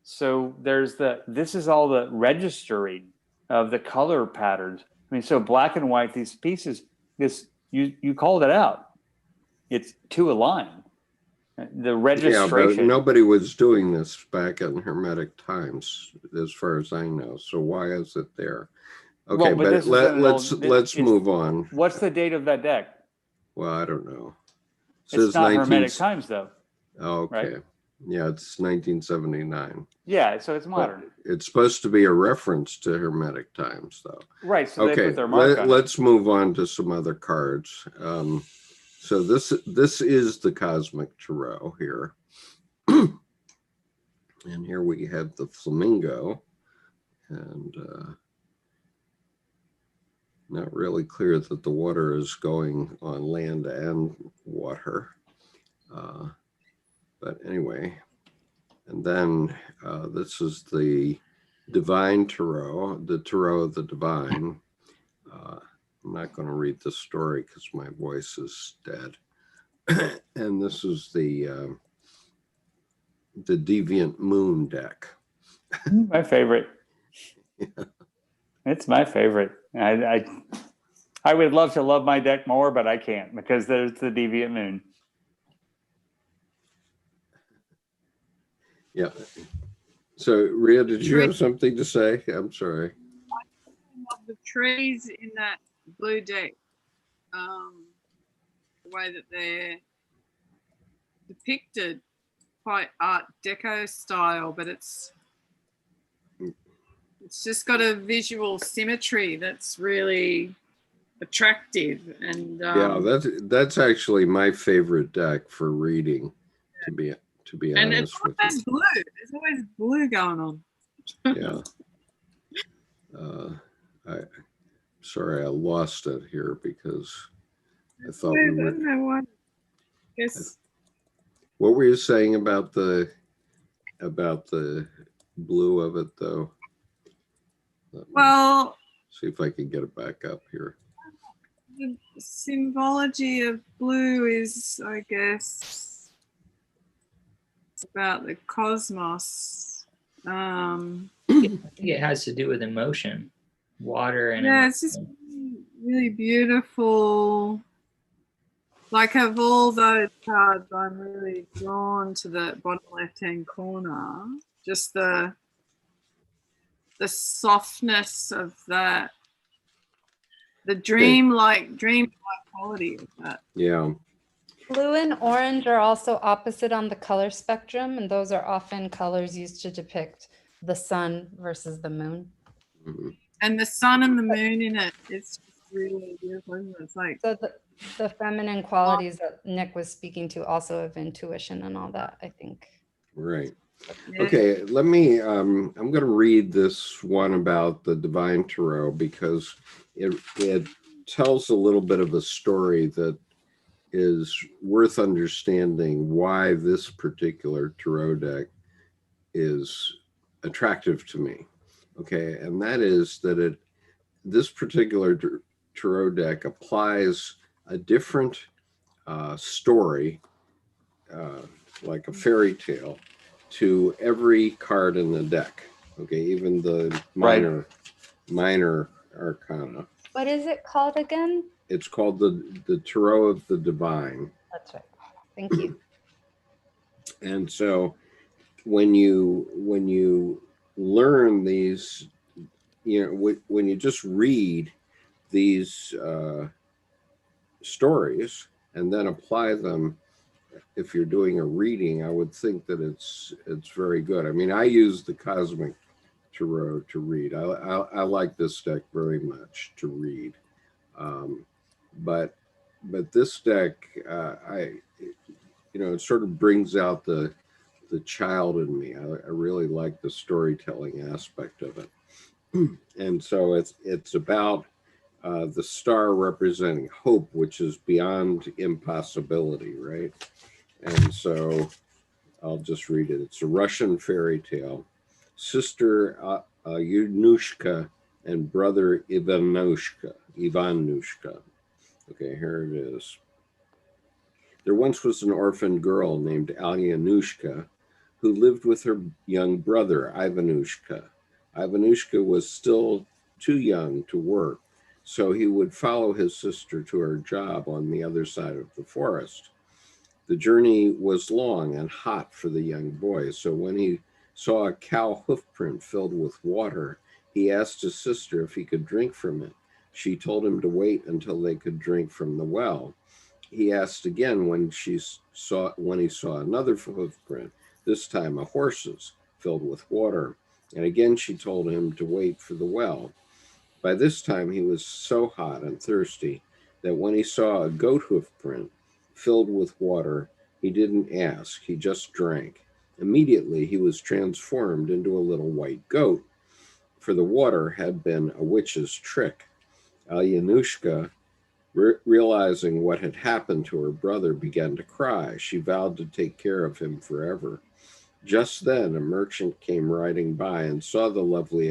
So this is all the registering of the color patterns. I mean, so black and white, these pieces, you called it out. It's to align. The registration. Yeah, but nobody was doing this back in Hermetic times, as far as I know. So why is it there? Okay, but let's move on. What's the date of that deck? Well, I don't know. It's not Hermetic times, though. Okay. Right? Yeah, it's 1979. Yeah, so it's But modern. it's supposed to be a reference to Hermetic times, though. Right, so they Okay, put their mark on it. let's move on to some other cards. So this is the Cosmic Tarot here. And here we have the flamingo. And not really clear that the water is going on land and water. But anyway, and then this is the Divine Tarot, the Tarot of the Divine. I'm not going to read the story because my voice is dead. And this is the Deviant Moon deck. My favorite. Yeah. It's my favorite. I would love to love my deck more, but I can't because there's the Deviant Moon. Yeah. So, Rhea, did you have something to say? I'm sorry. I love the trees in that blue deck. The way that they're depicted, quite Art Deco style, but it's just got a visual symmetry that's really attractive. And yeah, that's actually my favorite deck for reading, to be and it's honest with always you. blue. There's always blue going on. Yeah. Sorry, I lost it here because I thought we were. I don't know why. Yes. What were you saying about the blue of it, though? Well, see if I can get it back up here. The symbology of blue is, I guess, about the cosmos. I think it has to do with emotion, water, and yeah, emotion. it's just really beautiful. Like of all those cards, I'm really drawn to the bottom left-hand corner. Just the softness of that, the dreamlike quality of that. Yeah. Blue and orange are also opposite on the color spectrum, and those are often colors used to depict the sun versus the moon. Mm-hmm. And the sun and the moon in it, it's just really beautiful, isn't it? It's like so the feminine qualities that Nick was speaking to, also of intuition and all that, I think. Right. yeah. Okay, let me, I'm going to read this one about the Divine Tarot because it tells a little bit of a story that is worth understanding why this particular tarot deck is attractive to me. Okay, and that is that this particular tarot deck applies a different story, like a fairy tale, to every card in the deck. Okay, even the minor arcana. What is it called again? It's called the Tarot of the Divine. That's right. Thank you. And so when you learn these, when you just read these stories and then apply them, if you're doing a reading, I would think that it's very good. I mean, I use the Cosmic Tarot to read. I like this deck very much to read, but this deck, it sort of brings out the child in me. I really like the storytelling aspect of it, and so it's about the star representing hope, which is beyond impossibility, right? And so I'll just read it. It's a Russian fairy tale. Sister Yunushka and brother Ivanushka. Okay, here it is. There once was an orphan girl named Alyanushka who lived with her young brother, Ivanushka. Ivanushka was still too young to work, so he would follow his sister to her job on the other side of the forest. The journey was long and hot for the young boy, so when he saw a cow hoofprint filled with water, he asked his sister if he could drink from it. She told him to wait until they could drink from the well. he asked again when he saw another footprint, this time a horse's, filled with water. And again she told him to wait for the well. By this time he was so hot and thirsty that when he saw a goat hoof print filled with water, he didn't ask, he just drank. Immediately he was transformed into a little white goat, for the water had been a witch's trick. Alyanushka, realizing what had happened to her brother, began to cry. She vowed to take care of him forever. Just then a merchant came riding by and saw the lovely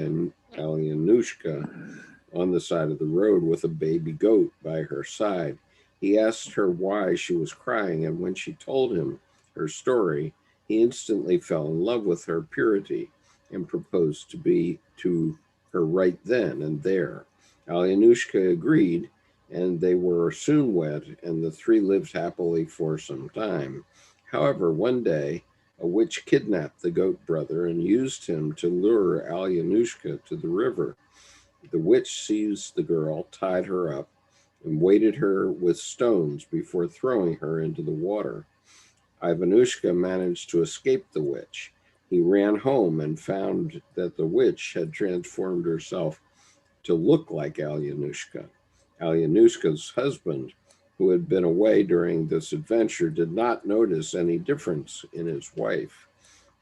Alyanushka on the side of the road with a baby goat by her side. He asked her why she was crying, and when she told him her story, he instantly fell in love with her purity and proposed to her right then and there. Alyanushka agreed, and they were soon wed, and the three lived happily for some time. However, one day, a witch kidnapped the goat brother and used him to lure Alyanushka to the river. The witch seized the girl, tied her up, and weighted her with stones before throwing her into the water. Ivanushka managed to escape the witch. He ran home and found that the witch had transformed herself to look like Alyanushka. Alyanushka's husband, who had been away during this adventure, did not notice any difference in his wife.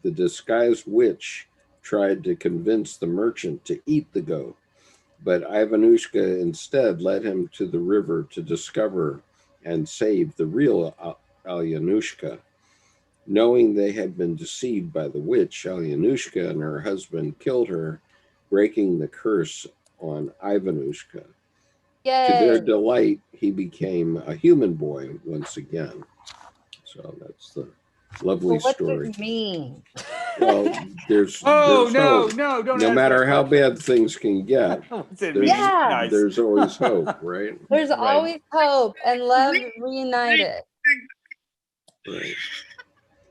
The disguised witch tried to convince the merchant to eat the goat, but Ivanushka instead led him to the river to discover and save the real Alyanushka. Knowing they had been deceived by the witch, Alyanushka and her husband killed her, breaking the curse on Ivanushka. Yay. To their delight, he became a human boy once again. So that's the lovely story. What does it mean? Well, there's no, hope. no, don't. No matter how bad things can get, What's it mean? Yeah. Nice. there's always hope, right? There's Right. always hope and love reunited. Right.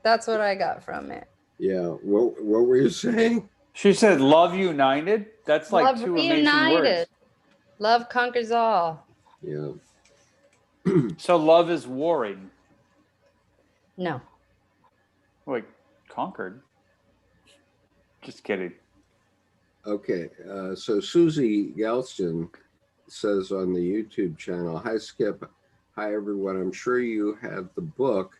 That's what I got from it. Yeah. What were you saying? She said, "Love united." That's like Love two amazing reunited. words. Love conquers all. Yeah. So love is warring. No. Wait, conquered? Just kidding. Okay. So Susie Galston says on the YouTube channel, "Hi Skip, hi everyone. I'm sure you had the book,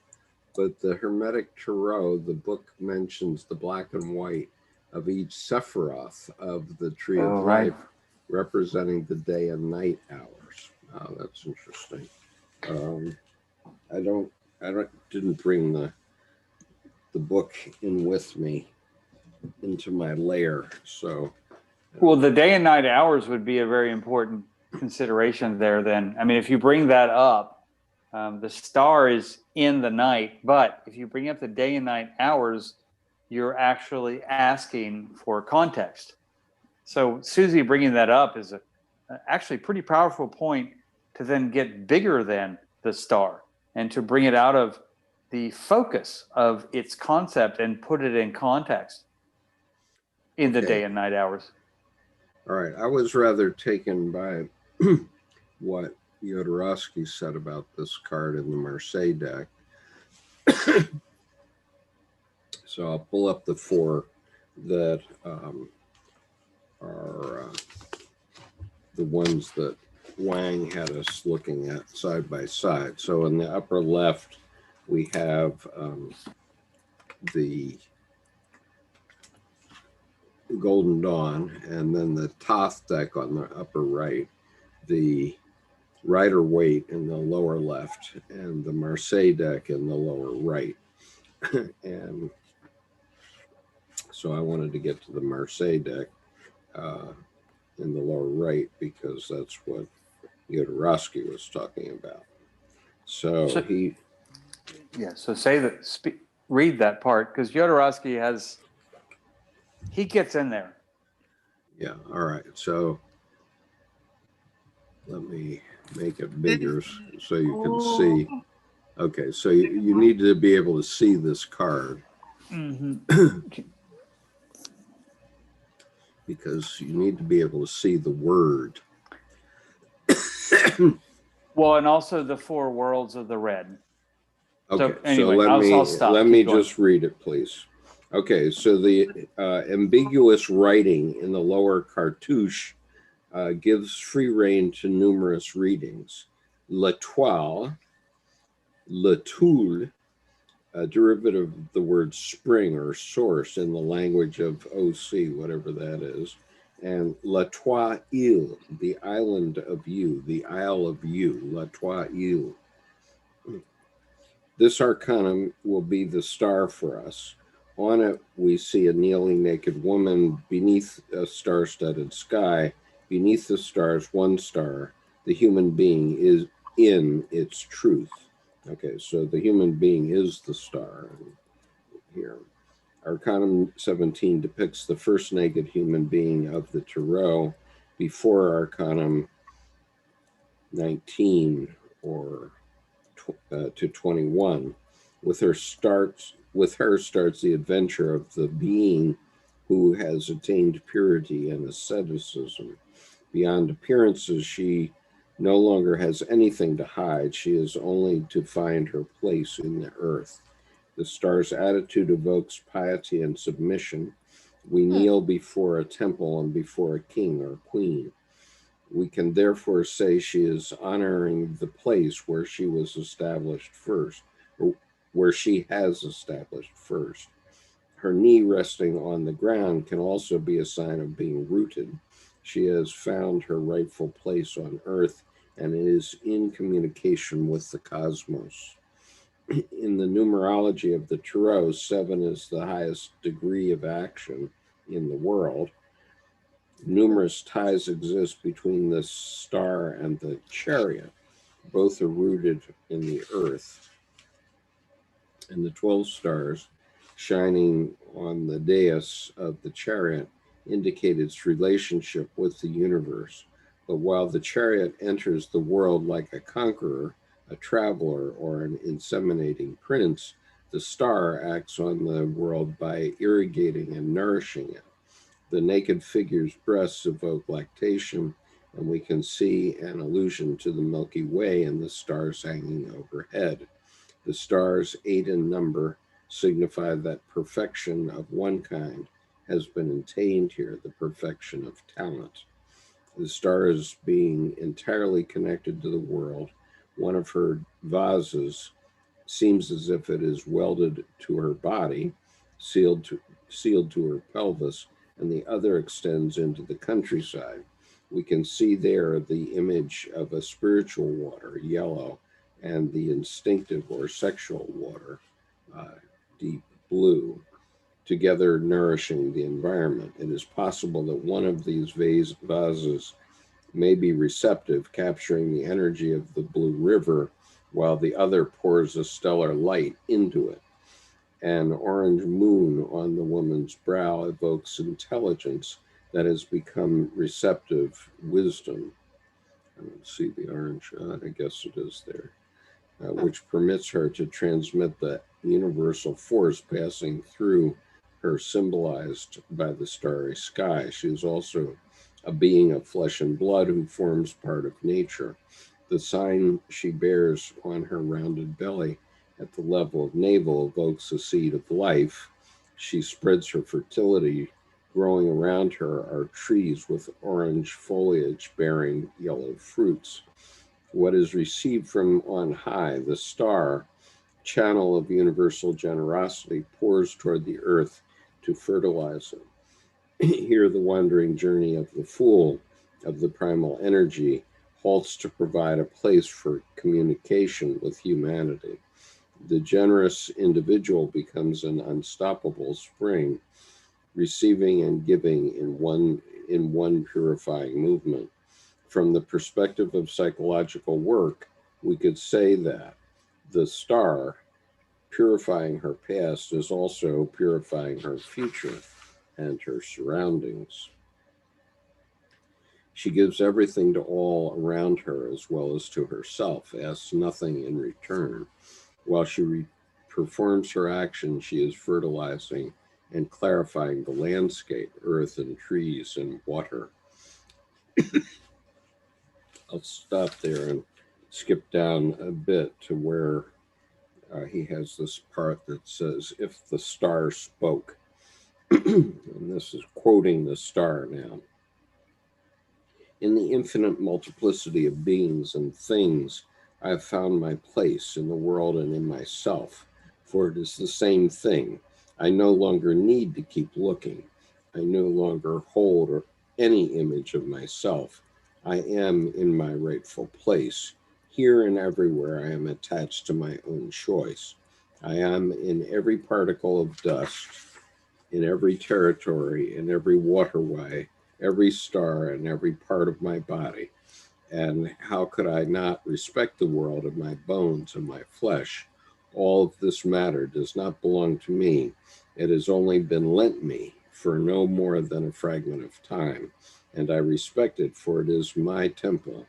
but the Hermetic Tarot, the book mentions the black and white of each Sephiroth of the Tree of Life, representing the day and night hours." Oh, that's interesting. I didn't bring the book in with me into my lair, so. Well, the day and night hours would be a very important consideration there. Then, I mean, if you bring that up, the star is in the night, but if you bring up the day and night hours, you're actually asking for context. So Susie bringing that up is actually a pretty powerful point to then get bigger than the star and to bring it out of the focus of its concept and put it in context in the day and night hours. All right. I was rather taken by what Jodorowsky said about this card in the Marseille deck. So I'll pull up the four that are the ones that Wang had us looking at side by side. So in the upper left, we have the Golden Dawn, and then the Thoth deck on the upper right, the Rider Waite in the lower left, and the Marseille deck in the lower right. And so I wanted to get to the Marseille deck in the lower right because that's what Jodorowsky was talking about. So he... Yeah, so read that part, because Jodorowsky he gets in there. Yeah, all right. So let me make it bigger so you can see. Okay, so you need to be able to see this card. Mm-hmm. Because you need to be able to see the word. Well, and also the 4 worlds of the red. Okay, So anyway, I'll stop. let Keep me going. just read it, please. Okay, so the ambiguous writing in the lower cartouche gives free rein to numerous readings. L'étoile, le toul, a derivative of the word spring or source in the language of OC, whatever that is, and la toi île, the island of you, the isle of you, la toi île. This arcanum will be the star for us. On it, we see a kneeling naked woman beneath a star-studded sky. Beneath the stars, one star. The human being is in its truth. Okay, so the human being is the star here. Arcanum 17 depicts the first naked human being of the Tarot before Arcanum 19 or to 21. With her starts the adventure of the being who has attained purity and asceticism. Beyond appearances, she no longer has anything to hide. She is only to find her place in the earth. The star's attitude evokes piety and submission. We kneel before a temple and before a king or queen. We can therefore say she is honoring the place where she was established first, or where she has established first. Her knee resting on the ground can also be a sign of being rooted. She has found her rightful place on earth and is in communication with the cosmos. In the numerology of the Tarot, 7 is the highest degree of action in the world. Numerous ties exist between the star and the chariot. Both are rooted in the earth. And the 12 stars shining on the dais of the chariot indicate its relationship with the universe. But while the chariot enters the world like a conqueror, a traveler, or an inseminating prince, the star acts on the world by irrigating and nourishing it. The naked figure's breasts evoke lactation, and we can see an allusion to the Milky Way and the stars hanging overhead. The stars, 8 in number, signify that perfection of one kind has been attained here, the perfection of talent. The star is being entirely connected to the world. One of her vases seems as if it is welded to her body, sealed to her pelvis, and the other extends into the countryside. We can see there the image of a spiritual water, yellow, and the instinctive or sexual water, deep blue, together nourishing the environment. It is possible that one of these vases may be receptive, capturing the energy of the blue river, while the other pours a stellar light into it. An orange moon on the woman's brow evokes intelligence that has become receptive wisdom. I don't see the orange, I guess it is there, which permits her to transmit the universal force passing through her, symbolized by the starry sky. She is also a being of flesh and blood who forms part of nature. The sign she bears on her rounded belly at the level of navel evokes a seed of life. She spreads her fertility. Growing around her are trees with orange foliage bearing yellow fruits. What is received from on high, the star, channel of universal generosity, pours toward the earth to fertilize it. Here, the wandering journey of the fool, of the primal energy, halts to provide a place for communication with humanity. The generous individual becomes an unstoppable spring, receiving and giving in one purifying movement. From the perspective of psychological work, we could say that the star, purifying her past, is also purifying her future and her surroundings. She gives everything to all around her as well as to herself, asks nothing in return. While she performs her action, she is fertilizing and clarifying the landscape, earth and trees and water. I'll stop there and skip down a bit to where he has this part that says, if the star spoke. And this is quoting the star now. In the infinite multiplicity of beings and things, I have found my place in the world and in myself, for it is the same thing. I no longer need to keep looking. I no longer hold any image of myself. I am in my rightful place. Here and everywhere I am attached to my own choice. I am in every particle of dust, in every territory, in every waterway, every star, and every part of my body. And how could I not respect the world of my bones and my flesh? All of this matter does not belong to me. It has only been lent me for no more than a fragment of time, and I respect it, for it is my temple,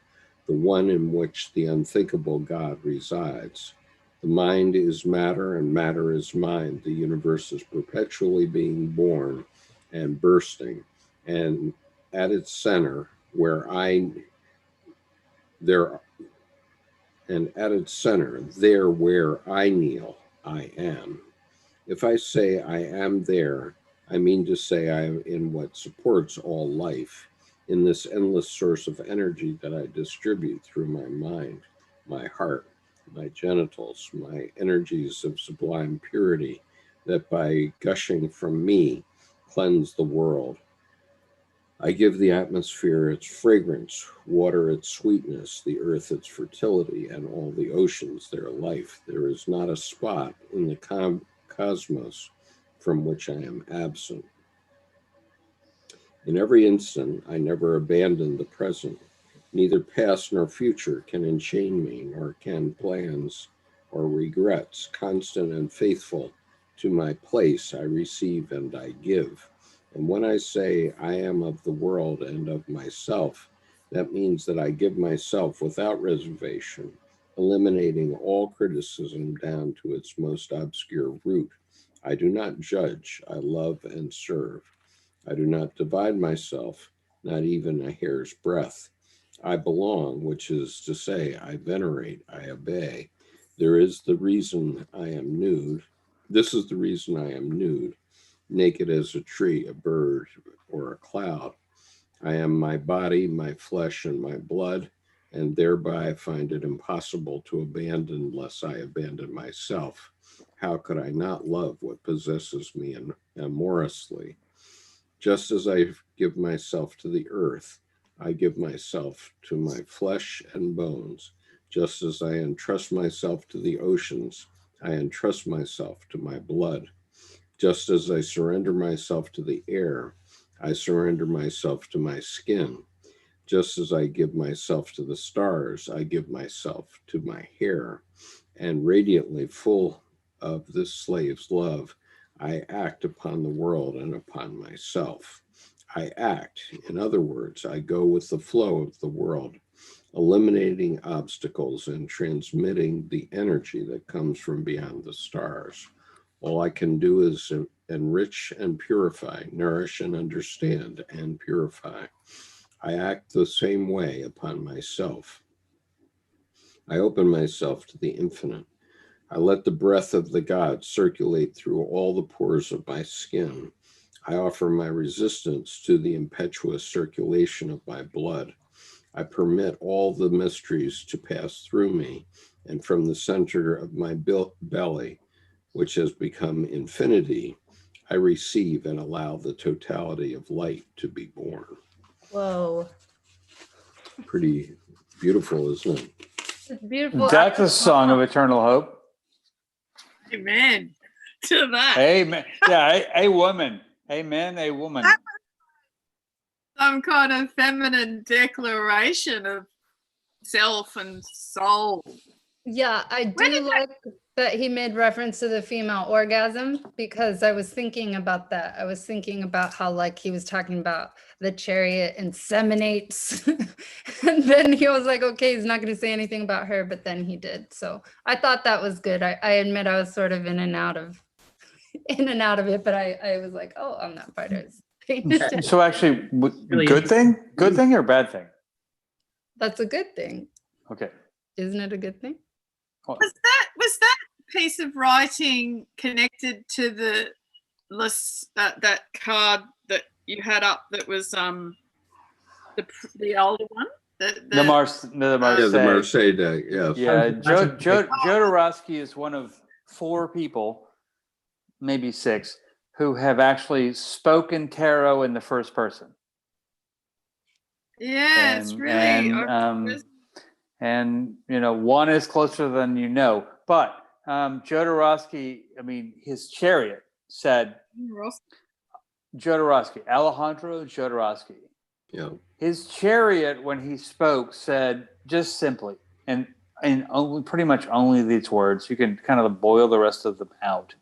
the one in which the unthinkable God resides. The mind is matter, and matter is mind. The universe is perpetually being born and bursting, and at its center, where I kneel, I am. If I say I am there, I mean to say I am in what supports all life, in this endless source of energy that I distribute through my mind, my heart, my genitals, my energies of sublime purity, that by gushing from me cleanse the world. I give the atmosphere its fragrance, water its sweetness, the earth its fertility, and all the oceans their life. There is not a spot in the cosmos from which I am absent. In every instant, I never abandon the present. Neither past nor future can enchain me, nor can plans or regrets. Constant and faithful to my place, I receive and I give. And when I say I am of the world and of myself, that means that I give myself without reservation, eliminating all criticism down to its most obscure root. I do not judge, I love and serve. I do not divide myself, not even a hair's breadth. I belong, which is to say, I venerate, I obey. There is the reason I am nude. This is the reason I am nude, naked as a tree, a bird, or a cloud. I am my body, my flesh, and my blood, and thereby I find it impossible to abandon lest I abandon myself. How could I not love what possesses me amorously? Just as I give myself to the earth, I give myself to my flesh and bones. Just as I entrust myself to the oceans, I entrust myself to my blood. Just as I surrender myself to the air, I surrender myself to my skin. Just as I give myself to the stars, I give myself to my hair. And radiantly full of this slave's love, I act upon the world and upon myself. I act, in other words, I go with the flow of the world, eliminating obstacles and transmitting the energy that comes from beyond the stars. All I can do is enrich and purify, nourish and understand and purify. I act the same way upon myself. I open myself to the infinite. I let the breath of the God circulate through all the pores of my skin. I offer my resistance to the impetuous circulation of my blood. I permit all the mysteries to pass through me, and from the center of my belly, which has become infinity, I receive and allow the totality of light to be born. Whoa. Pretty beautiful, isn't it? It's beautiful. That's a song of eternal hope. Amen to that. Amen. Yeah, a woman. Amen, a woman. Some kind of feminine declaration of self and soul. Yeah, I do like that he made reference to the female orgasm, because I was thinking about that. I was thinking about how, like, he was talking about the chariot inseminates. And then he was like, okay, he's not going to say anything about her, but then he did. So I thought that was good. I admit I was sort of in and out of it, but I was like, oh, on that part I was paying attention. So actually, Really good thing or bad thing? That's a good thing. Okay. Isn't it a good thing? Was that piece of writing connected to the that card that you had up that was the older one? The Marseille deck, yes. Yeah, Jodorowsky is one of 4 people, maybe 6, who have actually spoken tarot in the first person. Yeah, it's really. And you know, one is closer than you know. But Jodorowsky, I mean, his chariot said Jodorowsky, Alejandro Jodorowsky. Yeah. His chariot, when he spoke, said just simply, and only, pretty much only these words. You can kind of boil the rest of them out.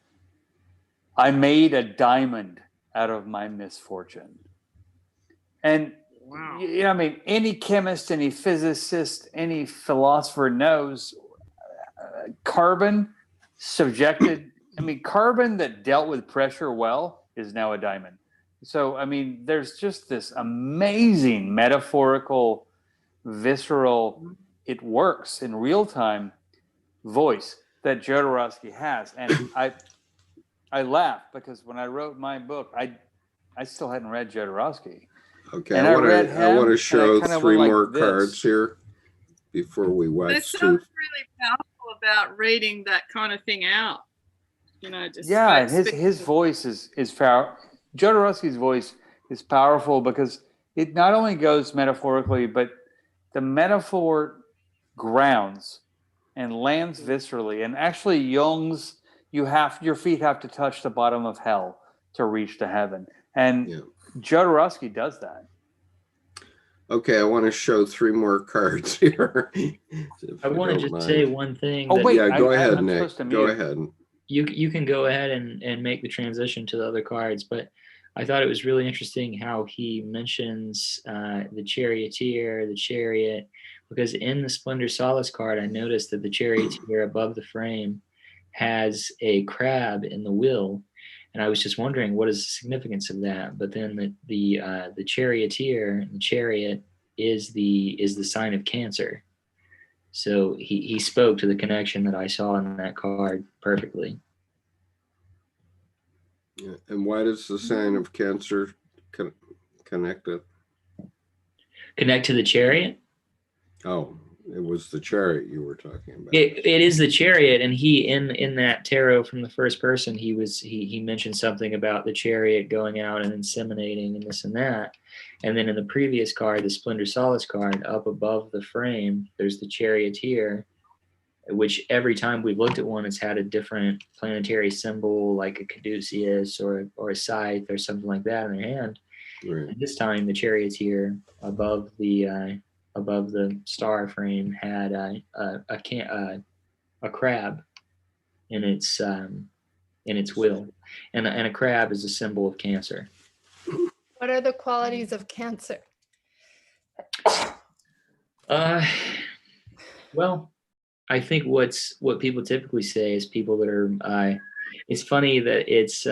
I made a diamond out of my misfortune. And wow. You know, I mean, any chemist, any physicist, any philosopher knows carbon subjected. I mean, carbon that dealt with pressure well is now a diamond. So, I mean, there's just this amazing metaphorical, visceral, it works in real time voice that Jodorowsky has. And I laugh because when I wrote my book, I still hadn't read Jodorowsky. Okay, And I want to show kind of 3 went more like this. cards here before we watch. There's something really powerful about reading that kind of thing out. You know, just and his voice is powerful. Jodorowsky's voice is powerful because it not only goes metaphorically, but the metaphor grounds and lands viscerally. And actually, Jung's your feet have to touch the bottom of hell to reach to heaven, and Jodorowsky does that. Okay, I want to show 3 more cards here. I want to just say one thing. Oh, wait, yeah, go ahead, I'm Nick. Go ahead. You can go ahead and make the transition to the other cards, but I thought it was really interesting how he mentions the charioteer, the chariot, because in the Splendor Solace card, I noticed that the charioteer above the frame has a crab in the wheel, and I was just wondering what is the significance of that. But then the charioteer, the chariot, is the sign of Cancer. So he spoke to the connection that I saw in that card perfectly. Yeah. And why does the sign of Cancer connect it? Connect to the chariot? Oh, it was the chariot you were talking about. It is the chariot, and he in that tarot from the first person, he mentioned something about the chariot going out and inseminating and this and that. And then in the previous card, the Splendor Solace card, up above the frame, there's the charioteer, which every time we've looked at one, it's had a different planetary symbol, like a caduceus or a scythe or something like that in their hand. Right. And this time, the charioteer above the star frame had a crab in its wheel, and a crab is a symbol of Cancer. What are the qualities of Cancer? Well, I think what people typically say is people that are. It's funny that it's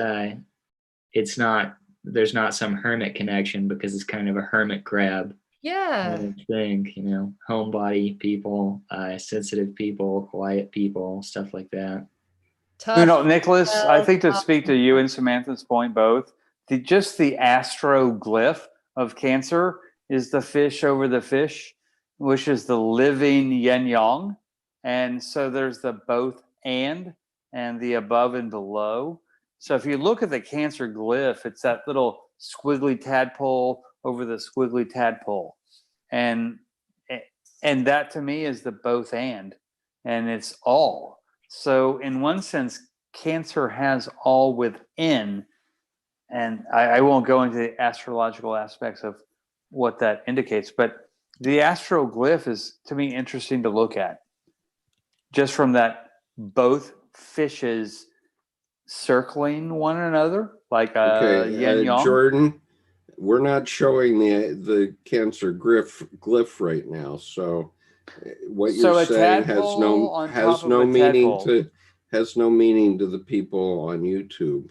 not. There's not some hermit connection because it's kind of a hermit crab. Yeah. Kind of thing, you know, homebody people, sensitive people, quiet people, stuff like that. Tough. You know, Nicholas, I think to speak to you and Samantha's point both, the astroglyph of Cancer is the fish over the fish, which is the living yin yang. And so there's the both and the above and below. So if you look at the Cancer glyph, it's that little squiggly tadpole over the squiggly tadpole. And that to me is the both and it's all. So in one sense, Cancer has all within. And I won't go into the astrological aspects of what that indicates, but the astroglyph is, to me, interesting to look at. Just from that, both fishes circling one another, like a yin-yang. Jordan, we're not showing the Cancer glyph right now, so what you're saying has no meaning to the people on YouTube.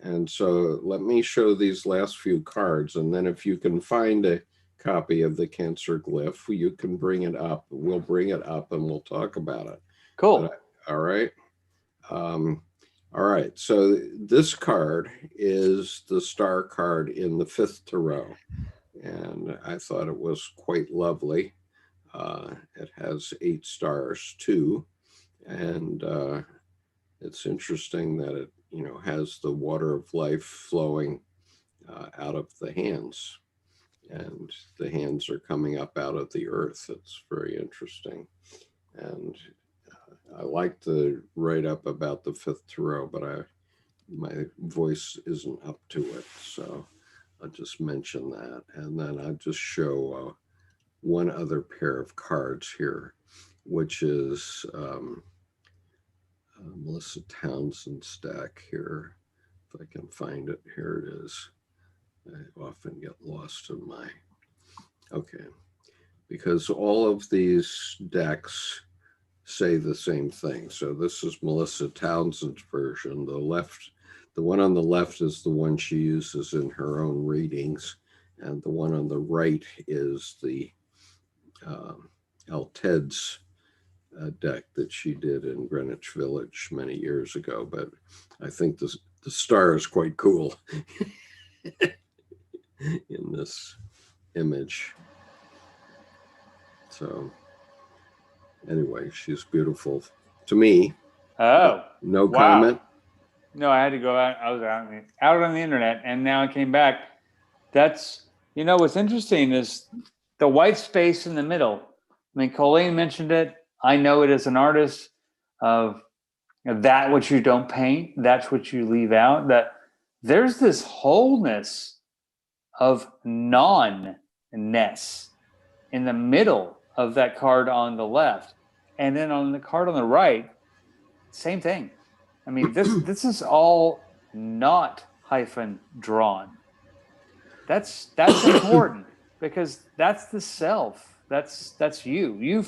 And so let me show these last few cards, and then if you can find a copy of the Cancer glyph. You can bring it up. We'll bring it up and we'll talk about it. Cool. All right. All right. So this card is the star card in the 5th tarot. And I thought it was quite lovely. It has 8 stars too. And it's interesting that it, you know, has the water of life flowing out of the hands. And the hands are coming up out of the earth. It's very interesting. And I like to write up about the 5th tarot, but my voice isn't up to it. So I'll just mention that. And then I'll just show one other pair of cards here, which is Melissa Townsend's deck here. If I can find it, here it is. I often get lost in my, okay. Because all of these decks say the same thing. So this is Melissa Townsend's version. The one on the left is the one she uses in her own readings. And the one on the right is the Alted's deck that she did in Greenwich Village many years ago. But I think the star is quite cool in this image. So anyway, she's beautiful to me. Oh, no wow. comment. No, I had to go out. I was out on the internet, and now I came back. That's, you know, what's interesting is the white space in the middle. I mean, Colleen mentioned it. I know it as an artist of that which you don't paint, that's what you leave out. That there's this wholeness of non-ness in the middle of that card on the left, and then on the card on the right, same thing. I mean, this is all not hyphen drawn. That's important because that's the self. That's you.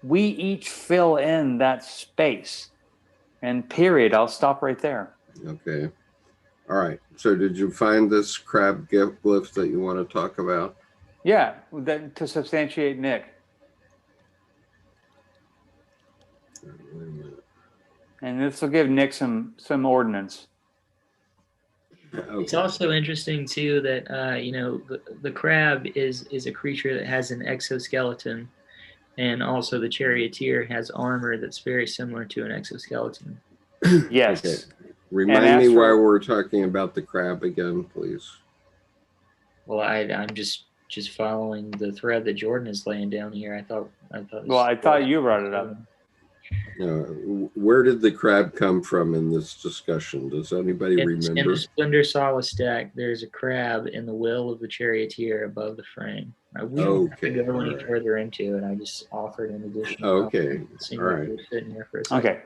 We each fill in that space. And period. I'll stop right there. Okay. All right. So did you find this crab glyph that you want to talk about? Yeah, to substantiate Nick. Wait a minute. And this will give Nick some ordnance. Okay. It's also interesting too that you know, the crab is a creature that has an exoskeleton, and also the charioteer has armor that's very similar to an exoskeleton. Yes. Okay. Remind me why we're talking about the crab again, please. Well, I'm just following the thread that Jordan is laying down here. I thought. Well, I thought you brought it up. Where did the crab come from in this discussion? Does anybody remember? In the Splendor Solace deck, there's a crab in the will of the charioteer above the frame. We don't have to go any further into it. I just offered an addition. Okay. All right. Sitting here for a second. Okay.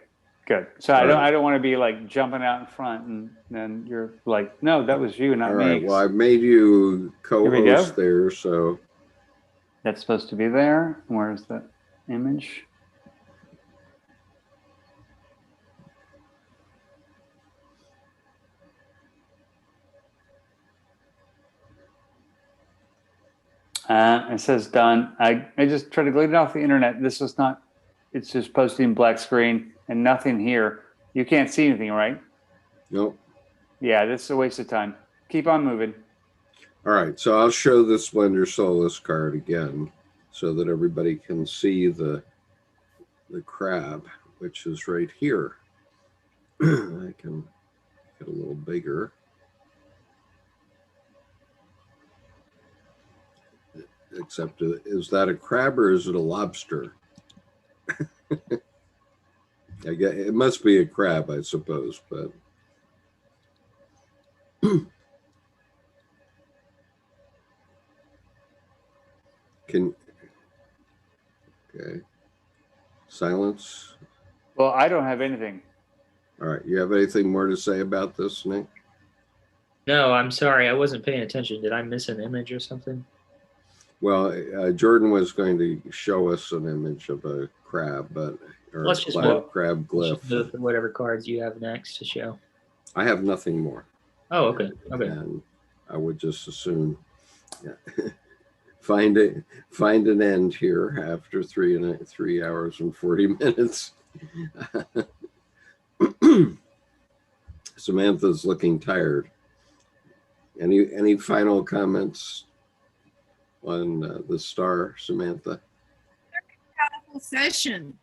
Good. So I don't want to be like jumping out in front and then you're like, no, that was you, not me. All right. Well, I made you co-host there, so that's supposed to be there. Where's the image? It says done. I just tried to delete it off the internet. This was not, it's just posting black screen and nothing here. You can't see anything, right? Nope. Yeah, this is a waste of time. Keep on moving. All right, so I'll show the Splendor Solace card again so that everybody can see the crab, which is right here. I can get a little bigger. Except, is that a crab or is it a lobster? I guess it must be a crab, I suppose, but okay. Silence. Well, I don't have anything. All right. You have anything more to say about this, Nick? No, I'm sorry. I wasn't paying attention. Did I miss an image or something? Well, Jordan was going to show us an image of a crab, but or Let's just crab glyph. Just whatever cards you have next to show. I have nothing more. Oh, okay. Okay. And I would just assume find an end here after 3 hours and 40 minutes. Samantha's looking tired. Any final comments on the star, Samantha? Powerful session.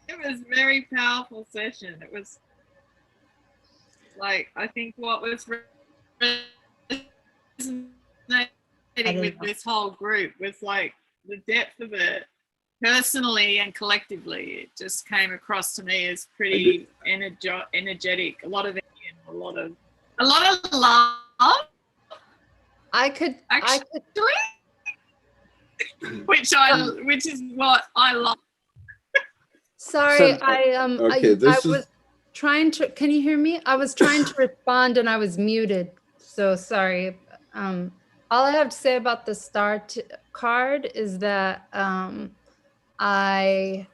It was very powerful session. It was like, I think what was resonating with this whole group was like the depth of it, personally and collectively. It just came across to me as pretty energetic, a lot of energy and a lot of love. Which is what I love. Sorry, So- I was trying to, can you hear me? I was trying to respond and I was muted. So sorry. All I have to say about the star card is that I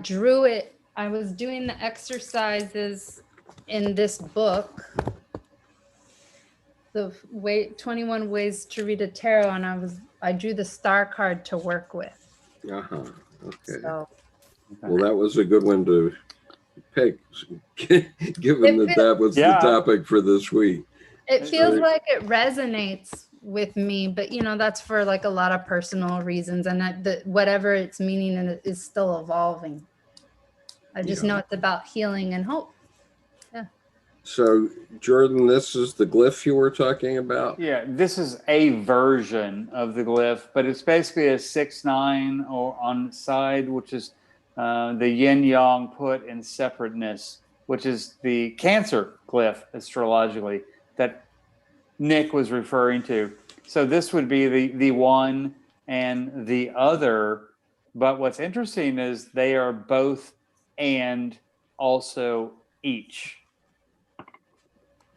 drew it. I was doing the exercises in this book, the 21 ways to read a tarot, and I drew the star card to work with. Okay. So, Well, that was a good one to pick, given that was the topic for this week. it feels like it resonates with me, but that's for like a lot of personal reasons, and whatever its meaning is still evolving. I just know it's about healing and hope. So, Jordan, this is the glyph you were talking about? Yeah, this is a version of the glyph, but it's basically a 6-9 or on the side, which is the yin yang put in separateness, which is the Cancer glyph astrologically that Nick was referring to. So this would be the one and the other, but what's interesting is they are both and also each.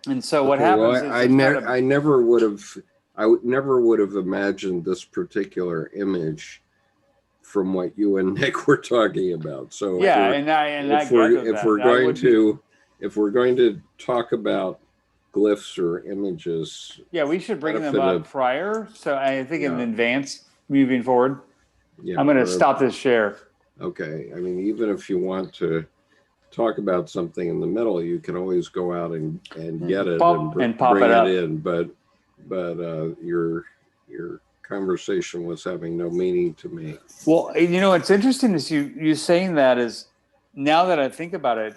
And so what happens is I never would have imagined this particular image from what you and Nick were talking about. So if we're going to talk about glyphs or images, we should bring them up prior. So I think in advance, moving forward. I'm going to stop this share. Okay. I mean, even if you want to talk about something in the middle, you can always go out and get it and pop bring it up. in. But your conversation was having no meaning to me. Well, what's interesting is you saying that is, now that I think about it,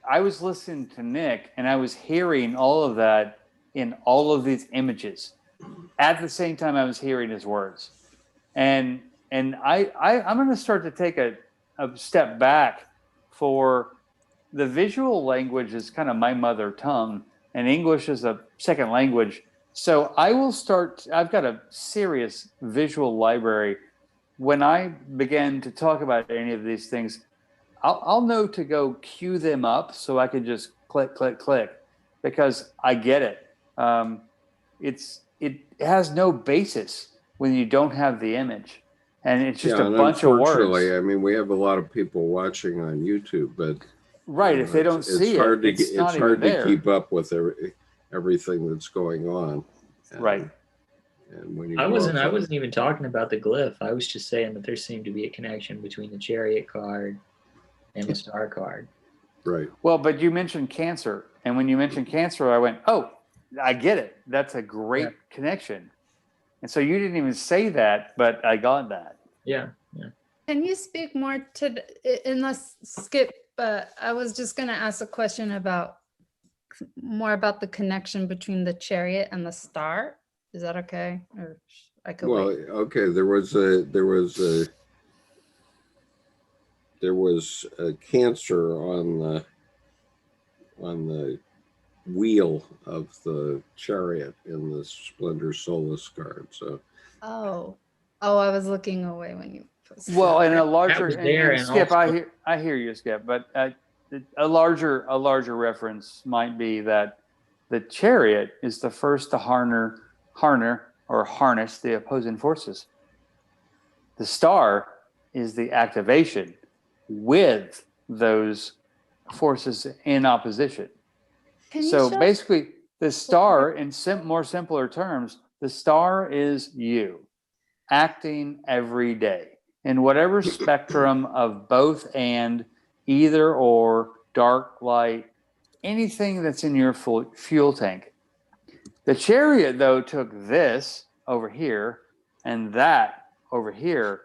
I was listening to Nick and I was hearing all of that in all of these images at the same time I was hearing his words, and I'm going to start to take a step back. For the visual language is kind of my mother tongue, and English is a second language. So I've got a serious visual library. When I begin to talk about any of these things, I'll know to go cue them up so I can just click, click, click, because I get it. It has no basis when you don't have the image. And it's just a bunch of words. Unfortunately, I mean, we have a lot of people watching on YouTube, but if they don't see it, it's hard to keep up with everything that's going on. Right. And when I wasn't even talking about the glyph. I was just saying that there seemed to be a connection between the Chariot card and the Star card. Right. Well, but you mentioned Cancer, and when you mentioned Cancer, I went, "Oh, I get it. That's a great connection." And so you didn't even say that, but I got that. Yeah. Can you speak more to unless Skip? I was just going to ask a question about the connection between the Chariot and the Star. Is that okay? Or I could wait. Okay. There was a Cancer on the wheel of the Chariot in the Splendor Solus card. So I was looking away when you well, and a larger and Skip, I hear you, Skip, but a larger reference might be that the Chariot is the first to harness the opposing forces. The Star is the activation with those forces in opposition. So basically, the Star, in more simpler terms, The star is you acting every day in whatever spectrum of both and, either or, dark, light, anything that's in your fuel tank. The chariot, though, took this over here and that over here,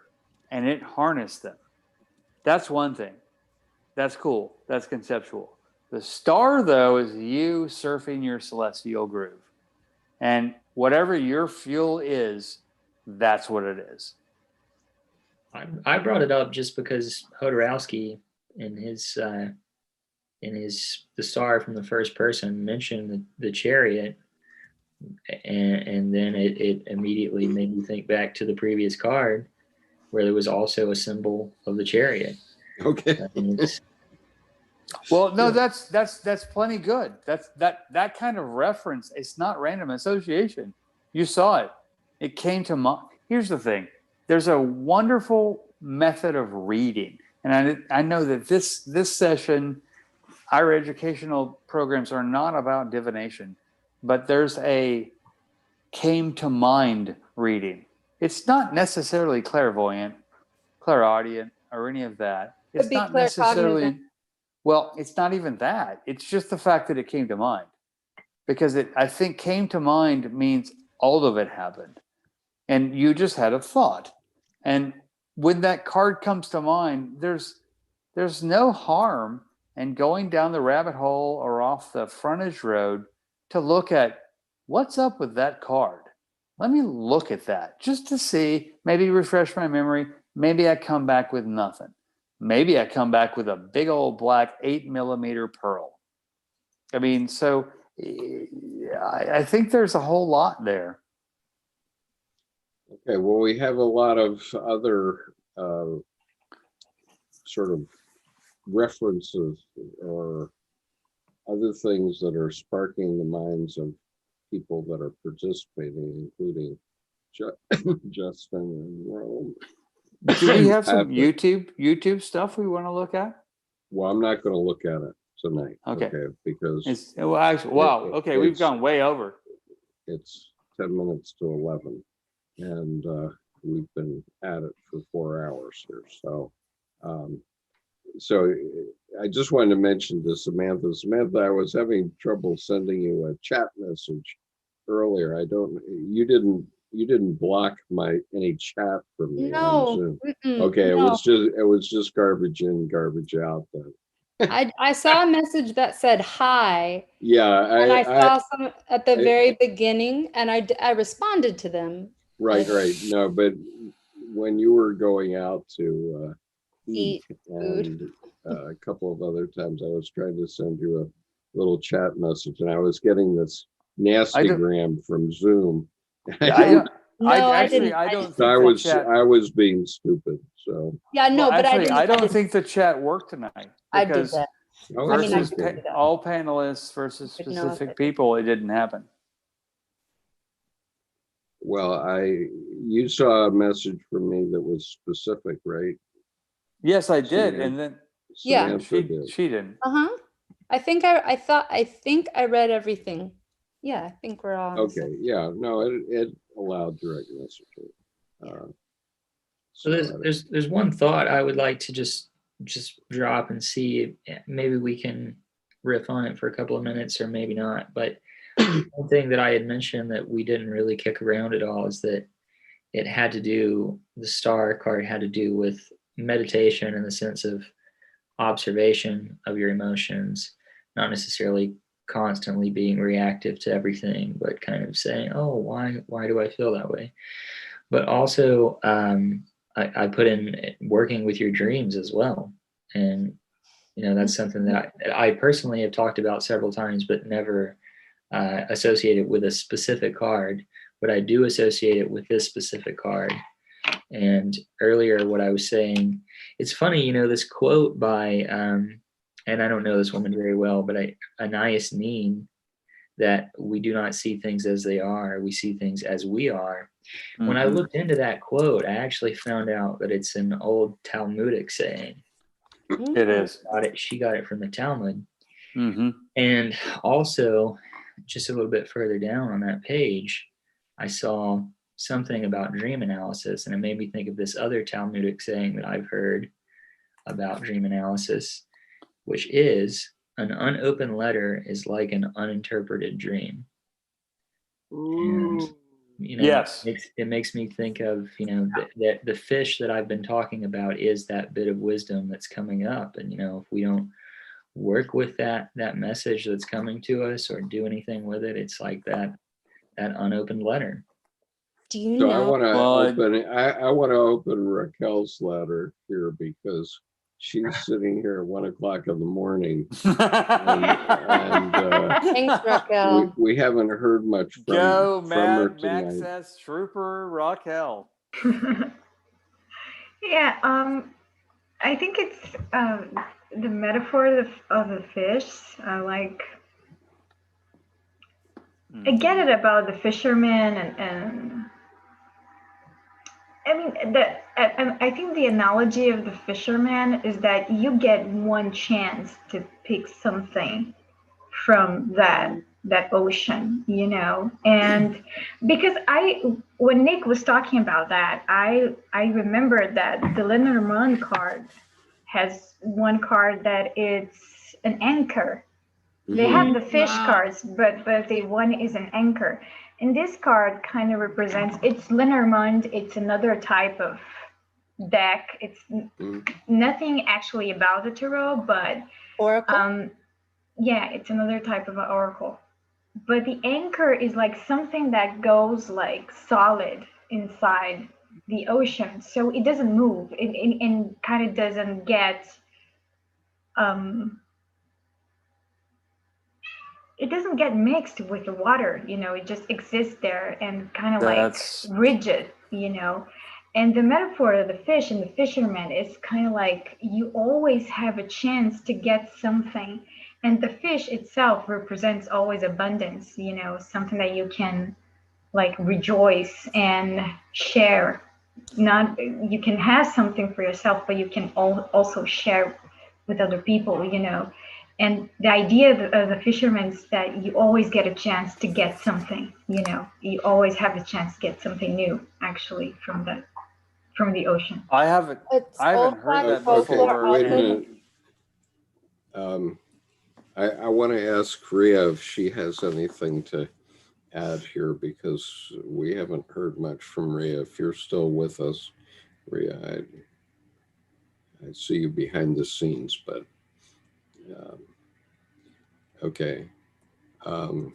and it harnessed them. That's one thing. That's cool. That's conceptual. The star, though, is you surfing your celestial groove. And whatever your fuel is, that's what it is. I brought it up just because Hodorowski in his the star from the first person mentioned the chariot, and then it immediately made me think back to the previous card where there was also a symbol of the chariot. Okay. Well, no, that's plenty good. That kind of reference, it's not random association. You saw it. It came to mind. Here's the thing. There's a wonderful method of reading. And I know that this session, our educational programs are not about divination, but there's a came to mind reading. It's not necessarily clairvoyant, clairaudient, or any of that. It's not necessarily, well, it's not even that. It's just the fact that it came to mind. Because I think came to mind means all of it happened. And you just had a thought. And when that card comes to mind, there's no harm in going down the rabbit hole or off the frontage road to look at what's up with that card. Let me look at that just to see, maybe refresh my memory. Maybe I come back with nothing. Maybe I come back with a big old black 8mm pearl. I mean, so I think there's a whole lot there. Okay, well, we have a lot of other sort of references or other things that are sparking the minds of people that are participating, including Justin and Rome. Do we have some YouTube stuff we want to look at? Well, I'm not going to look at it tonight. Okay. Because well, actually, wow. Okay, we've gone way over. It's 10 minutes to 11, and we've been at it for 4 hours here. So, so I just wanted to mention to Samantha. Samantha, I was having trouble sending you a chat message earlier. You didn't block any chat from me. No. Okay, no. it was just garbage in, garbage out then. I saw a message that said hi. Yeah, and I saw some at the very beginning, and I responded to them. Right. No, but when you were going out to eat and a couple of other times, I was trying to send you a little chat message, and I was getting this nastygram from Zoom. I was being stupid. So yeah, no, well, but actually, I don't think the chat worked tonight. I did that. All panelists versus specific people, it didn't happen. Well, you saw a message from me that was specific, right? Yes, I did, and then she didn't. I think I read everything. Yeah, I think we're all okay. Yeah, no, it allowed direct messaging. So there's one thought I would like to just drop and see if maybe we can riff on it for a couple of minutes or maybe not. But one thing that I had mentioned that we didn't really kick around at all is that the star card had to do with meditation in the sense of observation of your emotions, not necessarily constantly being reactive to everything, but kind of saying, oh, why do I feel that way? But also I put in working with your dreams as well. And, that's something that I personally have talked about several times, but never associated with a specific card. But I do associate it with this specific card. And earlier, what I was saying, it's funny, this quote by, and I don't know this woman very well, but Anais Nin, that we do not see things as they are, we see things as we are. Mm-hmm. When I looked into that quote, I actually found out that it's an old Talmudic saying. It is. She got it from the Talmud. Mm-hmm. And also, just a little bit further down on that page, I saw something about dream analysis, and it made me think of this other Talmudic saying that I've heard about dream analysis, which is an unopened letter is like an uninterpreted dream. And Yes. it makes me think of, the fish that I've been talking about is that bit of wisdom that's coming up. And if we don't work with that message that's coming to us or do anything with it, it's like that unopened letter. Do you So know? I want to open Raquel's letter here because she's sitting here at 1 o'clock in the morning. Thanks, Raquel. We haven't heard much from her Mad tonight. Max S. Trooper Raquel. Yeah, I think it's the metaphor of the fish. I get it about the fisherman, and I mean I think the analogy of the fisherman is that you get one chance to pick something from that ocean, and because when Nick was talking about that, I remembered that the Lenormand card has one card that it's an anchor. They have the fish cards, but the one is an anchor. And this card kind of represents, it's Lenormand, it's another type of deck. It's nothing actually about the tarot, but Oracle? yeah, it's another type of an oracle. But the anchor is like something that goes like solid inside the ocean. So it doesn't move and kind of doesn't get, it doesn't get mixed with the water, it just exists there and kind of like rigid, And the metaphor of the fish and the fisherman is kind of like you always have a chance to get something. And the fish itself represents always abundance, something that you can like rejoice and share. Not you can have something for yourself, but you can also share with other people, And the idea of the fisherman is that you always get a chance to get something, You always have a chance to get something new, actually, from the ocean. I haven't heard that before. Wait a minute. I want to ask Rhea if she has anything to add here because we haven't heard much from Rhea. If you're still with us, Rhea, I see you behind the scenes, but okay. All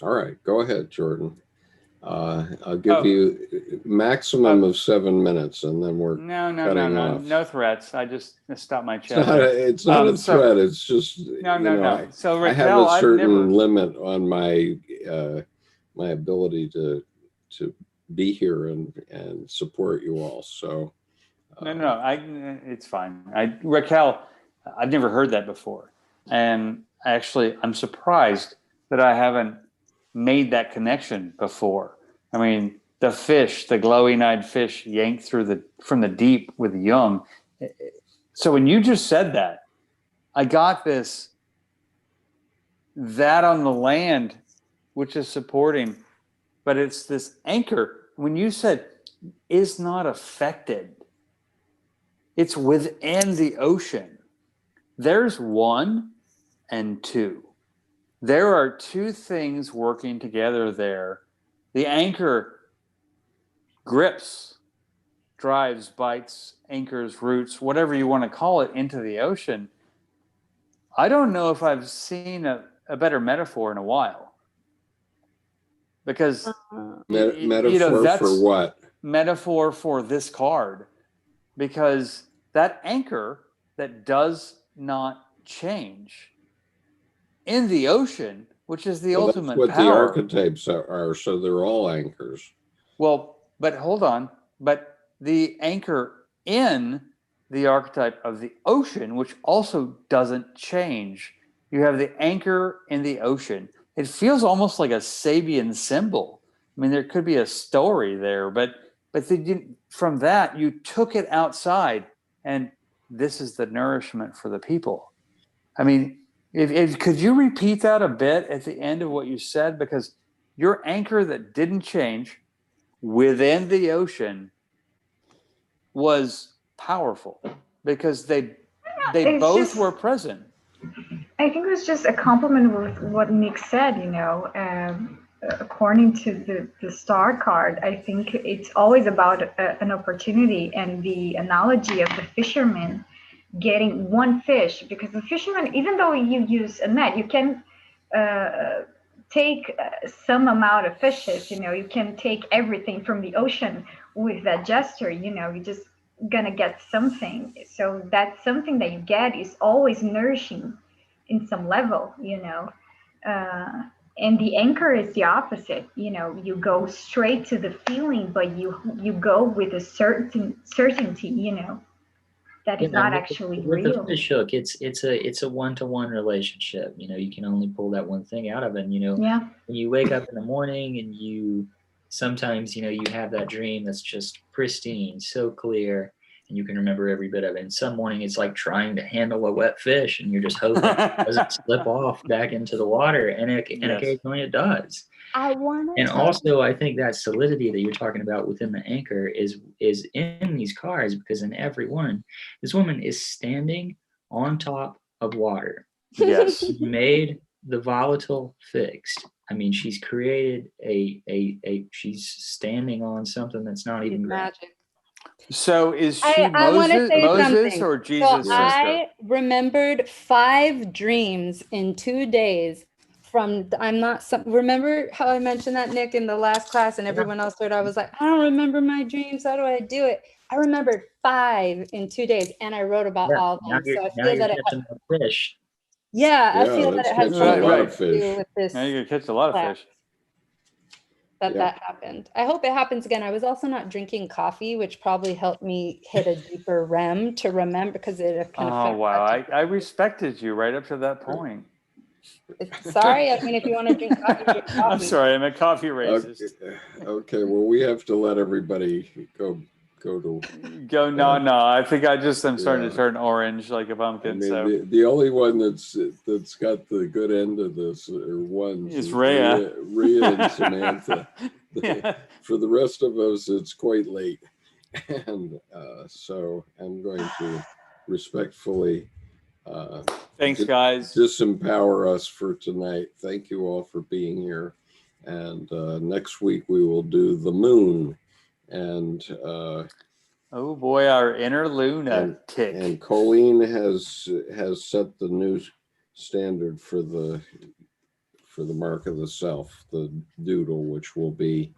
right, go ahead, Jordan. I'll give you maximum of 7 minutes, and then we're no threats. I just stopped my chat. It's not a threat. It's just no. So Raquel, I have a certain limit on my my ability to be here and support you all. So it's fine. Raquel, I've never heard that before, and actually, I'm surprised that I haven't made that connection before. I mean, the fish, the glowing-eyed fish yanked from the deep with Jung. So when you just said that, I got that on the land, which is supporting, but it's this anchor. When you said is not affected, it's within the ocean. There's 1 and 2. There are 2 things working together there. The anchor grips, drives, bites, anchors, roots, whatever you want to call it, into the ocean. I don't know if I've seen a better metaphor in a while. Because metaphor that's for what? Metaphor for this card. Because that anchor that does not change in the ocean, which is the ultimate that's what power. The archetypes are, so they're all anchors. Well, but hold on. But the anchor in the archetype of the ocean, which also doesn't change. You have the anchor in the ocean. It feels almost like a Sabian symbol. I mean, there could be a story there, but from that, you took it outside, and this is the nourishment for the people. I mean, could you repeat that a bit at the end of what you said? Because your anchor that didn't change within the ocean was powerful because they It's both just- were present. I think it was just a compliment with what Nick said, you know. According to the star card, I think it's always about an opportunity, and the analogy of the fisherman getting one fish, because the fisherman, even though you use a net, you can take some amount of fishes, you know, you can take everything from the ocean with that gesture, you know, you're just gonna get something. So that something that you get is always nourishing in some level, you know. And the anchor is the opposite, you know, you go straight to the feeling, but you go with a certainty, you know, that is not actually with real. the fish hook, it's a one-to-one relationship. You know, you can only pull that one thing out of it. And, you know, Yeah. when you wake up in the morning and you sometimes, you know, you have that dream that's just pristine, so clear, and you can remember every bit of it. And some morning it's like trying to handle a wet fish, and you're just hoping it doesn't slip off back into the water, and occasionally it does. And also, I think that solidity that you're talking about within the anchor is in these cards, because in every one, this woman is standing on top of water. Yes. She made the volatile fixed. I mean, she's created she's standing on something that's not even Magic. So is she I want to say Moses something. or Jesus' So sister? I remembered 5 dreams in 2 days from, remember how I mentioned that, Nick, in the last class, and everyone else heard, I was like, I don't remember my dreams. How do I do it? I remembered 5 in 2 days, and I wrote about all of them. So I feel that fish. I feel that it has something to do with this. Now you're gonna catch a lot of class. fish. That happened. I hope it happens again. I was also not drinking coffee, which probably helped me hit a deeper REM to remember, because it kind of. Oh wow! I respected you right up to that point. Sorry, I mean, if you want to drink coffee, drink coffee. I'm sorry, I'm a coffee racist. Okay, well, we have to let everybody go to. No. I think I'm starting to turn orange like a pumpkin. I mean, the only one that's got the good end of this is Rhea and Samantha. For the rest of us, it's quite late, and so I'm going to respectfully. Thanks, guys. Disempower us for tonight. Thank you all for being here, and next week we will do the moon, and. Oh boy, our inner lunatic. And Colleen has set the new standard for the mark of the self, the doodle, which will be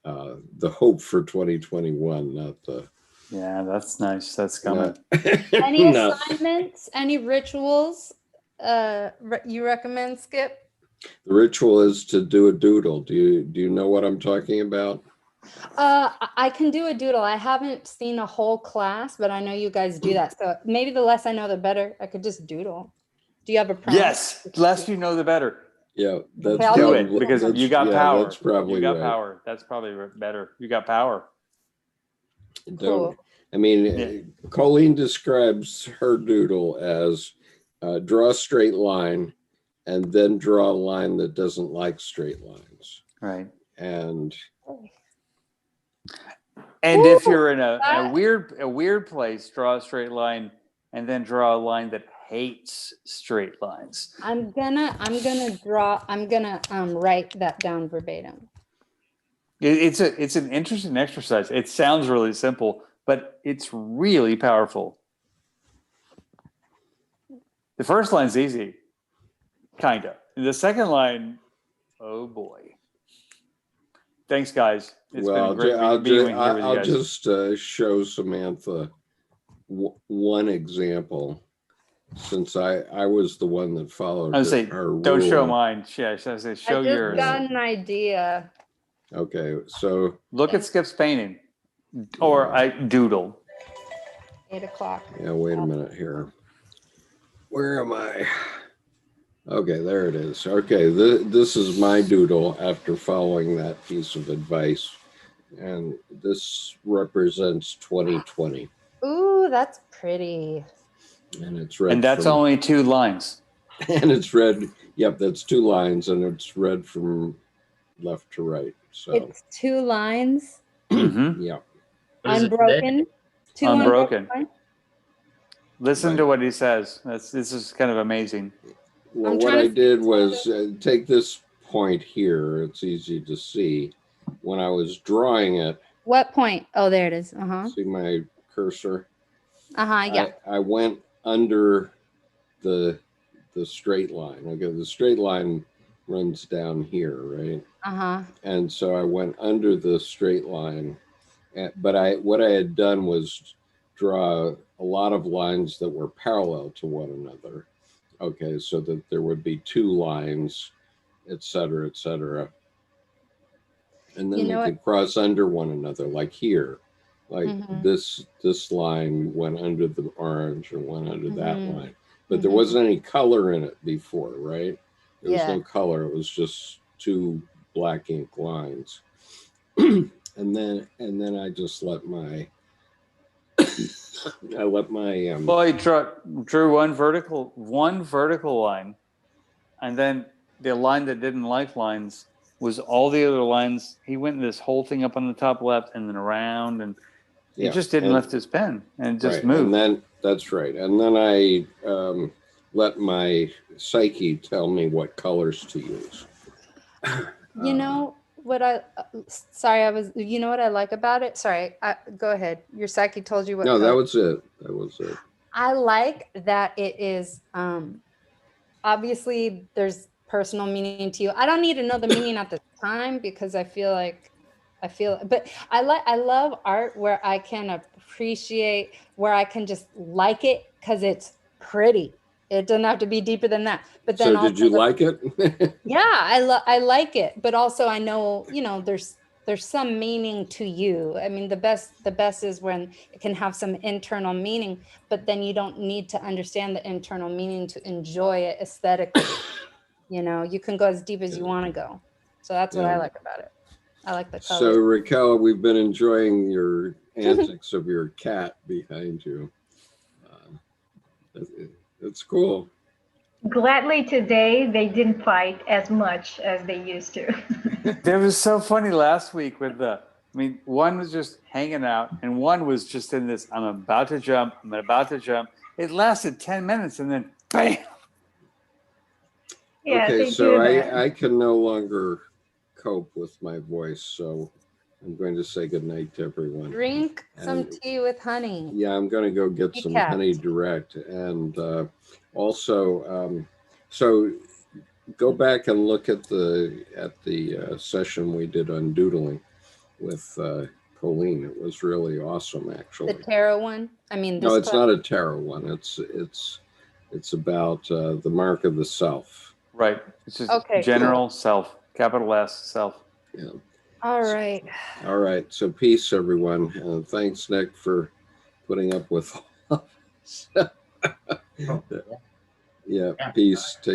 the hope for 2021, not the. Yeah, that's nice. That's coming. Any assignments? Any rituals? You recommend, Skip? The ritual is to do a doodle. Do you know what I'm talking about? I can do a doodle. I haven't seen a whole class, but I know you guys do that. So maybe the less I know, the better. I could just doodle. Do you have a prompt? Yes, the less you know, the better. Yeah, do it, because you got power. That's probably you got right. power. That's probably better. You got power. Cool. I mean, Colleen describes her doodle as draw a straight line and then draw a line that doesn't like straight lines. Right. And if you're in a weird place, draw a straight line and then draw a line that hates straight lines. I'm gonna write that down verbatim. It's an interesting exercise. It sounds really simple, but it's really powerful. The first line's easy, kind of. The second line, oh boy. Thanks, guys. It's been great being here with you guys. I'll just show Samantha one example, since I was the one that followed. I would say, don't show mine. Yeah, I say show yours. I just got an idea. Okay, so look at Skip's painting, or I doodle. 8 o'clock. Yeah, wait a minute here. Where am I? Okay, there it is. Okay, this is my doodle after following that piece of advice. And this represents 2020. Ooh, that's pretty. And it's read. And that's only 2 lines. And it's read, yep, that's 2 lines, and it's read from left to right. So It's 2 lines, Mhm. yeah. What does it say? unbroken. 2 Unbroken. lines. Listen Right. to what he says. This is kind of amazing. Well, I'm what trying I to did was take this point here. It's easy to see. When I was drawing it, What point? Oh, there it is. Uh-huh. see my cursor? Yeah. I went under the straight line. Okay, the straight line runs down here, right? Uh-huh. And so I went under the straight line. But what I had done was draw a lot of lines that were parallel to one another. Okay, so that there would be 2 lines, et cetera, and then You they know could cross under one another, like here, like Mhm. this line went under the orange and went under that Mhm. line, but there wasn't any color in it before, right? There was Yeah. no color. It was just 2 black ink lines. and then I just let my Well, he drew one vertical line, and then the line that didn't like lines was all the other lines. He went this whole thing up on the top left and then around, and he just didn't lift his pen and just moved. And then that's right. And then I let my psyche tell me what colors to use. You know what you know what I like about it? Sorry, go ahead. Your psyche told you what No, color. that was it. That was it. I like that it is obviously there's personal meaning to you. I don't need to know the meaning at the time because but I love art where I can appreciate, where I can just like it because it's pretty. It doesn't have to be deeper than that. But then So did you like it? Yeah, I like it, but also I know, there's some meaning to you. I mean, the best is when it can have some internal meaning, but then you don't need to understand the internal meaning to enjoy it aesthetically. You can go as deep as you want to go. So that's what I like about it. I like the colors. So Raquel, we've been enjoying your antics of your cat behind you. It's cool. Gladly today, they didn't fight as much as they used to. It was so funny last week with one was just hanging out and one was just in this, I'm about to jump. It lasted 10 minutes and then bam. Yeah, Okay, they so do that. I can no longer cope with my voice, so I'm going to say goodnight to everyone. Drink some tea with honey. Yeah, I'm going to go get some honey direct. And also, so go back and look at the session we did on doodling with Colleen. It was really awesome, actually. The tarot one? I mean, no, it's not a tarot one. It's about the mark of the self. Right. It's just general self, capital S, self. Yeah. All right. All right. So peace, everyone. Thanks, Nick, for putting up with all of this. Yeah, peace. Take